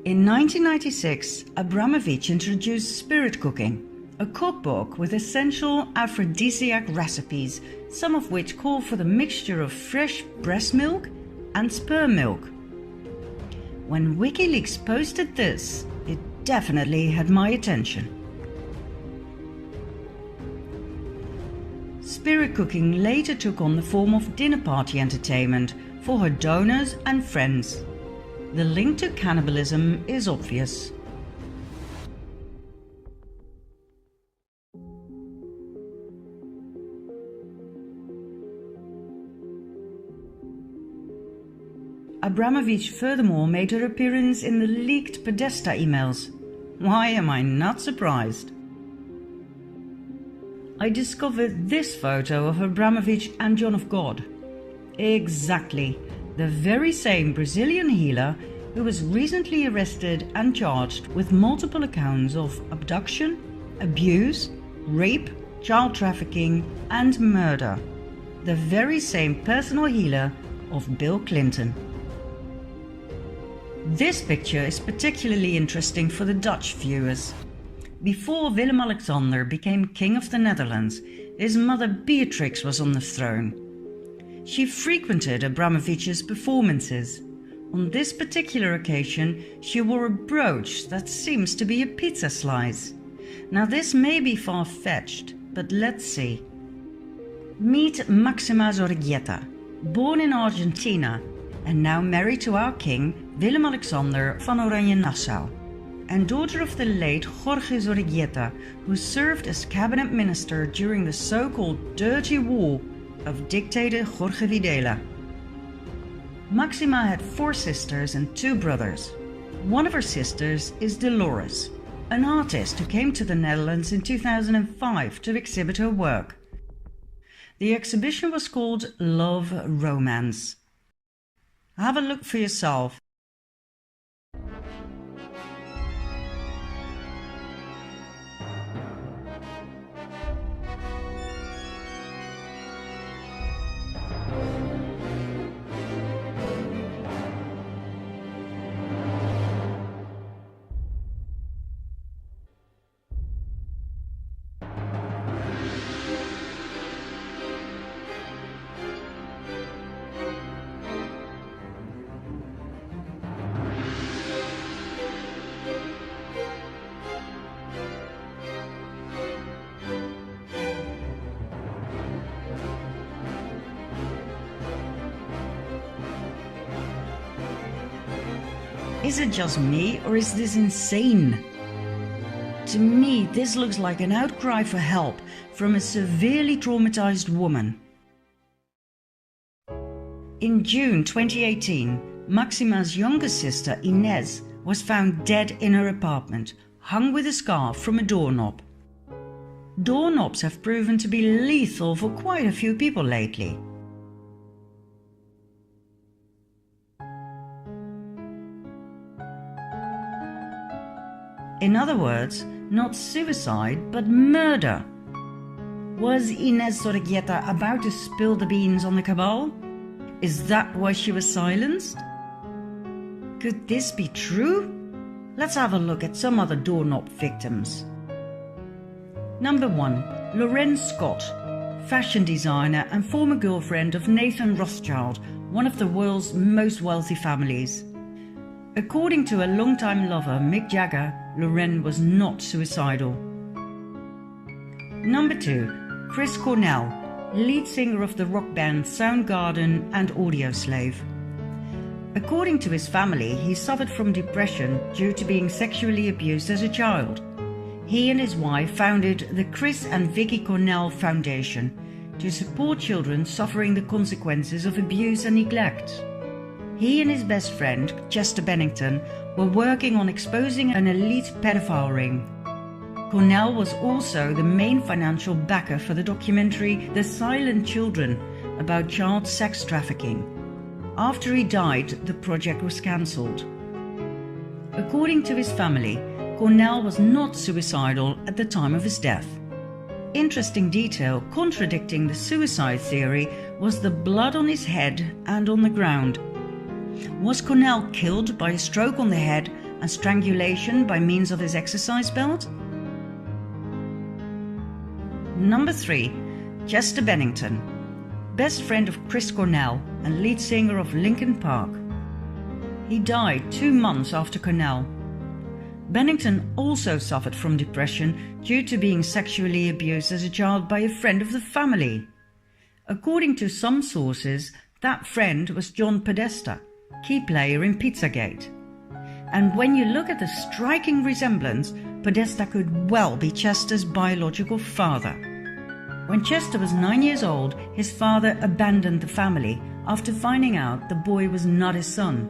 In 1996, Abramovic introduced Spirit Cooking, a cookbook with essential aphrodisiac recipes, some of which call for the mixture of fresh breast milk and sperm milk. When WikiLeaks posted this, it definitely had my attention. Spirit Cooking later took on the form of dinner party entertainment for her donors and friends. The link to cannibalism is obvious. Abramovic furthermore made her appearance in the leaked Podesta emails. Why am I not surprised? I discovered this photo of Abramovic and John of God. Exactly. The very same Brazilian healer who was recently arrested and charged with multiple accounts of abduction, abuse, rape, child trafficking and murder. The very same personal healer of Bill Clinton. This picture is particularly interesting for the Dutch viewers. Before Willem-Alexander became King of the Netherlands, his mother Beatrix was on the throne. She frequented Abramovic's performances. On this particular occasion, she wore a brooch that seems to be a pizza slice. Now this may be far-fetched, but let's see. Meet Maxima Zorreguieta, born in Argentina and now married to our king Willem-Alexander van Oranje-Nassau, and daughter of the late Jorge Zorreguieta, who served as cabinet minister during the so-called Dirty War of dictator Jorge Videla. Maxima had 4 sisters and 2 brothers. One of her sisters is Dolores, an artist who came to the Netherlands in 2005 to exhibit her work. The exhibition was called Love Romance. Have a look for yourself. Is it just me, or is this insane? To me, this looks like an outcry for help from a severely traumatized woman. In June 2018, Maxima's younger sister Inez was found dead in her apartment, hung with a scarf from a doorknob. Doorknobs have proven to be lethal for quite a few people lately. In other words, not suicide, but murder. Was Inez Sorgueta about to spill the beans on the cabal? Is that why she was silenced? Could this be true? Let's have a look at some other doorknob victims. Number 1. Lorraine Scott, fashion designer and former girlfriend of Nathan Rothschild, one of the world's most wealthy families. According to a longtime lover, Mick Jagger, Lorraine was not suicidal. Number 2. Chris Cornell, lead singer of the rock band Soundgarden and Audioslave. According to his family, he suffered from depression due to being sexually abused as a child. He and his wife founded the Chris and Vicky Cornell Foundation to support children suffering the consequences of abuse and neglect. He and his best friend, Chester Bennington, were working on exposing an elite pedophile ring. Cornell was also the main financial backer for the documentary The Silent Children about child sex trafficking. After he died, the project was cancelled. According to his family, Cornell was not suicidal at the time of his death. Interesting detail contradicting the suicide theory was the blood on his head and on the ground. Was Cornell killed by a stroke on the head and strangulation by means of his exercise belt? Number 3. Chester Bennington, best friend of Chris Cornell and lead singer of Linkin Park. He died 2 months after Cornell. Bennington also suffered from depression due to being sexually abused as a child by a friend of the family. According to some sources, that friend was John Podesta, key player in Pizzagate. And when you look at the striking resemblance, Podesta could well be Chester's biological father. When Chester was 9 years old, his father abandoned the family after finding out the boy was not his son.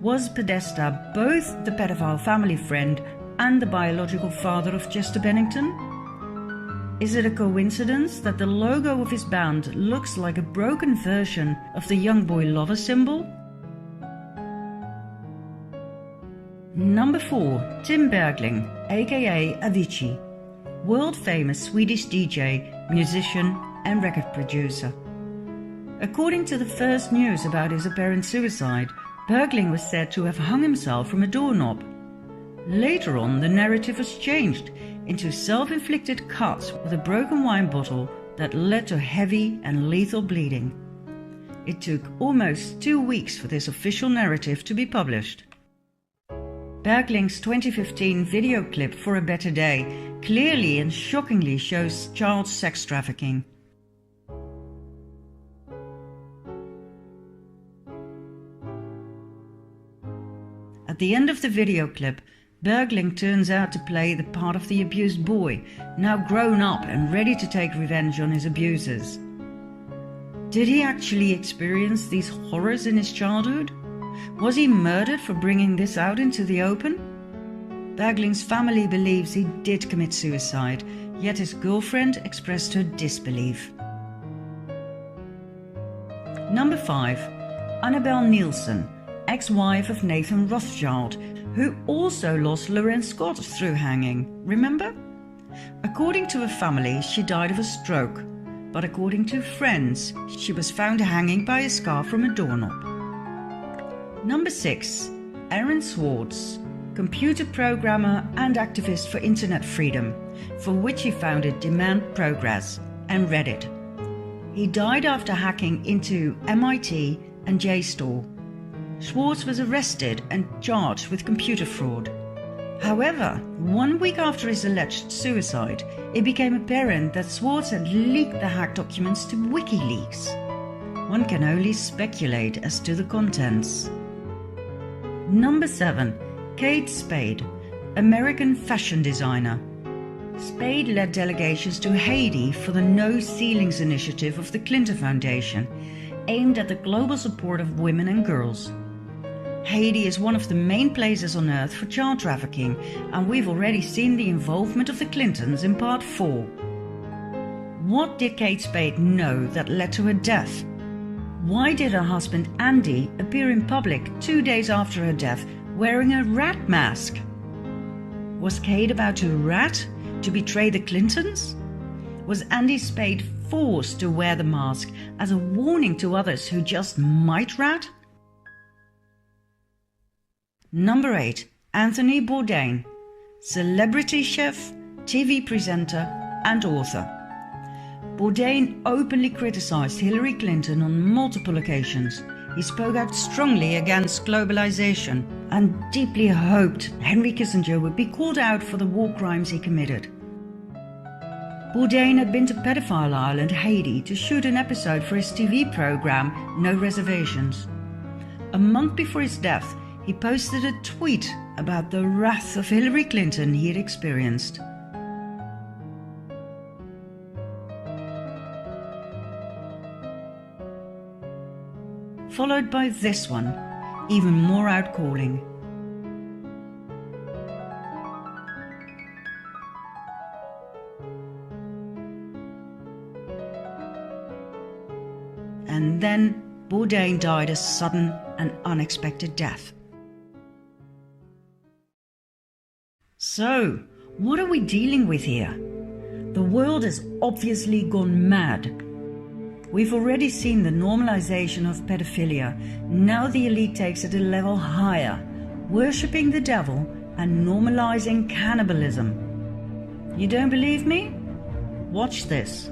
Was Podesta both the pedophile family friend and the biological father of Chester Bennington? Is it a coincidence that the logo of his band looks like a broken version of the young boy lover symbol? Number 4. Tim Bergling, aka Avicii, world-famous Swedish DJ, musician and record producer. According to the first news about his apparent suicide, Bergling was said to have hung himself from a doorknob. Later on, the narrative was changed into self-inflicted cuts with a broken wine bottle that led to heavy and lethal bleeding. It took almost 2 weeks for this official narrative to be published. Bergling's 2015 video clip For a Better Day clearly and shockingly shows child sex trafficking. At the end of the video clip, Bergling turns out to play the part of the abused boy, now grown up and ready to take revenge on his abusers. Did he actually experience these horrors in his childhood? Was he murdered for bringing this out into the open? Bergling's family believes he did commit suicide, yet his girlfriend expressed her disbelief. Number 5. Annabelle Nielsen, ex-wife of Nathan Rothschild, who also lost Lorraine Scott through hanging, remember? According to her family, she died of a stroke, but according to friends, she was found hanging by a scarf from a doorknob. Number 6. Aaron Swartz, computer programmer and activist for internet freedom, for which he founded Demand Progress and Reddit. He died after hacking into MIT and JSTOR. Swartz was arrested and charged with computer fraud. However, 1 week after his alleged suicide, it became apparent that Swartz had leaked the hacked documents to WikiLeaks. One can only speculate as to the contents. Number 7. Kate Spade, American fashion designer. Spade led delegations to Haiti for the No Ceilings initiative of the Clinton Foundation, aimed at the global support of women and girls. Haiti is one of the main places on earth for child trafficking, and we've already seen the involvement of the Clintons in part 4. What did Kate Spade know that led to her death? Why did her husband Andy appear in public 2 days after her death wearing a rat mask? Was Kate about to rat to betray the Clintons? Was Andy Spade forced to wear the mask as a warning to others who just might rat? Number 8. Anthony Bourdain, celebrity chef, TV presenter and author. Bourdain openly criticized Hillary Clinton on multiple occasions. He spoke out strongly against globalization and deeply hoped Henry Kissinger would be called out for the war crimes he committed. Bourdain had been to Pedophile Island, Haiti, to shoot an episode for his TV program No Reservations. A month before his death, he posted a tweet about the wrath of Hillary Clinton he had experienced. Followed by this one, even more outcalling. And then Bourdain died a sudden and unexpected death. So, what are we dealing with here? The world has obviously gone mad. We've already seen the normalization of pedophilia. Now the elite takes it a level higher, worshipping the devil and normalizing cannibalism. You don't believe me? Watch this.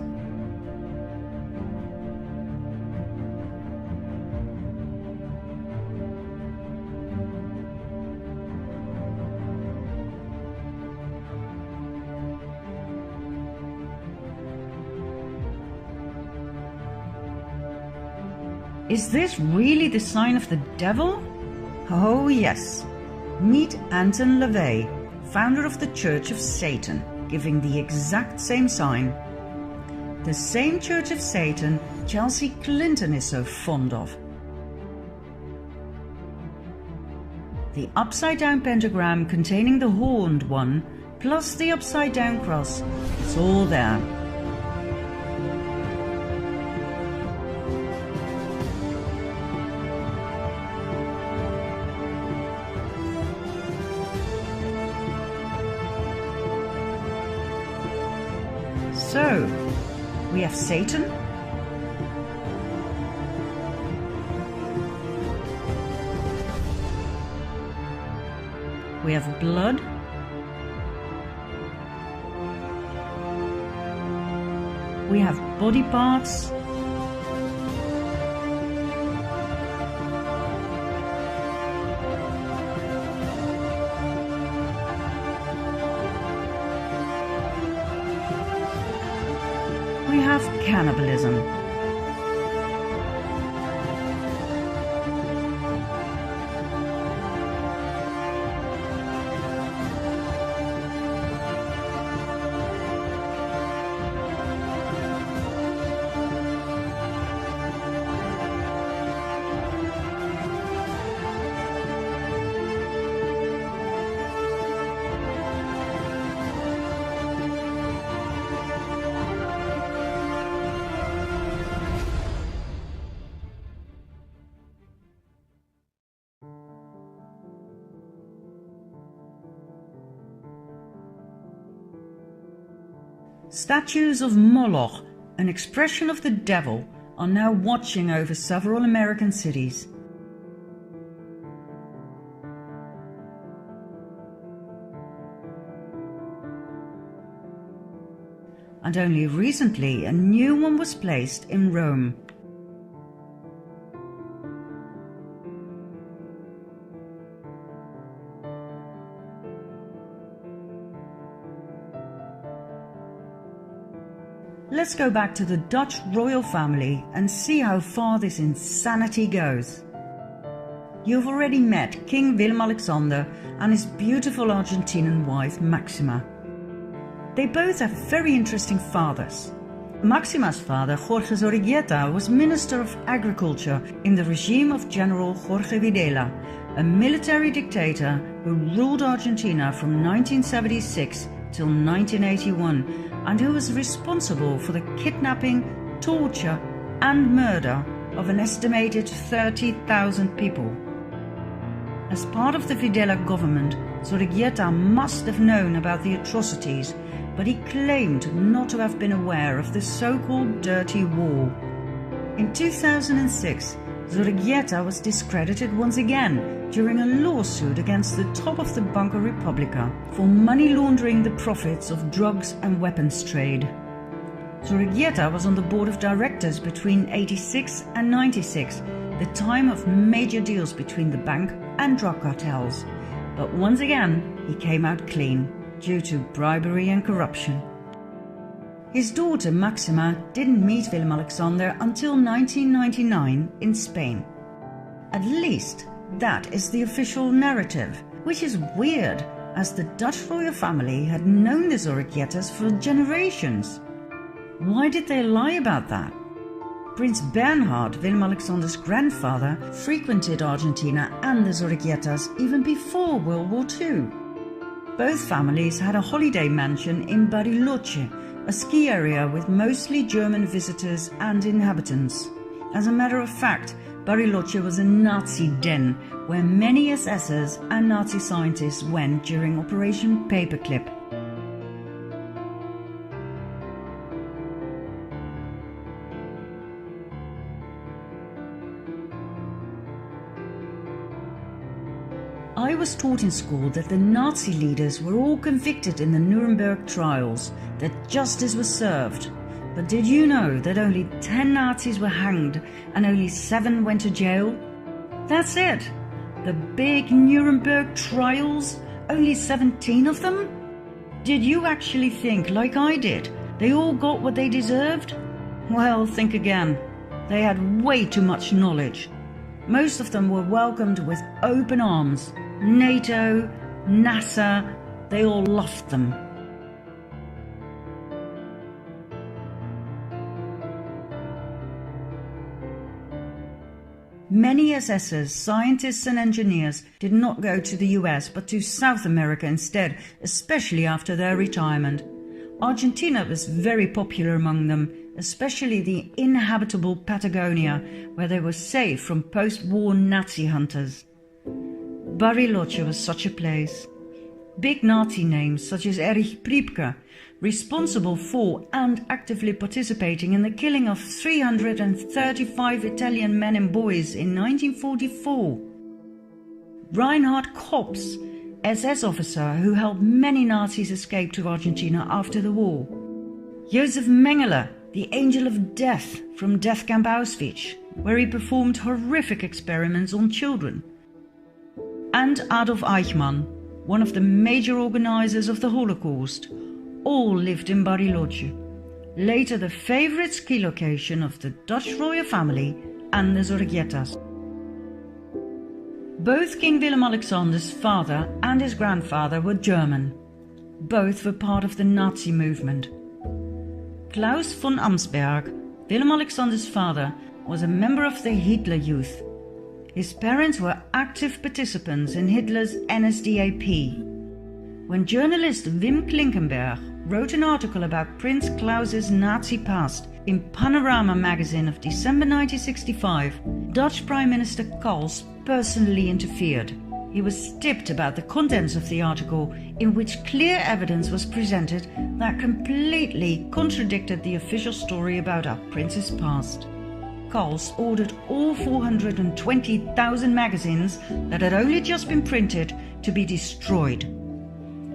Is this really the sign of the devil? Oh yes. Meet Anton LaVey, founder of the Church of Satan, giving the exact same sign. The same Church of Satan Chelsea Clinton is so fond of. The upside-down pentagram containing the horned one, plus the upside-down cross, it's all there. So, we have Satan, we have blood, we have body parts, we have cannibalism. Statues of Moloch, an expression of the devil, are now watching over several American cities. And only recently a new one was placed in Rome. Let's go back to the Dutch royal family and see how far this insanity goes. You've already met King Willem-Alexander and his beautiful Argentinian wife Maxima. They both have very interesting fathers. Maxima's father, Jorge Zorrigueta, was Minister of Agriculture in the regime of General Jorge Videla, a military dictator who ruled Argentina from 1976 till 1981 and who was responsible for the kidnapping, torture and murder of an estimated 30,000 people. As part of the Videla government, Zorrigueta must have known about the atrocities, but he claimed not to have been aware of the so-called Dirty War. In 2006, Zorrigueta was discredited once again during a lawsuit against the top of the Banco República for money laundering the profits of drugs and weapons trade. Zorrigueta was on the board of directors between 86 and 96, the time of major deals between the bank and drug cartels. But once again, he came out clean due to bribery and corruption. His daughter Maxima didn't meet Willem-Alexander until 1999 in Spain. At least that is the official narrative, which is weird as the Dutch royal family had known the Zorriguetas for generations. Why did they lie about that? Prince Bernhard, Willem-Alexander's grandfather, frequented Argentina and the Zorriguetas even before World War II. Both families had a holiday mansion in Bariloche, a ski area with mostly German visitors and inhabitants. As a matter of fact, Bariloche was a Nazi den where many SSers and Nazi scientists went during Operation Paperclip. I was taught in school that the Nazi leaders were all convicted in the Nuremberg trials, that justice was served. But did you know that only 10 Nazis were hanged and only 7 went to jail? That's it! The big Nuremberg trials, only 17 of them? Did you actually think, like I did, they all got what they deserved? Well, think again. They had way too much knowledge. Most of them were welcomed with open arms. NATO, NASA, they all loved them. Many SSers, scientists and engineers did not go to the US but to South America instead, especially after their retirement. Argentina was very popular among them, especially the inhabitable Patagonia, where they were safe from post-war Nazi hunters. Bariloche was such a place. Big Nazi names such as Erich Priebke, responsible for and actively participating in the killing of 335 Italian men and boys in 1944. Reinhard Kops, SS officer who helped many Nazis escape to Argentina after the war. Josef Mengele, the Angel of Death from Death Camp Auschwitz, where he performed horrific experiments on children. And Adolf Eichmann, one of the major organizers of the Holocaust, all lived in Bariloche, later the favorite ski location of the Dutch royal family and the Zorriguetas. Both King Willem-Alexander's father and his grandfather were German. Both were part of the Nazi movement. Klaus von Amsberg, Willem-Alexander's father, was a member of the Hitler Youth. His parents were active participants in Hitler's NSDAP. When journalist Wim Klinkenberg wrote an article about Prince Klaus's Nazi past in Panorama magazine of December 1965, Dutch Prime Minister Kals personally interfered. He was stipped about the contents of the article, in which clear evidence was presented that completely contradicted the official story about our prince's past. Kals ordered all 420,000 magazines that had only just been printed to be destroyed.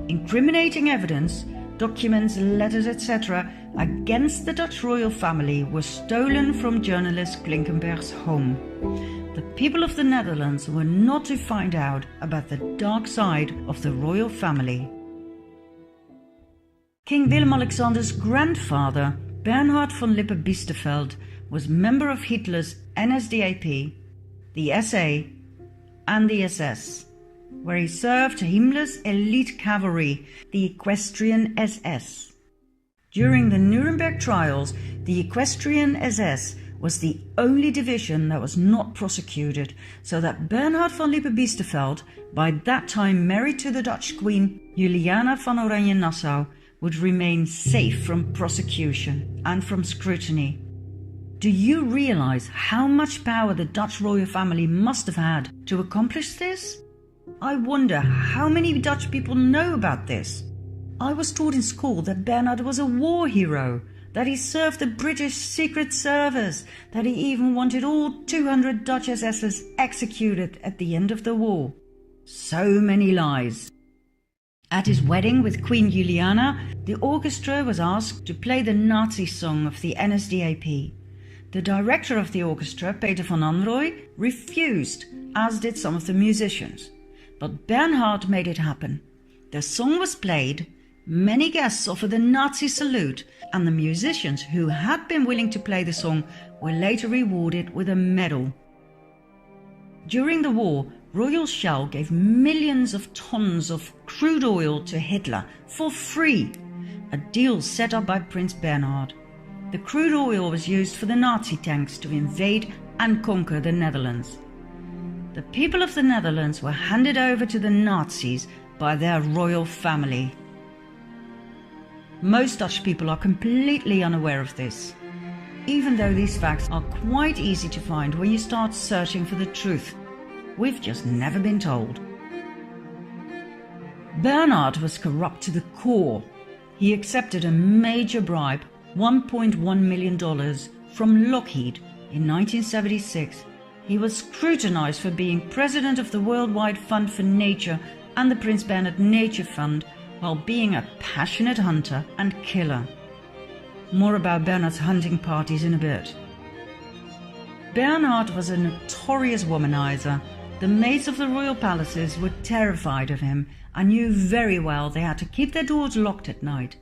Incriminating evidence, documents, letters, etc. against the Dutch royal family were stolen from journalist Klinkenberg's home. The people of the Netherlands were not to find out about the dark side of the royal family. King Willem-Alexander's grandfather, Bernhard von Lippe-Biesterfeld, was member of Hitler's NSDAP, the SA, and the SS, where he served Himmler's elite cavalry, the Equestrian SS. During the Nuremberg trials, the Equestrian SS was the only division that was not prosecuted, so that Bernhard von Lippe-Biesterfeld, by that time married to the Dutch Queen Juliana van Oranje-Nassau, would remain safe from prosecution and from scrutiny. Do you realize how much power the Dutch royal family must have had to accomplish this? I wonder how many Dutch people know about this. I was taught in school that Bernhard was a war hero, that he served the British Secret Service, that he even wanted all 200 Dutch SSers executed at the end of the war. So many lies. At his wedding with Queen Juliana, the orchestra was asked to play the Nazi song of the NSDAP. The director of the orchestra, Peter van Anrooy, refused, as did some of the musicians. But Bernhard made it happen. The song was played, many guests offered a Nazi salute, and the musicians who had been willing to play the song were later rewarded with a medal. During the war, Royal Shell gave millions of tons of crude oil to Hitler for free, a deal set up by Prince Bernhard. The crude oil was used for the Nazi tanks to invade and conquer the Netherlands. The people of the Netherlands were handed over to the Nazis by their royal family. Most Dutch people are completely unaware of this, even though these facts are quite easy to find when you start searching for the truth. We've just never been told. Bernhard was corrupt to the core. He accepted a major bribe, $1.1 million, from Lockheed in 1976. He was scrutinized for being president of the Worldwide Fund for Nature and the Prince Bernhard Nature Fund, while being a passionate hunter and killer. More about Bernhard's hunting parties in a bit. Bernhard was a notorious womanizer. The maids of the royal palaces were terrified of him and knew very well they had to keep their doors locked at night.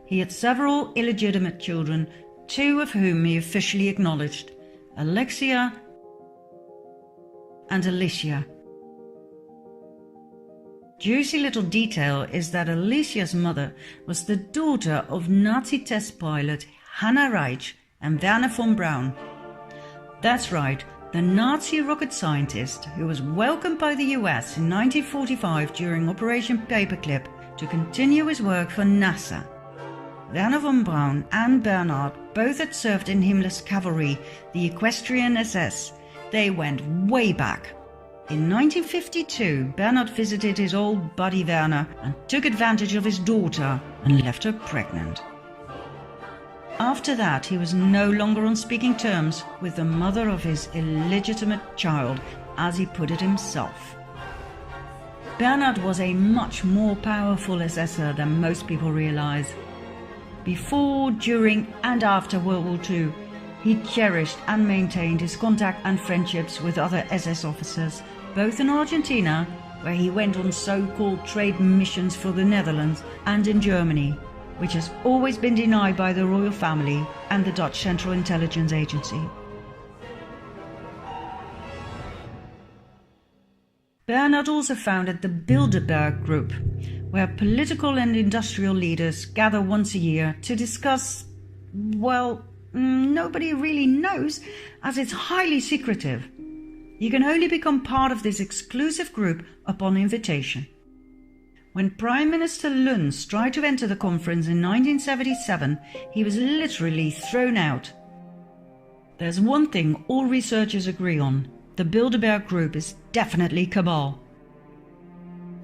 He had several illegitimate children, two of whom he officially acknowledged, Alexia and Alicia. Juicy little detail is that Alicia's mother was the daughter of Nazi test pilot Hannah Reich and Werner von Braun. That's right, the Nazi rocket scientist who was welcomed by the US in 1945 during Operation Paperclip to continue his work for NASA. Werner von Braun and Bernhard both had served in Himmler's cavalry, the Equestrian SS. They went way back. In 1952, Bernhard visited his old buddy Werner and took advantage of his daughter and left her pregnant. After that, he was no longer on speaking terms with the mother of his illegitimate child, as he put it himself. Bernhard was a much more powerful SSer than most people realize. Before, during and after World War II, he cherished and maintained his contact and friendships with other SS officers, both in Argentina, where he went on so-called trade missions for the Netherlands, and in Germany, which has always been denied by the royal family and the Dutch Central Intelligence Agency. Bernhard also founded the Bilderberg Group, where political and industrial leaders gather once a year to discuss, well, nobody really knows, as it's highly secretive. You can only become part of this exclusive group upon invitation. When Prime Minister Luns tried to enter the conference in 1977, he was literally thrown out. There's one thing all researchers agree on: the Bilderberg Group is definitely cabal.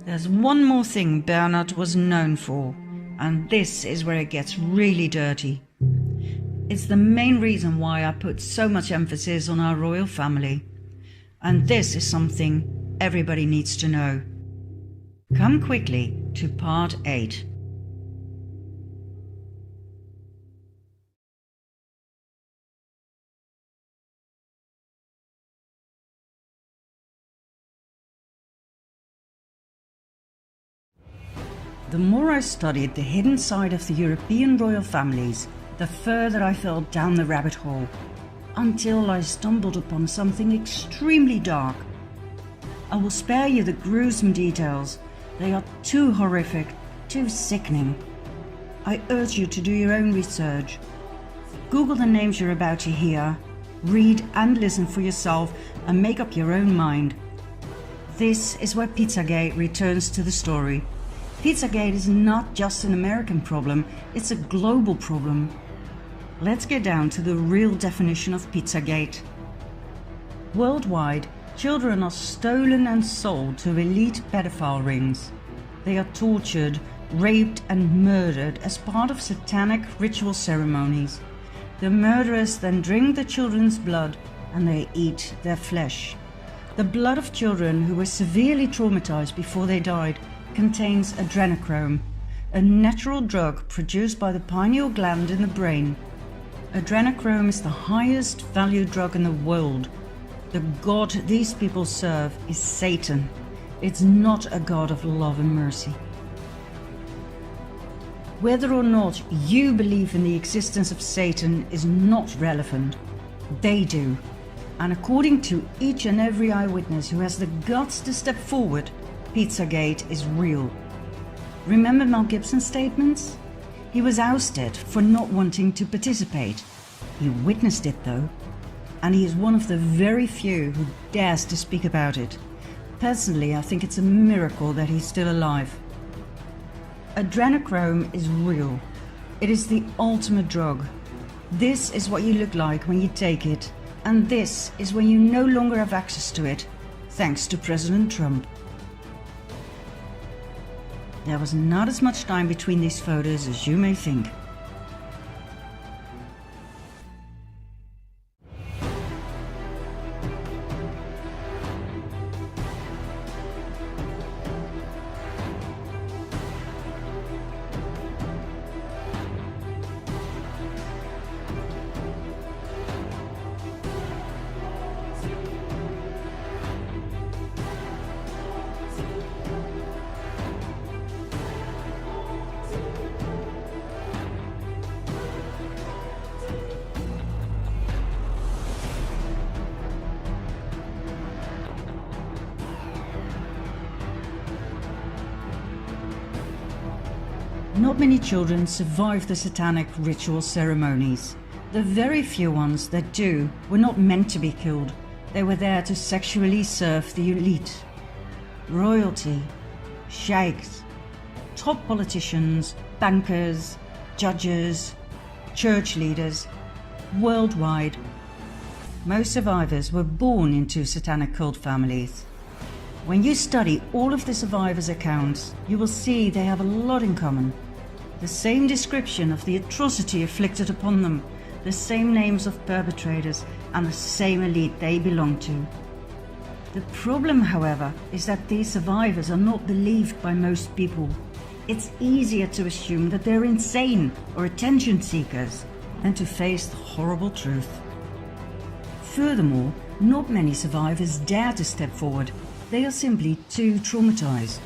There's one more thing Bernhard was known for, and this is where it gets really dirty. It's the main reason why I put so much emphasis on our royal family. And this is something everybody needs to know. Come quickly to part 8. The more I studied the hidden side of the European royal families, the further I fell down the rabbit hole, until I stumbled upon something extremely dark. I will spare you the gruesome details. They are too horrific, too sickening. I urge you to do your own research. Google the names you're about to hear, read and listen for yourself, and make up your own mind. This is where Pizzagate returns to the story. Pizzagate is not just an American problem, it's a global problem. Let's get down to the real definition of Pizzagate. Worldwide, children are stolen and sold to elite pedophile rings. They are tortured, raped and murdered as part of satanic ritual ceremonies. The murderers then drink the children's blood and they eat their flesh. The blood of children who were severely traumatized before they died contains adrenochrome, a natural drug produced by the pineal gland in the brain. Adrenochrome is the highest valued drug in the world. The god these people serve is Satan. It's not a god of love and mercy. Whether or not you believe in the existence of Satan is not relevant. They do. And according to each and every eyewitness who has the guts to step forward, Pizzagate is real. Remember Mel Gibson's statements? He was ousted for not wanting to participate. He witnessed it though, and he is one of the very few who dares to speak about it. Personally, I think it's a miracle that he's still alive. Adrenochrome is real. It is the ultimate drug. This is what you look like when you take it, and this is when you no longer have access to it, thanks to President Trump. There was not as much time between these photos as you may think. Not many children survive the satanic ritual ceremonies. The very few ones that do were not meant to be killed. They were there to sexually serve the elite. Royalty, sheikhs, top politicians, bankers, judges, church leaders, worldwide. Most survivors were born into satanic cult families. When you study all of the survivors' accounts, you will see they have a lot in common. The same description of the atrocity inflicted upon them, the same names of perpetrators, and the same elite they belong to. The problem, however, is that these survivors are not believed by most people. It's easier to assume that they're insane or attention seekers than to face the horrible truth. Furthermore, not many survivors dare to step forward. They are simply too traumatized.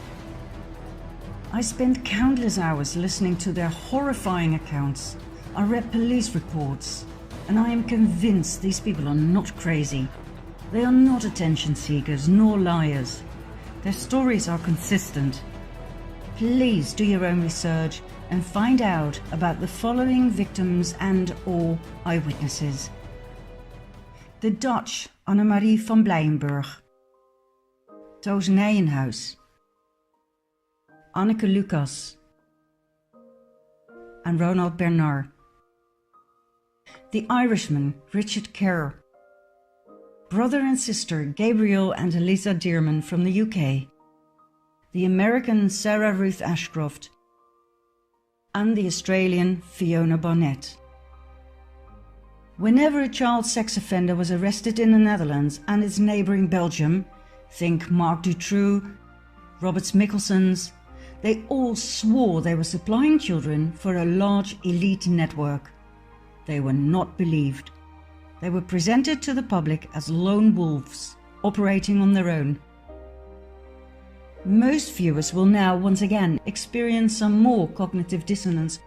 I spent countless hours listening to their horrifying accounts. I read police reports, and I am convinced these people are not crazy. They are not attention seekers nor liars. Their stories are consistent. Please do your own research and find out about the following victims and/or eyewitnesses. The Dutch Annemarie van Blijenburg, Toos Nijenhuis, Anneke Lucas, and Ronald Bernard. The Irishman Richard Kerr, brother and sister Gabriel and Eliza Dearman from the UK, the American Sarah Ruth Ashcroft, and the Australian Fiona Barnett. Whenever a child sex offender was arrested in the Netherlands and its neighbouring Belgium, think Mark Dutroux, Roberts Mickelsons, they all swore they were supplying children for a large elite network. They were not believed. They were presented to the public as lone wolves, operating on their own. Most viewers will now once again experience some more cognitive dissonance.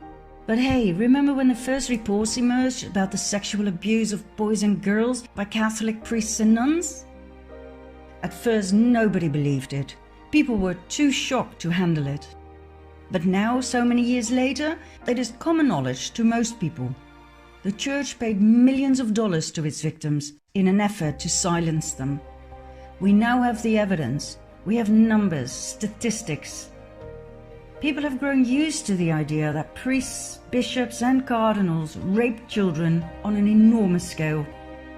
But hey, remember when the first reports emerged about the sexual abuse of boys and girls by Catholic priests and nuns? At first nobody believed it. People were too shocked to handle it. But now, so many years later, it is common knowledge to most people. The church paid millions of dollars to its victims in an effort to silence them. We now have the evidence. We have numbers, statistics. People have grown used to the idea that priests, bishops and cardinals rape children on an enormous scale.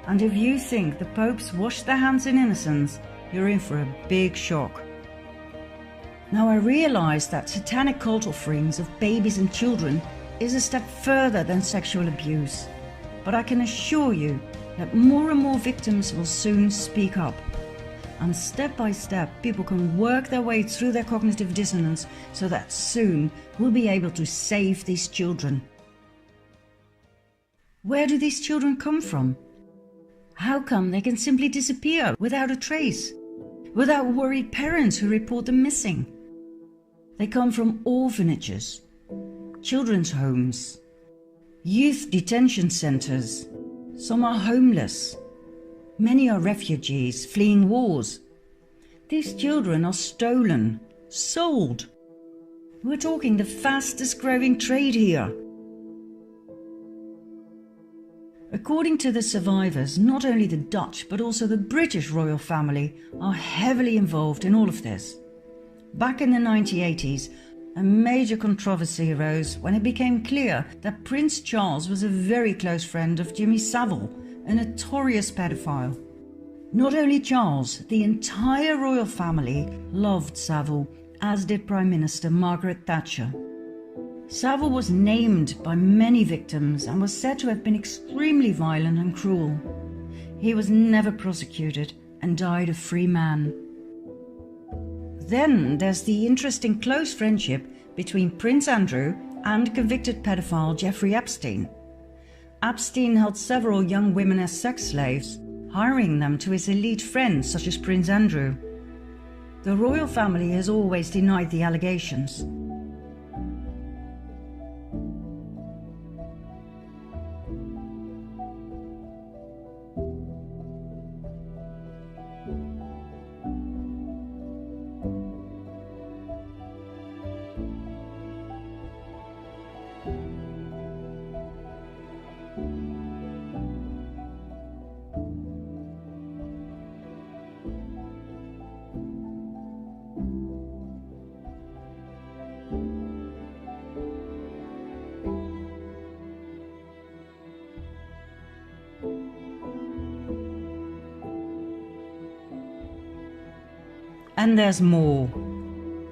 And if you think the popes washed their hands in innocence, you're in for a big shock. Now I realize that satanic cult offerings of babies and children is a step further than sexual abuse. But I can assure you that more and more victims will soon speak up. And step by step, people can work their way through their cognitive dissonance so that soon we'll be able to save these children. Where do these children come from? How come they can simply disappear without a trace? Without worried parents who report them missing? They come from orphanages, children's homes, youth detention centers. Some are homeless. Many are refugees fleeing wars. These children are stolen, sold. We're talking the fastest growing trade here. According to the survivors, not only the Dutch but also the British royal family are heavily involved in all of this. Back in the 1980s, a major controversy arose when it became clear that Prince Charles was a very close friend of Jimmy Savile, a notorious pedophile. Not only Charles, the entire royal family loved Savile, as did Prime Minister Margaret Thatcher. Savile was named by many victims and was said to have been extremely violent and cruel. He was never prosecuted and died a free man. Then there's the interesting close friendship between Prince Andrew and convicted pedophile Jeffrey Epstein. Epstein held several young women as sex slaves, hiring them to his elite friends such as Prince Andrew. The royal family has always denied the allegations. And there's more.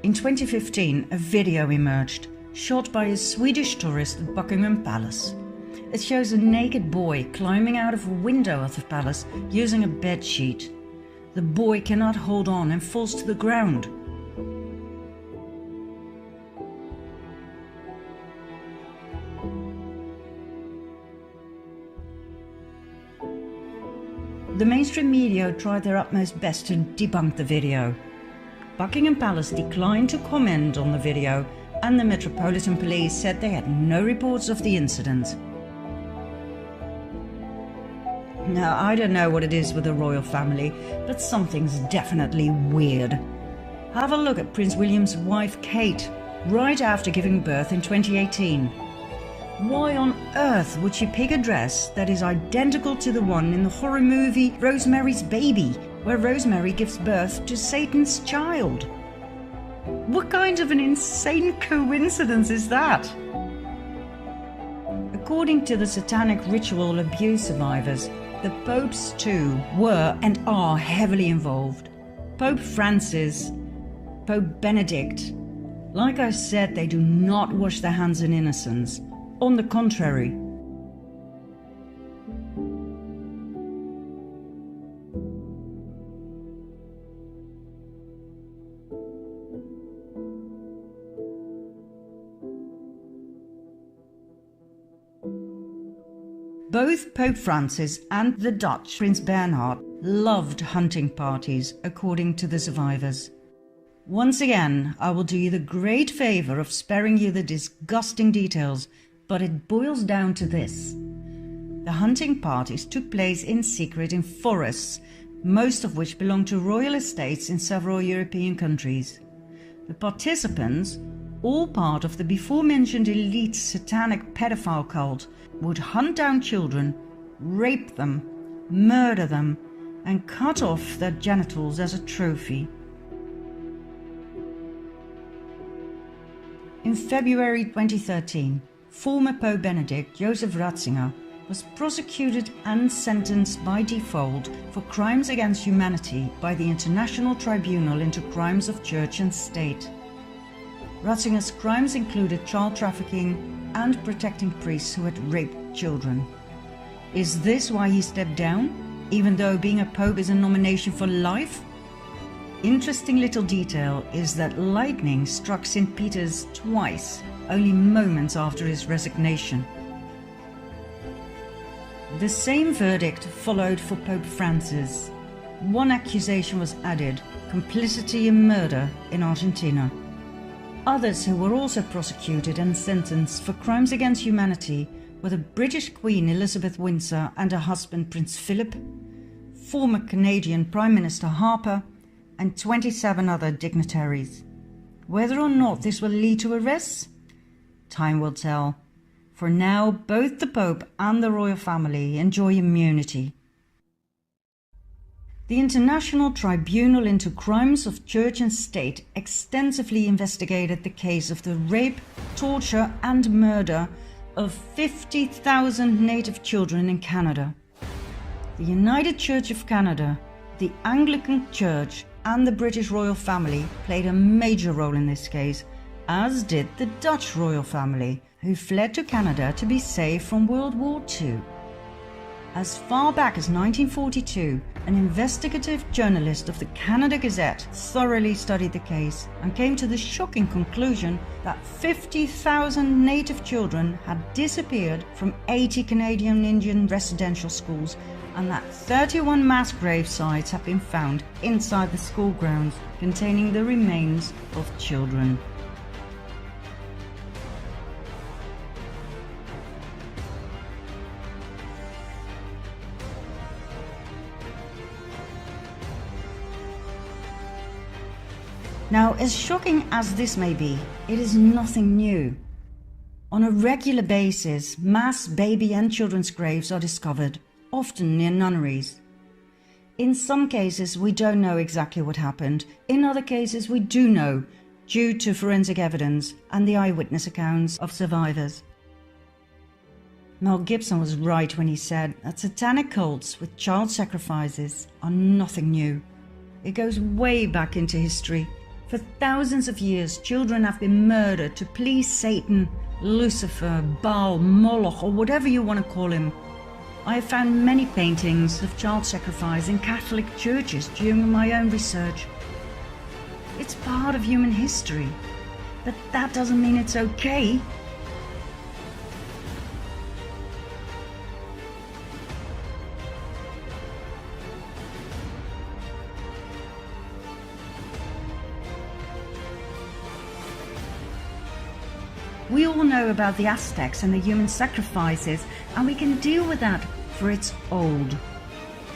In 2015, a video emerged, shot by a Swedish tourist at Buckingham Palace. It shows a naked boy climbing out of a window of the palace using a bed sheet. The boy cannot hold on and falls to the ground. The mainstream media tried their utmost best to debunk the video. Buckingham Palace declined to comment on the video, and the Metropolitan Police said they had no reports of the incident. Now, I don't know what it is with the royal family, but something's definitely weird. Have a look at Prince William's wife Kate, right after giving birth in 2018. Why on earth would she pick a dress that is identical to the one in the horror movie Rosemary's Baby, where Rosemary gives birth to Satan's child? What kind of an insane coincidence is that? According to the satanic ritual abuse survivors, the popes too were and are heavily involved. Pope Francis, Pope Benedict. Like I said, they do not wash their hands in innocence. On the contrary. Both Pope Francis and the Dutch Prince Bernhard loved hunting parties, according to the survivors. Once again, I will do you the great favor of sparing you the disgusting details, but it boils down to this. The hunting parties took place in secret in forests most of which belong to royal estates in several European countries. The participants, all part of the before-mentioned elite satanic pedophile cult, would hunt down children, rape them, murder them, and cut off their genitals as a trophy. In February 2013, former Pope Benedict Joseph Ratzinger was prosecuted and sentenced by default for crimes against humanity by the International Tribunal into Crimes of Church and State. Ratzinger's crimes included child trafficking and protecting priests who had raped children. Is this why he stepped down, even though being a pope is a nomination for life? Interesting little detail is that lightning struck St. Peter's twice, only moments after his resignation. The same verdict followed for Pope Francis. One accusation was added: complicity in murder in Argentina. Others who were also prosecuted and sentenced for crimes against humanity were the British Queen Elizabeth Windsor and her husband Prince Philip, former Canadian Prime Minister Harper, and 27 other dignitaries. Whether or not this will lead to arrests, time will tell. For now, both the Pope and the royal family enjoy immunity. The International Tribunal into Crimes of Church and State extensively investigated the case of the rape, torture and murder of 50,000 native children in Canada. The United Church of Canada, the Anglican Church and the British royal family played a major role in this case, as did the Dutch royal family, who fled to Canada to be safe from World War II. As far back as 1942, an investigative journalist of the Canada Gazette thoroughly studied the case and came to the shocking conclusion that 50,000 native children had disappeared from 80 Canadian Indian residential schools, and that 31 mass grave sites have been found inside the school grounds containing the remains of children. Now, as shocking as this may be, it is nothing new. On a regular basis, mass baby and children's graves are discovered, often near nunneries. In some cases, we don't know exactly what happened. In other cases, we do know, due to forensic evidence and the eyewitness accounts of survivors. Mel Gibson was right when he said that satanic cults with child sacrifices are nothing new. It goes way back into history. For thousands of years, children have been murdered to please Satan, Lucifer, Baal, Moloch, or whatever you want to call him. I have found many paintings of child sacrifice in Catholic churches during my own research. It's part of human history, but that doesn't mean it's okay. We all know about the Aztecs and the human sacrifices, and we can deal with that, for it's old.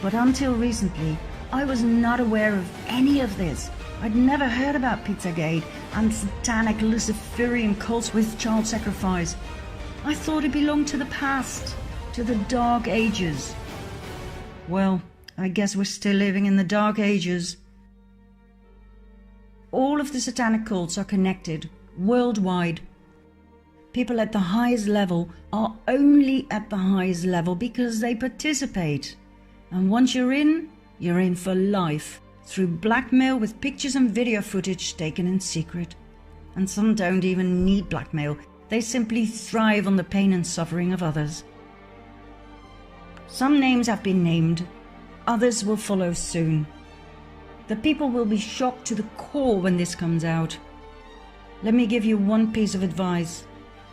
But until recently, I was not aware of any of this. I'd never heard about Pizzagate and satanic Luciferian cults with child sacrifice. I thought it belonged to the past, to the Dark Ages. Well, I guess we're still living in the Dark Ages. All of the satanic cults are connected, worldwide. People at the highest level are only at the highest level because they participate. And once you're in for life, through blackmail with pictures and video footage taken in secret. And some don't even need blackmail, they simply thrive on the pain and suffering of others. Some names have been named, others will follow soon. The people will be shocked to the core when this comes out. Let me give you one piece of advice.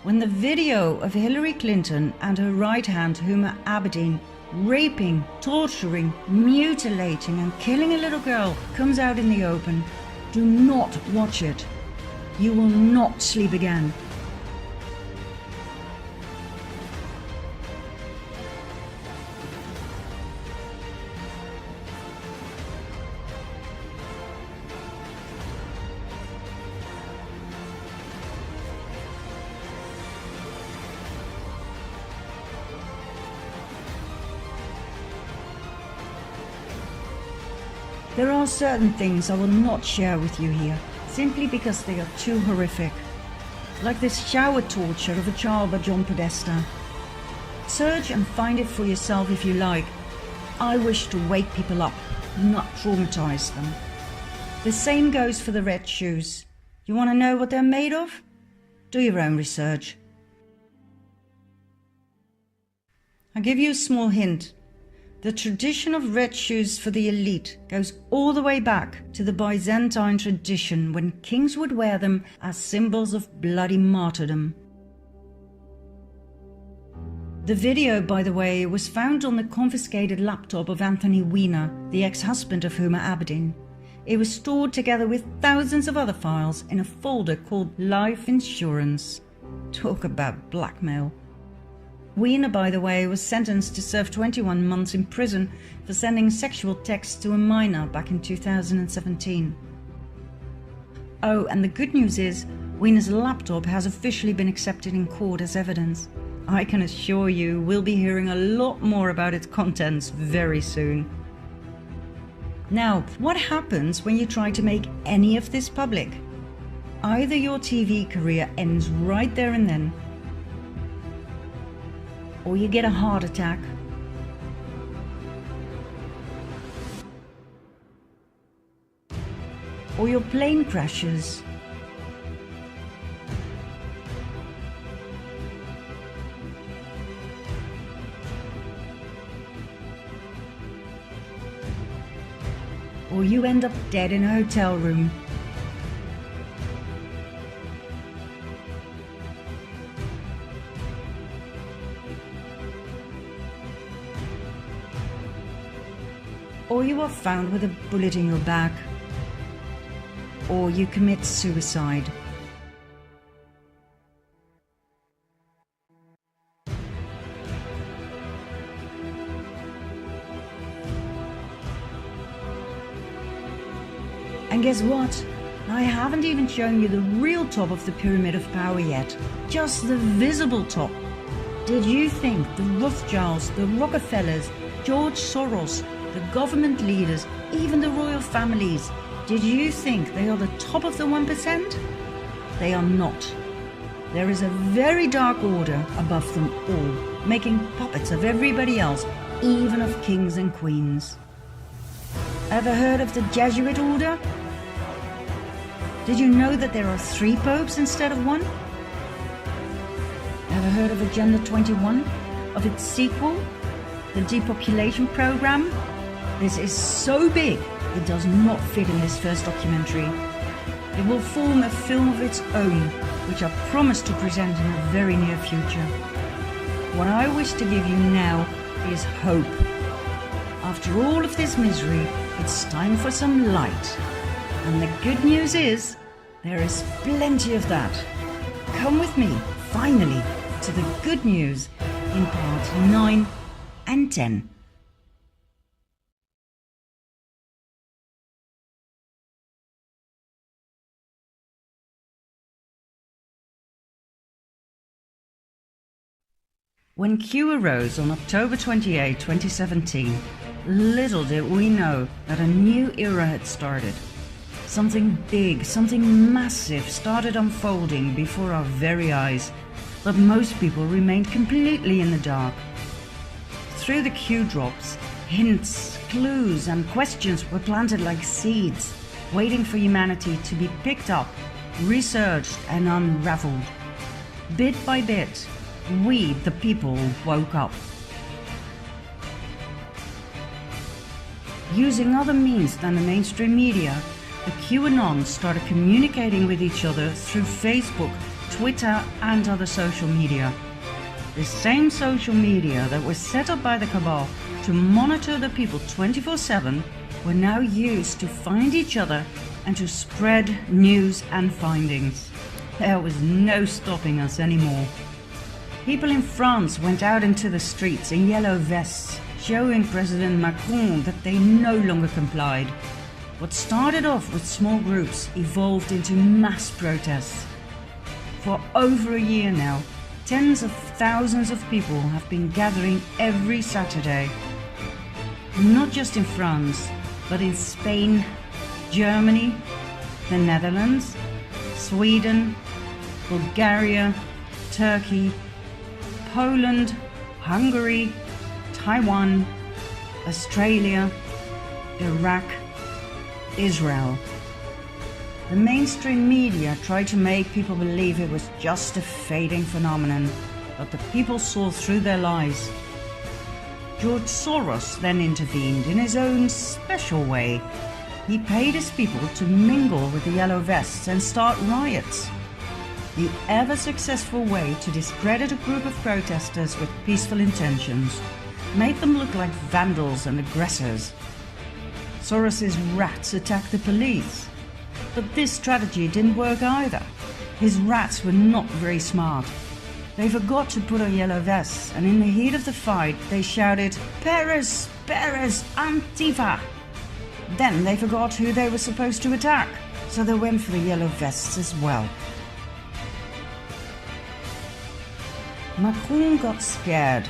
When the video of Hillary Clinton and her right hand, Huma Abedin, raping, torturing, mutilating and killing a little girl comes out in the open, do not watch it. You will not sleep again. There are certain things I will not share with you here, simply because they are too horrific. Like this shower torture of a child by John Podesta. Search and find it for yourself if you like. I wish to wake people up, not traumatize them. The same goes for the red shoes. You want to know what they're made of? Do your own research. I'll give you a small hint. The tradition of red shoes for the elite goes all the way back to the Byzantine tradition, when kings would wear them as symbols of bloody martyrdom. The video, by the way, was found on the confiscated laptop of Anthony Weiner, the ex-husband of Huma Abedin. It was stored together with thousands of other files in a folder called Life Insurance. Talk about blackmail. Weiner, by the way, was sentenced to serve 21 months in prison for sending sexual texts to a minor back in 2017. Oh, and the good news is, Weiner's laptop has officially been accepted in court as evidence. I can assure you we'll be hearing a lot more about its contents very soon. Now, what happens when you try to make any of this public? Either your TV career ends right there and then, or you get a heart attack, or your plane crashes, or you end up dead in a hotel room. Or you are found with a bullet in your back, or you commit suicide. And guess what? I haven't even shown you the real top of the pyramid of power yet, just the visible top. Did you think the Rothschilds, the Rockefellers, George Soros, the government leaders, even the royal families, did you think they are the top of the 1%? They are not. There is a very dark order above them all, making puppets of everybody else, even of kings and queens. Ever heard of the Jesuit order? Did you know that there are 3 popes instead of 1? Ever heard of Agenda 21? Of its sequel, the depopulation program? This is so big, it does not fit in this first documentary. It will form a film of its own, which I promise to present in a very near future. What I wish to give you now is hope. After all of this misery, it's time for some light. And the good news is, there is plenty of that. Come with me, finally, to the good news in part 9 and 10. When Q arose on October 28, 2017, little did we know that a new era had started. Something big, something massive started unfolding before our very eyes, but most people remained completely in the dark. Through the Q drops, hints, clues and questions were planted like seeds, waiting for humanity to be picked up, researched and unraveled. Bit by bit, we, the people, woke up. Using other means than the mainstream media, the QAnons started communicating with each other through Facebook, Twitter and other social media. The same social media that was set up by the cabal to monitor the people 24/7 were now used to find each other and to spread news and findings. There was no stopping us anymore. People in France went out into the streets in yellow vests, showing President Macron that they no longer complied. What started off with small groups evolved into mass protests. For over a year now, tens of thousands of people have been gathering every Saturday. Not just in France, but in Spain, Germany, the Netherlands, Sweden, Bulgaria, Turkey, Poland, Hungary, Taiwan, Australia, Iraq, Israel. The mainstream media tried to make people believe it was just a fading phenomenon, but the people saw through their lies. George Soros then intervened in his own special way. He paid his people to mingle with the yellow vests and start riots. The ever-successful way to discredit a group of protesters with peaceful intentions made them look like vandals and aggressors. Soros's rats attacked the police, but this strategy didn't work either. His rats were not very smart. They forgot to put on yellow vests, and in the heat of the fight they shouted, "Paris, Paris, Antifa!" Then they forgot who they were supposed to attack, so they went for the yellow vests as well. Macron got scared.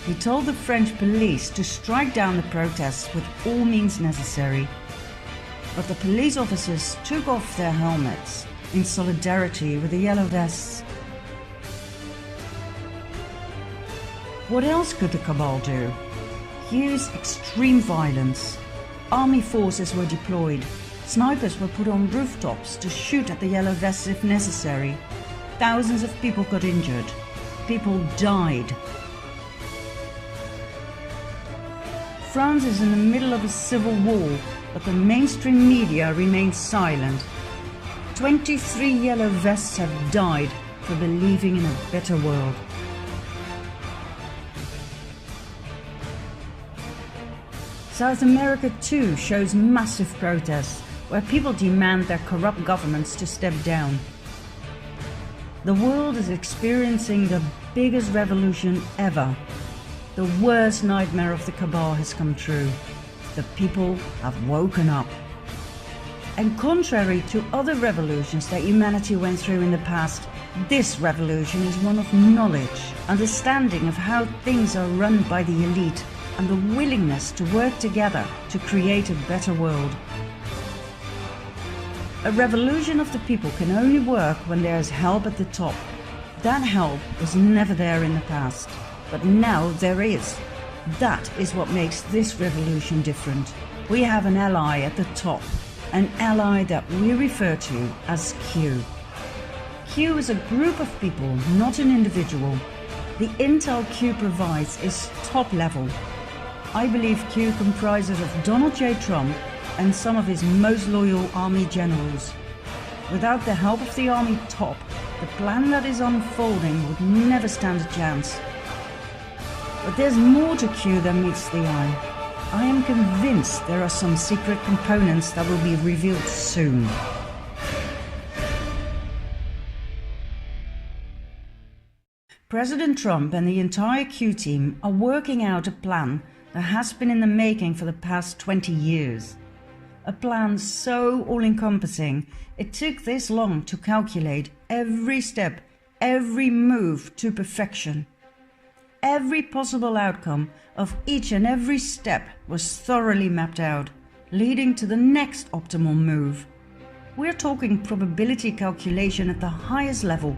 He told the French police to strike down the protests with all means necessary. But the police officers took off their helmets in solidarity with the yellow vests. What else could the cabal do? Use extreme violence. Army forces were deployed. Snipers were put on rooftops to shoot at the yellow vests if necessary. Thousands of people got injured. People died. France is in the middle of a civil war, but the mainstream media remains silent. 23 yellow vests have died for believing in a better world. South America too shows massive protests, where people demand their corrupt governments to step down. The world is experiencing the biggest revolution ever. The worst nightmare of the cabal has come true. The people have woken up. And contrary to other revolutions that humanity went through in the past, this revolution is one of knowledge, understanding of how things are run by the elite, and the willingness to work together to create a better world. A revolution of the people can only work when there is help at the top. That help was never there in the past, but now there is. That is what makes this revolution different. We have an ally at the top, an ally that we refer to as Q. Q is a group of people, not an individual. The intel Q provides is top level. I believe Q comprises of Donald J. Trump and some of his most loyal army generals. Without the help of the army top, the plan that is unfolding would never stand a chance. But there's more to Q than meets the eye. I am convinced there are some secret components that will be revealed soon. President Trump and the entire Q team are working out a plan that has been in the making for the past 20 years. A plan so all-encompassing, it took this long to calculate every step, every move to perfection. Every possible outcome of each and every step was thoroughly mapped out, leading to the next optimal move. We're talking probability calculation at the highest level.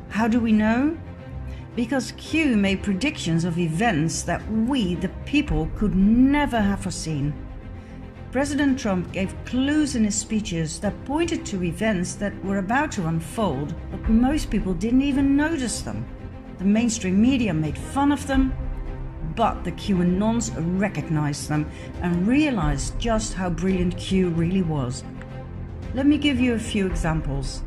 How do we know? Because Q made predictions of events that we, the people, could never have foreseen. President Trump gave clues in his speeches that pointed to events that were about to unfold, but most people didn't even notice them. The mainstream media made fun of them, but the QAnons recognized them and realized just how brilliant Q really was. Let me give you a few examples.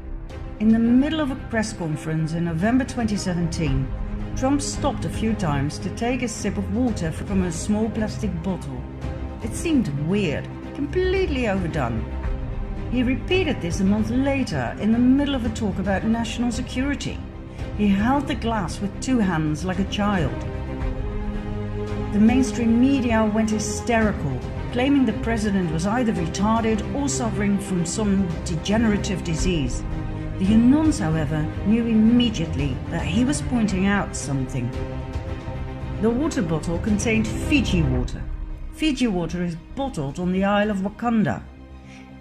In the middle of a press conference in November 2017, Trump stopped a few times to take a sip of water from a small plastic bottle. It seemed weird, completely overdone. He repeated this a month later in the middle of a talk about national security. He held the glass with two hands like a child. The mainstream media went hysterical, claiming the president was either retarded or suffering from some degenerative disease. The Anons, however, knew immediately that he was pointing out something. The water bottle contained Fiji water. Fiji water is bottled on the Isle of Wakanda.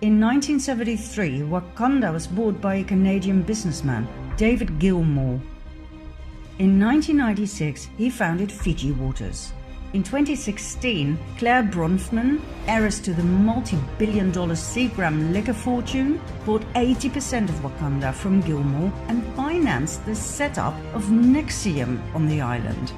In 1973, Wakanda was bought by a Canadian businessman, David Gilmour. In 1996, he founded Fiji Waters. In 2016, Claire Bronfman, heiress to the multi-billion-dollar Seagram liquor fortune, bought 80% of Wakanda from Gilmour and financed the setup of Nexium on the island.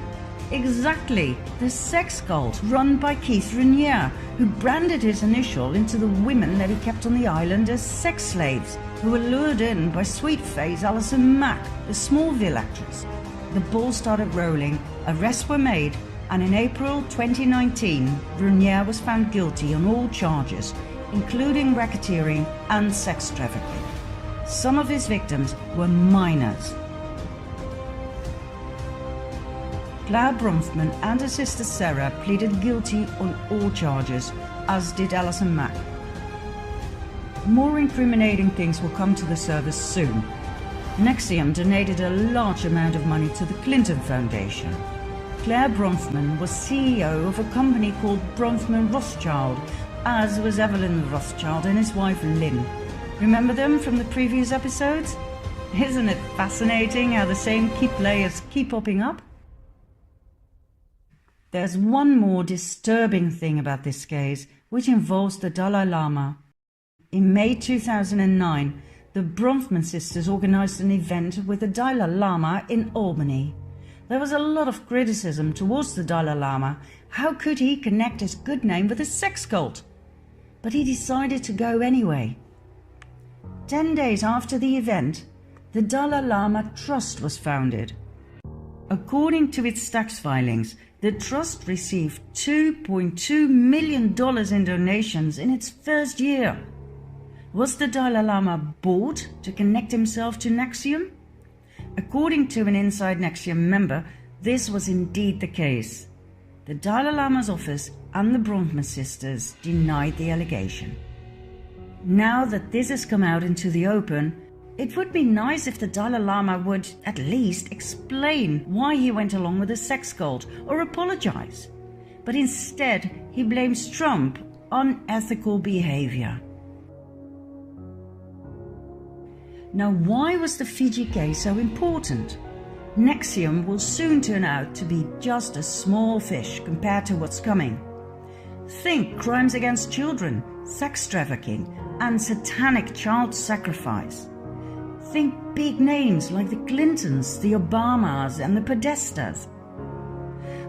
Exactly, the sex cult run by Keith Raniere, who branded his initial into the women that he kept on the island as sex slaves, who were lured in by sweet-faced Alison Mack, the Smallville actress. The ball started rolling, arrests were made, and in April 2019, Raniere was found guilty on all charges, including racketeering and sex trafficking. Some of his victims were minors. Claire Bronfman and her sister Sarah pleaded guilty on all charges, as did Alison Mack. More incriminating things will come to the surface soon. Nexium donated a large amount of money to the Clinton Foundation. Claire Bronfman was CEO of a company called Bronfman Rothschild, as was Evelyn Rothschild and his wife Lynn. Remember them from the previous episodes? Isn't it fascinating how the same key players keep popping up? There's one more disturbing thing about this case, which involves the Dalai Lama. In May 2009, the Bronfman sisters organized an event with the Dalai Lama in Albany. There was a lot of criticism towards the Dalai Lama. How could he connect his good name with a sex cult? But he decided to go anyway. 10 days after the event, the Dalai Lama Trust was founded. According to its tax filings, the trust received $2.2 million in donations in its first year. Was the Dalai Lama bought to connect himself to Nexium? According to an inside Nexium member, this was indeed the case. The Dalai Lama's office and the Bronfman sisters denied the allegation. Now that this has come out into the open, it would be nice if the Dalai Lama would at least explain why he went along with the sex cult or apologize. But instead, he blames Trump on unethical behavior. Now, why was the Fiji case so important? Nexium will soon turn out to be just a small fish compared to what's coming. Think crimes against children, sex trafficking, and satanic child sacrifice. Think big names like the Clintons, the Obamas, and the Podestas.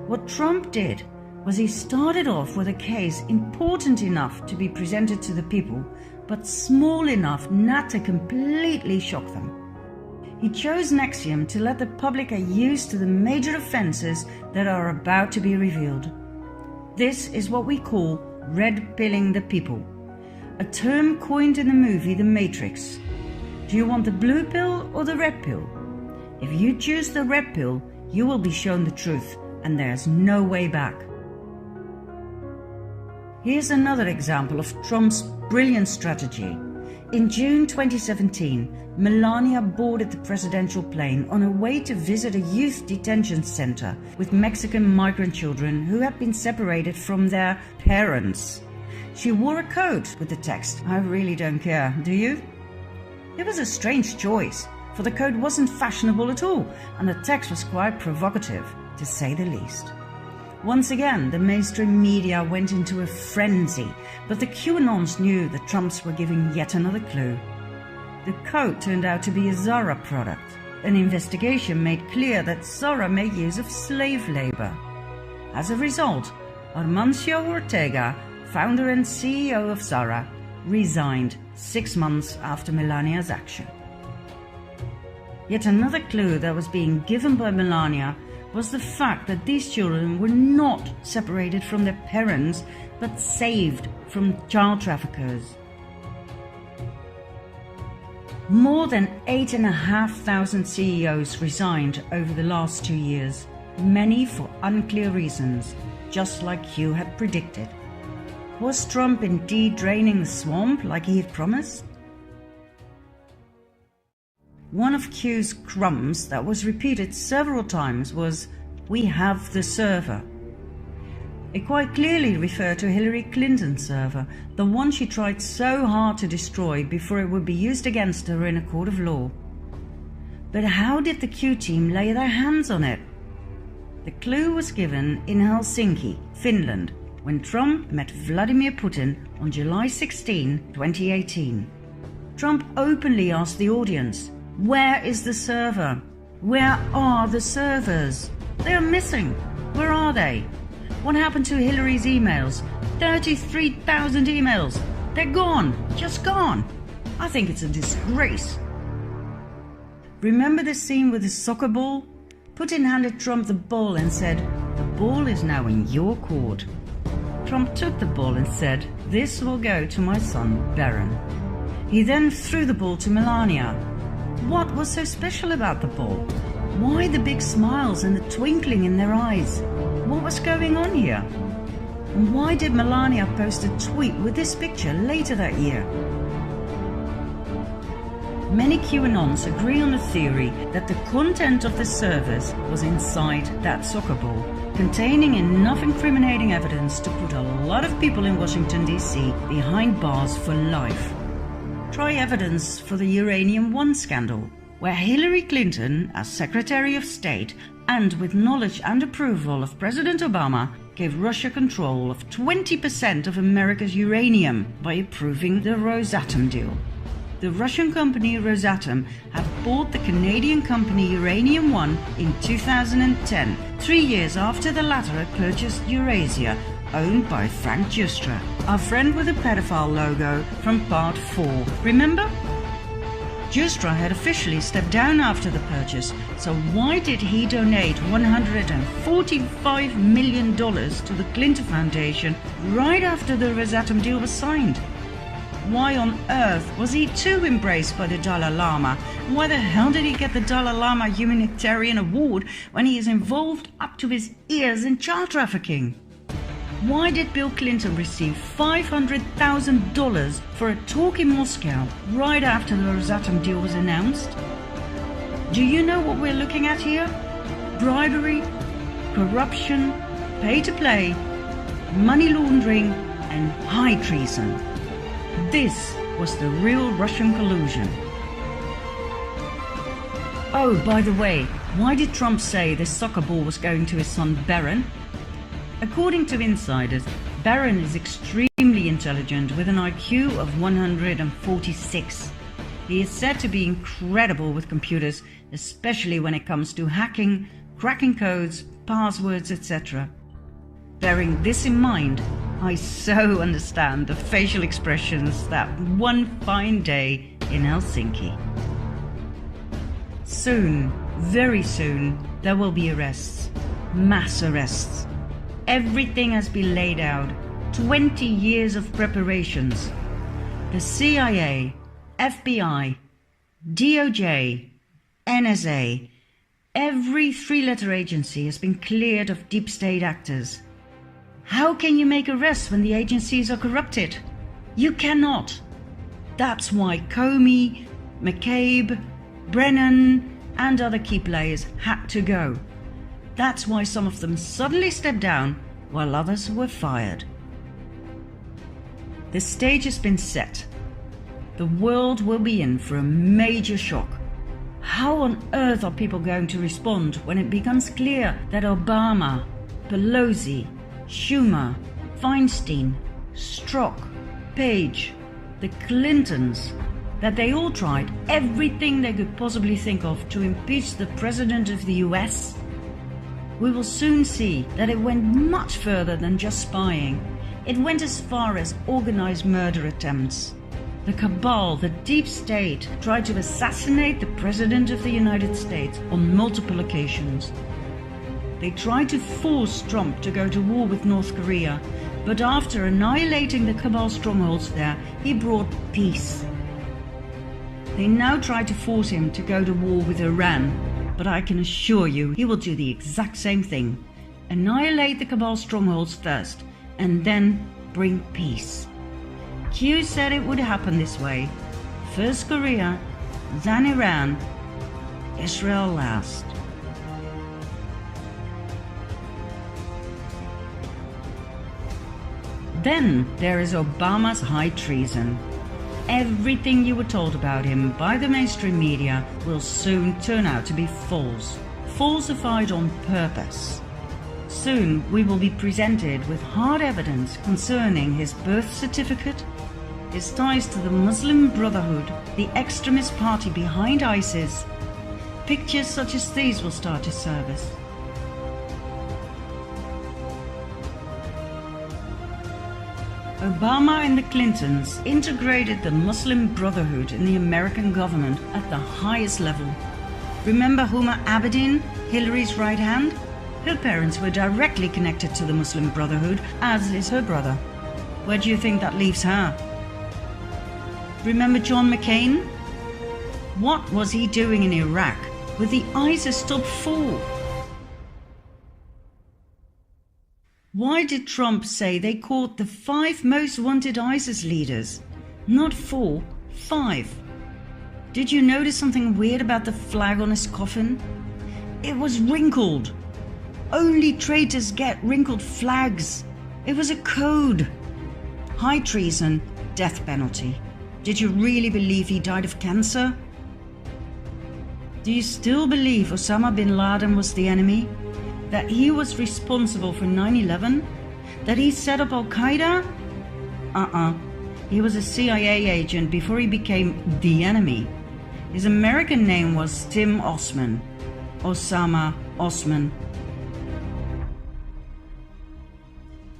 What Trump did was he started off with a case important enough to be presented to the people, but small enough not to completely shock them. He chose Nexium to let the public get used to the major offences that are about to be revealed. This is what we call red-pilling the people, a term coined in the movie The Matrix. Do you want the blue pill or the red pill? If you choose the red pill, you will be shown the truth, and there's no way back. Here's another example of Trump's brilliant strategy. In June 2017, Melania boarded the presidential plane on her way to visit a youth detention center with Mexican migrant children who had been separated from their parents. She wore a coat with the text, "I really don't care, do you?" It was a strange choice, for the coat wasn't fashionable at all, and the text was quite provocative, to say the least. Once again, the mainstream media went into a frenzy, but the QAnons knew the Trumps were giving yet another clue. The coat turned out to be a Zara product. An investigation made clear that Zara made use of slave labor. As a result, Armancio Ortega, founder and CEO of Zara, resigned 6 months after Melania's action. Yet another clue that was being given by Melania was the fact that these children were not separated from their parents, but saved from child traffickers. More than 8,500 CEOs resigned over the last 2 years, many for unclear reasons, just like Hugh had predicted. Was Trump indeed draining the swamp like he had promised? One of Q's crumbs that was repeated several times was, "We have the server." It quite clearly referred to Hillary Clinton's server, the one she tried so hard to destroy before it would be used against her in a court of law. But how did the Q team lay their hands on it? The clue was given in Helsinki, Finland, when Trump met Vladimir Putin on July 16, 2018. Trump openly asked the audience, "Where is the server? Where are the servers? They are missing. Where are they? What happened to Hillary's emails? 33,000 emails. They're gone, just gone. I think it's a disgrace." Remember the scene with the soccer ball? Putin handed Trump the ball and said, "The ball is now in your court." Trump took the ball and said, "This will go to my son, Barron." He then threw the ball to Melania. What was so special about the ball? Why the big smiles and the twinkling in their eyes? What was going on here? And why did Melania post a tweet with this picture later that year? Many QAnons agree on the theory that the content of the servers was inside that soccer ball, containing enough incriminating evidence to put a lot of people in Washington, D.C. behind bars for life. Try evidence for the Uranium One scandal, where Hillary Clinton, as Secretary of State, and with knowledge and approval of President Obama, gave Russia control of 20% of America's uranium by approving the Rosatom deal. The Russian company Rosatom had bought the Canadian company Uranium One in 2010, 3 years after the latter had purchased Eurasia, owned by Frank Justra, our friend with the pedophile logo from part 4. Remember? Justra had officially stepped down after the purchase, so why did he donate $145 million to the Clinton Foundation right after the Rosatom deal was signed? Why on earth was he too embraced by the Dalai Lama? Why the hell did he get the Dalai Lama Humanitarian Award when he is involved up to his ears in child trafficking? Why did Bill Clinton receive $500,000 for a talk in Moscow right after the Rosatom deal was announced? Do you know what we're looking at here? Bribery, corruption, pay to play, money laundering, and high treason. This was the real Russian collusion. Oh, by the way, why did Trump say this soccer ball was going to his son Barron? According to insiders, Barron is extremely intelligent with an IQ of 146. He is said to be incredible with computers, especially when it comes to hacking, cracking codes, passwords, etc. Bearing this in mind, I so understand the facial expressions that one fine day in Helsinki. Soon, very soon, there will be arrests. Mass arrests. Everything has been laid out. 20 years of preparations. The CIA, FBI, DOJ, NSA, every three-letter agency has been cleared of deep state actors. How can you make arrests when the agencies are corrupted? You cannot. That's why Comey, McCabe, Brennan, and other key players had to go. That's why some of them suddenly stepped down while others were fired. The stage has been set. The world will be in for a major shock. How on earth are people going to respond when it becomes clear that Obama, Pelosi, Schumer, Feinstein, Strzok, Page, the Clintons, that they all tried everything they could possibly think of to impeach the President of the US? We will soon see that it went much further than just spying. It went as far as organized murder attempts. The cabal, the deep state, tried to assassinate the President of the United States on multiple occasions. They tried to force Trump to go to war with North Korea, but after annihilating the cabal strongholds there, he brought peace. They now try to force him to go to war with Iran, but I can assure you he will do the exact same thing. Annihilate the cabal strongholds first, and then bring peace. Q said it would happen this way. First Korea, then Iran, Israel last. Then there is Obama's high treason. Everything you were told about him by the mainstream media will soon turn out to be false, falsified on purpose. Soon we will be presented with hard evidence concerning his birth certificate, his ties to the Muslim Brotherhood, the extremist party behind ISIS. Pictures such as these will start to surface. Obama and the Clintons integrated the Muslim Brotherhood in the American government at the highest level. Remember Huma Abedin, Hillary's right hand? Her parents were directly connected to the Muslim Brotherhood, as is her brother. Where do you think that leaves her? Remember John McCain? What was he doing in Iraq with the ISIS top 4? Why did Trump say they caught the 5 most wanted ISIS leaders? Not 4, 5. Did you notice something weird about the flag on his coffin? It was wrinkled. Only traitors get wrinkled flags. It was a code. High treason, death penalty. Did you really believe he died of cancer? Do you still believe Osama bin Laden was the enemy? That he was responsible for 9/11? That he set up Al-Qaeda? He was a CIA agent before he became the enemy. His American name was Tim Osman. Osama Osman.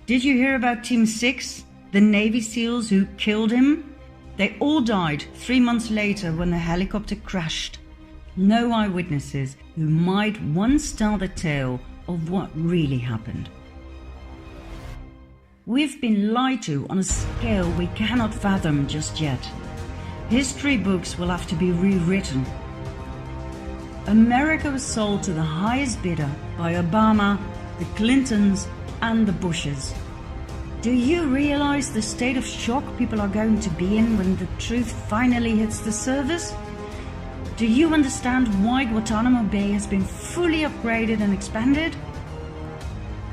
Did you hear about Team 6, the Navy SEALs who killed him? They all died 3 months later when the helicopter crashed. No eyewitnesses who might once tell the tale of what really happened. We've been lied to on a scale we cannot fathom just yet. History books will have to be rewritten. America was sold to the highest bidder by Obama, the Clintons, and the Bushes. Do you realize the state of shock people are going to be in when the truth finally hits the surface? Do you understand why Guantanamo Bay has been fully upgraded and expanded?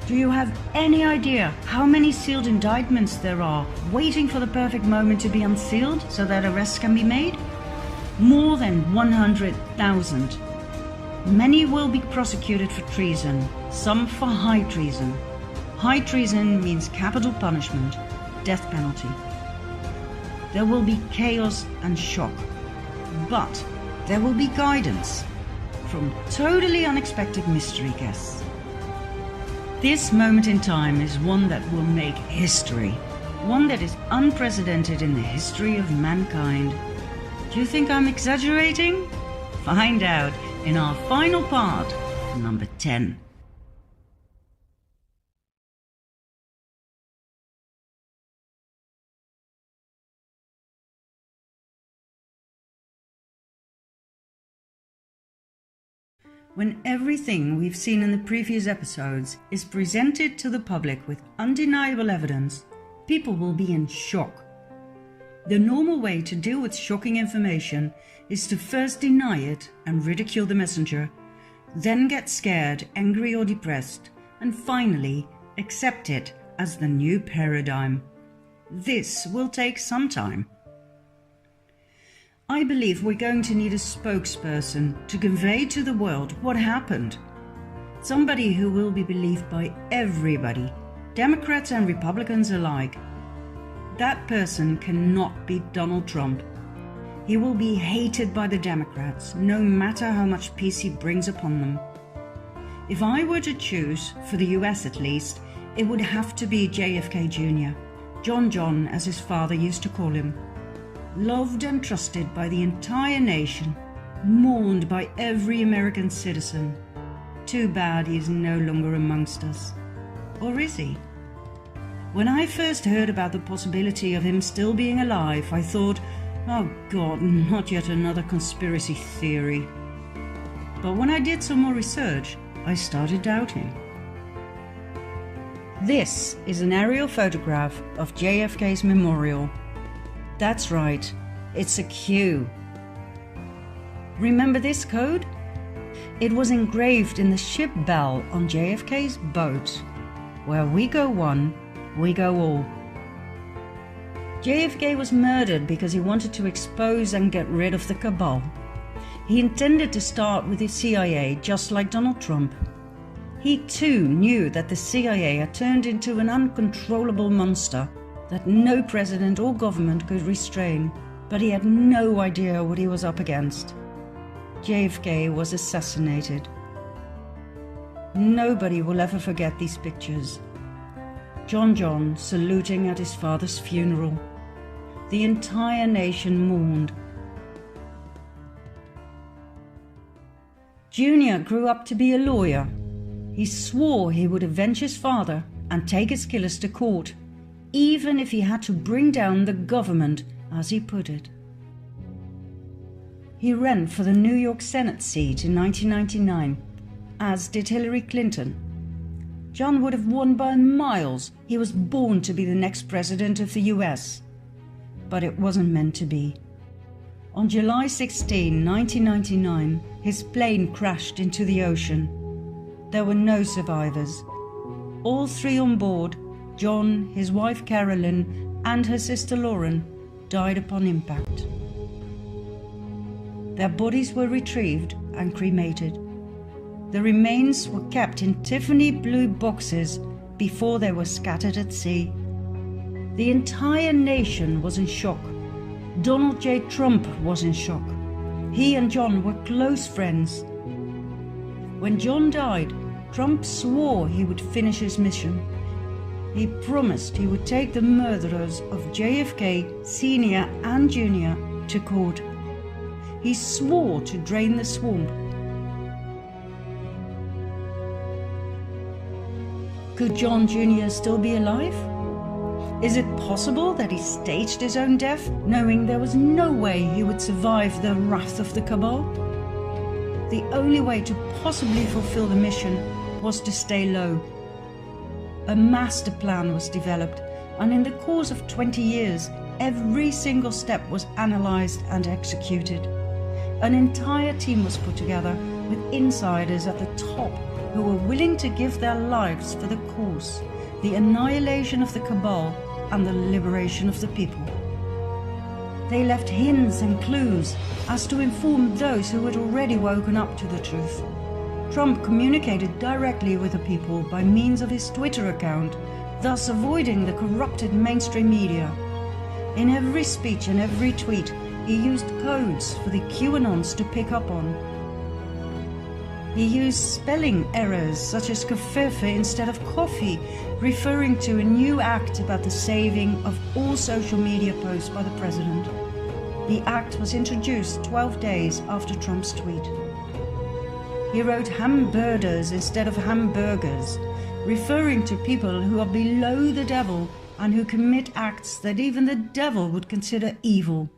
Do you have any idea how many sealed indictments there are waiting for the perfect moment to be unsealed so that arrests can be made? More than 100,000. Many will be prosecuted for treason, some for high treason. High treason means capital punishment, death penalty. There will be chaos and shock, but there will be guidance from totally unexpected mystery guests. This moment in time is one that will make history, one that is unprecedented in the history of mankind. Do you think I'm exaggerating? Find out in our final part, number 10. When everything we've seen in the previous episodes is presented to the public with undeniable evidence, people will be in shock. The normal way to deal with shocking information is to first deny it and ridicule the messenger, then get scared, angry or depressed, and finally accept it as the new paradigm. This will take some time. I believe we're going to need a spokesperson to convey to the world what happened. Somebody who will be believed by everybody, Democrats and Republicans alike. That person cannot be Donald Trump. He will be hated by the Democrats, no matter how much peace he brings upon them. If I were to choose, for the US at least, it would have to be JFK Jr., John as his father used to call him. Loved and trusted by the entire nation, mourned by every American citizen. Too bad he is no longer amongst us. Or is he? When I first heard about the possibility of him still being alive, I thought, oh God, not yet another conspiracy theory. But when I did some more research, I started doubting. This is an aerial photograph of JFK's memorial. That's right, it's a Q. Remember this code? It was engraved in the ship bell on JFK's boat. Where we go one, we go all. JFK was murdered because he wanted to expose and get rid of the cabal. He intended to start with the CIA, just like Donald Trump. He too knew that the CIA had turned into an uncontrollable monster that no president or government could restrain, but he had no idea what he was up against. JFK was assassinated. Nobody will ever forget these pictures. John saluting at his father's funeral. The entire nation mourned. Junior grew up to be a lawyer. He swore he would avenge his father and take his killers to court, even if he had to bring down the government, as he put it. He ran for the New York Senate seat in 1999, as did Hillary Clinton. John would have won by miles. He was born to be the next president of the US. But it wasn't meant to be. On July 16, 1999, his plane crashed into the ocean. There were no survivors. All three on board, John, his wife Carolyn, and her sister Lauren, died upon impact. Their bodies were retrieved and cremated. The remains were kept in Tiffany blue boxes before they were scattered at sea. The entire nation was in shock. Donald J. Trump was in shock. He and John were close friends. When John died, Trump swore he would finish his mission. He promised he would take the murderers of JFK, Sr. and Jr. to court. He swore to drain the swamp. Could John Jr. still be alive? Is it possible that he staged his own death, knowing there was no way he would survive the wrath of the cabal? The only way to possibly fulfill the mission was to stay low. A master plan was developed, and in the course of 20 years, every single step was analyzed and executed. An entire team was put together with insiders at the top who were willing to give their lives for the cause, the annihilation of the cabal and the liberation of the people. They left hints and clues as to inform those who had already woken up to the truth. Trump communicated directly with the people by means of his Twitter account, thus avoiding the corrupted mainstream media. In every speech and every tweet, he used codes for the QAnons to pick up on. He used spelling errors such as kafefe instead of coffee, referring to a new act about the saving of all social media posts by the president. The act was introduced 12 days after Trump's tweet. He wrote hamburgers instead of hamburgers, referring to people who are below the devil and who commit acts that even the devil would consider evil.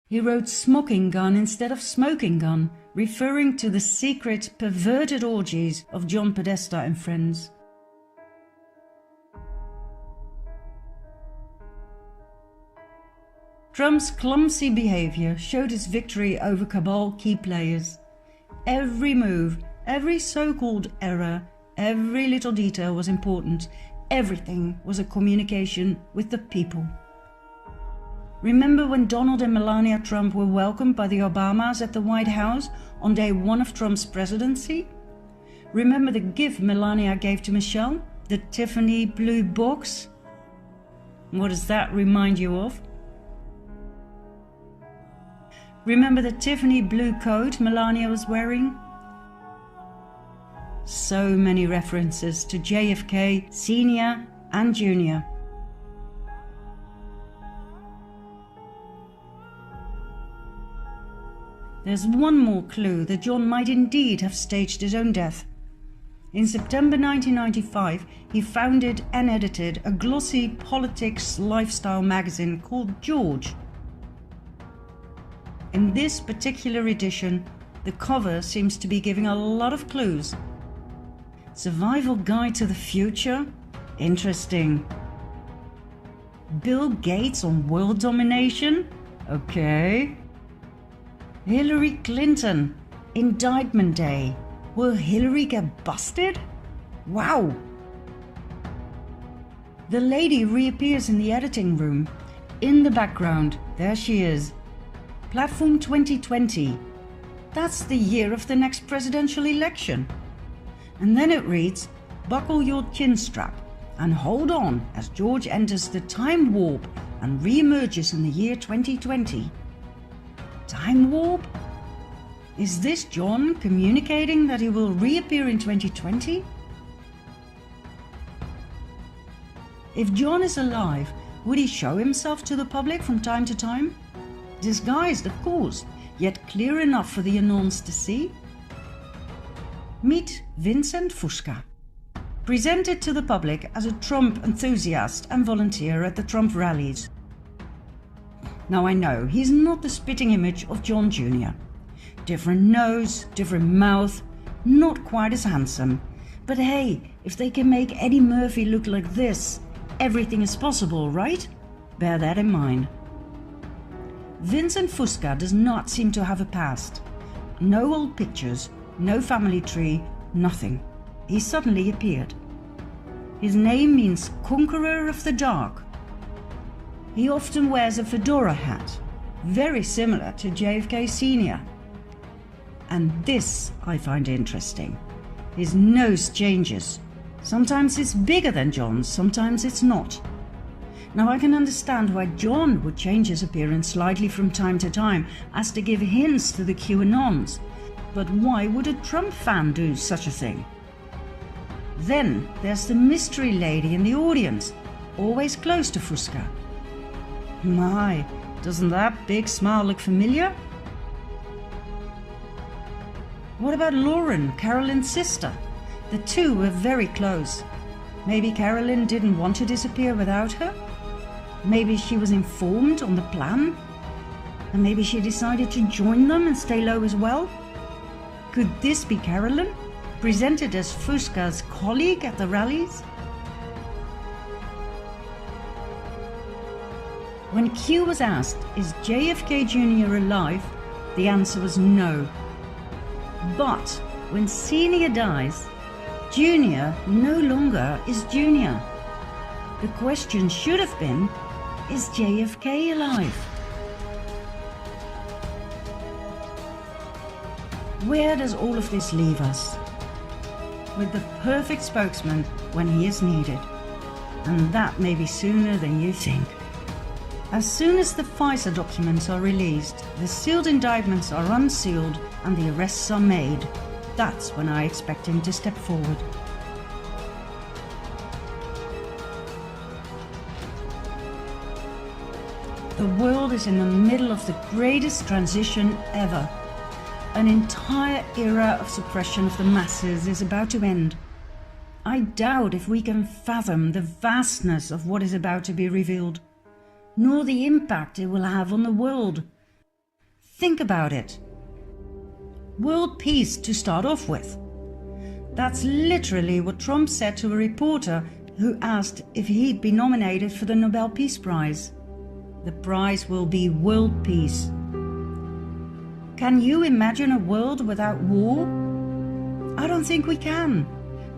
He wrote smoking gun instead of smoking gun, referring to the secret, perverted orgies of John Podesta and friends. Trump's clumsy behavior showed his victory over cabal key players. Every move, every so-called error, every little detail was important. Everything was a communication with the people. Remember when Donald and Melania Trump were welcomed by the Obamas at the White House on day one of Trump's presidency? Remember the gift Melania gave to Michelle, the Tiffany blue box? What does that remind you of? Remember the Tiffany blue coat Melania was wearing? So many references to JFK, Sr. and Jr. There's one more clue that John might indeed have staged his own death. In September 1995, he founded and edited a glossy politics lifestyle magazine called George. In this particular edition, the cover seems to be giving a lot of clues. Survival Guide to the Future? Interesting. Bill Gates on world domination? Okay. Hillary Clinton, Indictment Day. Will Hillary get busted? Wow! The lady reappears in the editing room. In the background, there she is. Platform 2020. That's the year of the next presidential election. And then it reads, "Buckle your chin strap and hold on as George enters the time warp and re-emerges in the year 2020. Time warp? Is this John communicating that he will reappear in 2020? If John is alive, would he show himself to the public from time to time? Disguised, of course, yet clear enough for the anons to see? Meet Vincent Fusca, presented to the public as a Trump enthusiast and volunteer at the Trump rallies. Now I know he's not the spitting image of John Jr. Different nose, different mouth, not quite as handsome. But hey, if they can make Eddie Murphy look like this, everything is possible, right? Bear that in mind. Vincent Fusca does not seem to have a past. No old pictures, no family tree, nothing. He suddenly appeared. His name means Conqueror of the Dark. He often wears a fedora hat, very similar to JFK Sr. And this I find interesting. His nose changes. Sometimes it's bigger than John's, sometimes it's not. Now I can understand why John would change his appearance slightly from time to time as to give hints to the QAnons. But why would a Trump fan do such a thing? Then there's the mystery lady in the audience, always close to Fusca. My, doesn't that big smile look familiar? What about Lauren, Carolyn's sister? The two were very close. Maybe Carolyn didn't want to disappear without her? Maybe she was informed on the plan? And maybe she decided to join them and stay low as well? Could this be Carolyn, presented as Fusca's colleague at the rallies? When Q was asked, is JFK Jr. alive? The answer was no. But when Senior dies, Junior no longer is Junior. The question should have been, is JFK alive? Where does all of this leave us? With the perfect spokesman when he is needed. And that may be sooner than you think. As soon as the FISA documents are released, the sealed indictments are unsealed and the arrests are made, that's when I expect him to step forward. The world is in the middle of the greatest transition ever. An entire era of suppression of the masses is about to end. I doubt if we can fathom the vastness of what is about to be revealed, nor the impact it will have on the world. Think about it. World peace to start off with. That's literally what Trump said to a reporter who asked if he'd be nominated for the Nobel Peace Prize. The prize will be world peace. Can you imagine a world without war? I don't think we can.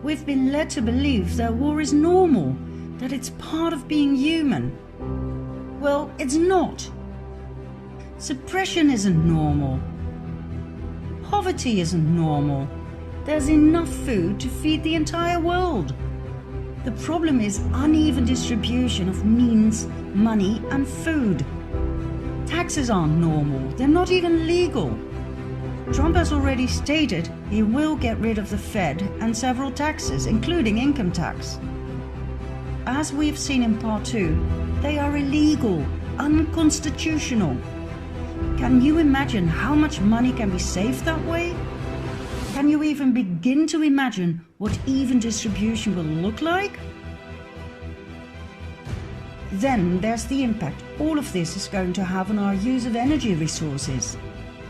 We've been led to believe that war is normal, that it's part of being human. Well, it's not. Suppression isn't normal. Poverty isn't normal. There's enough food to feed the entire world. The problem is uneven distribution of means, money and food. Taxes aren't normal, they're not even legal. Trump has already stated he will get rid of the Fed and several taxes, including income tax. As we've seen in part 2, they are illegal, unconstitutional. Can you imagine how much money can be saved that way? Can you even begin to imagine what even distribution will look like? Then there's the impact all of this is going to have on our use of energy resources.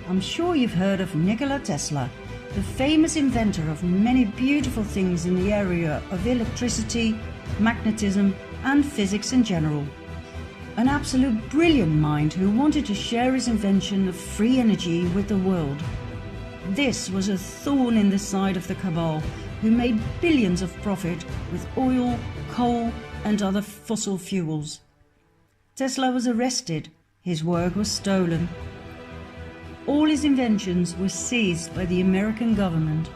I'm sure you've heard of Nikola Tesla, the famous inventor of many beautiful things in the area of electricity, magnetism, and physics in general. An absolute brilliant mind who wanted to share his invention of free energy with the world. This was a thorn in the side of the cabal, who made billions of profit with oil, coal, and other fossil fuels. Tesla was arrested, his work was stolen. All his inventions were seized by the American government.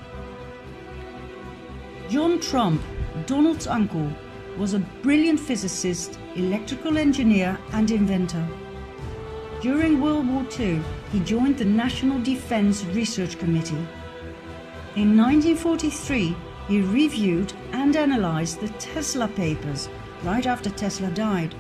John Trump, Donald's uncle, was a brilliant physicist, electrical engineer and inventor. During World War II, he joined the National Defense Research Committee. In 1943, he reviewed and analyzed the Tesla papers right after Tesla died.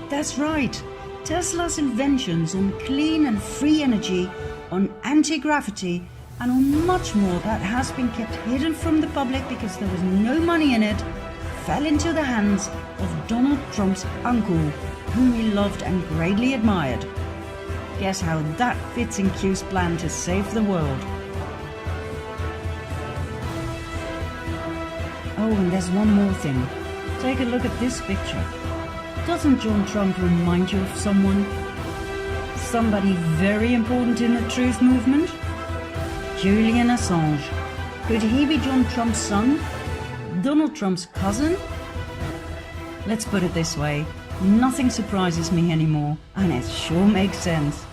That's right, Tesla's inventions on clean and free energy, on anti-gravity, and on much more that has been kept hidden from the public because there was no money in it, fell into the hands of Donald Trump's uncle, whom he loved and greatly admired. Guess how that fits in Q's plan to save the world. Oh, and there's one more thing. Take a look at this picture. Doesn't John Trump remind you of someone? Somebody very important in the truth movement? Julian Assange. Could he be John Trump's son? Donald Trump's cousin? Let's put it this way, nothing surprises me anymore, and it sure makes sense.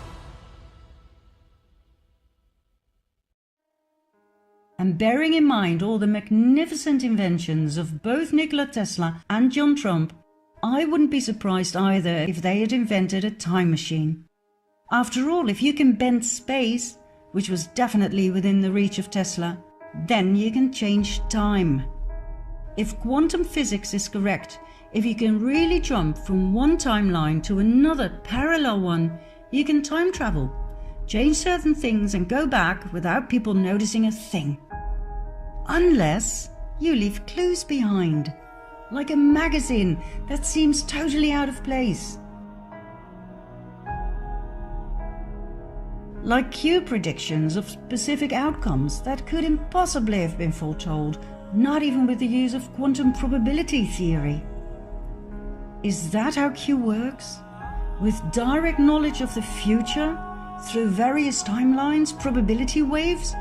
And bearing in mind all the magnificent inventions of both Nikola Tesla and John Trump, I wouldn't be surprised either if they had invented a time machine. After all, if you can bend space, which was definitely within the reach of Tesla, then you can change time. If quantum physics is correct, if you can really jump from one timeline to another parallel one, you can time travel, change certain things and go back without people noticing a thing. Unless you leave clues behind, like a magazine that seems totally out of place. Like Q predictions of specific outcomes that could impossibly have been foretold, not even with the use of quantum probability theory. Is that how Q works? With direct knowledge of the future through various timelines, probability waves?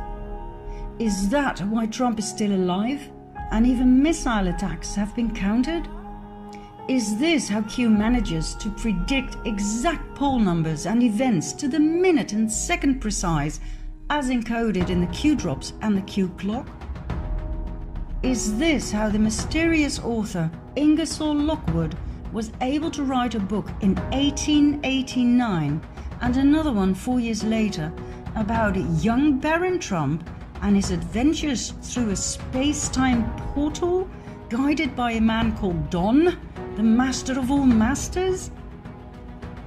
Is that why Trump is still alive and even missile attacks have been countered? Is this how Q manages to predict exact poll numbers and events to the minute and second precise as encoded in the Q drops and the Q clock? Is this how the mysterious author Ingersoll Lockwood was able to write a book in 1889 and another one 4 years later about young Baron Trump and his adventures through a space-time portal guided by a man called Don, the master of all masters?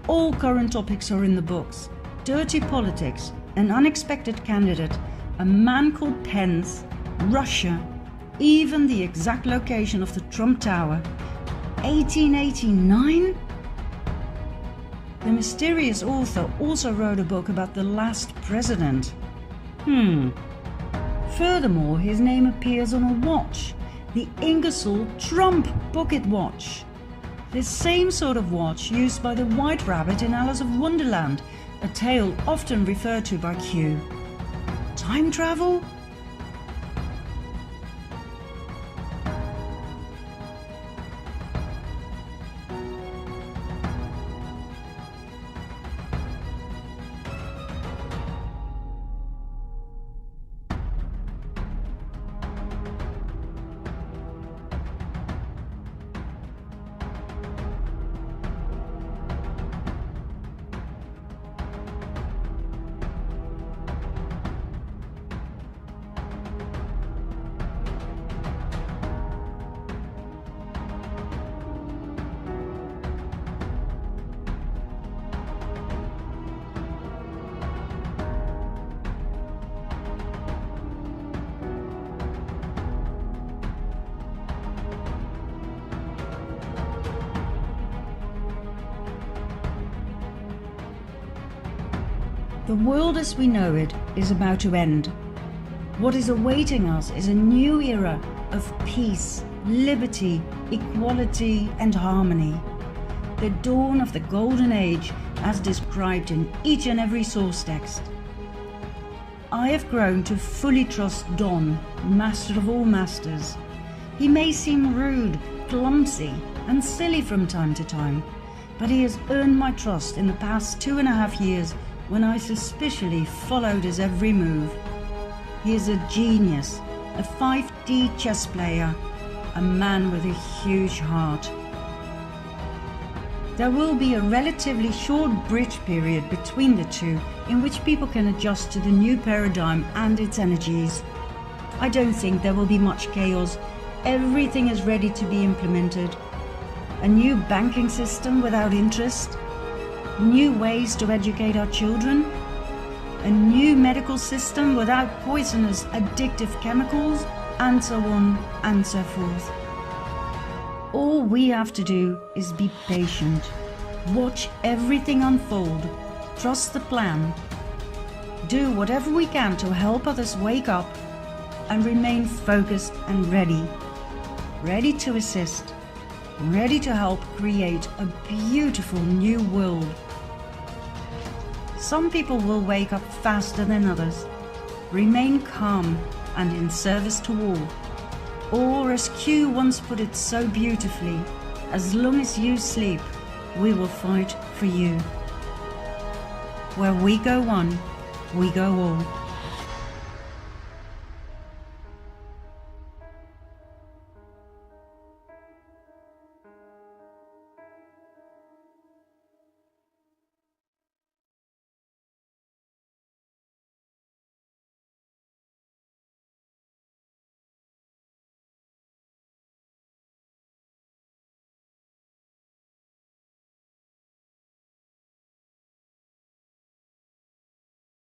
All current topics are in the books. Dirty politics, an unexpected candidate, a man called Pence, Russia, even the exact location of the Trump Tower. 1889? The mysterious author also wrote a book about the last president. Furthermore, his name appears on a watch, the Ingersoll Trump Pocket Watch. The same sort of watch used by the White Rabbit in Alice of Wonderland, a tale often referred to by Q. Time travel? The world as we know it is about to end. What is awaiting us is a new era of peace, liberty, equality and harmony. The dawn of the golden age as described in each and every source text. I have grown to fully trust Don, master of all masters. He may seem rude, clumsy and silly from time to time, but he has earned my trust in the past 2.5 years when I suspiciously followed his every move. He is a genius, a 5D chess player, a man with a huge heart. There will be a relatively short bridge period between the two in which people can adjust to the new paradigm and its energies. I don't think there will be much chaos. Everything is ready to be implemented. A new banking system without interest, new ways to educate our children, a new medical system without poisonous addictive chemicals, and so on and so forth. All we have to do is be patient, watch everything unfold, trust the plan, do whatever we can to help others wake up, and remain focused and ready to assist, ready to help create a beautiful new world. Some people will wake up faster than others, remain calm and in service to all. Or, as Q once put it so beautifully, as long as you sleep, we will fight for you. Where we go one, we go all.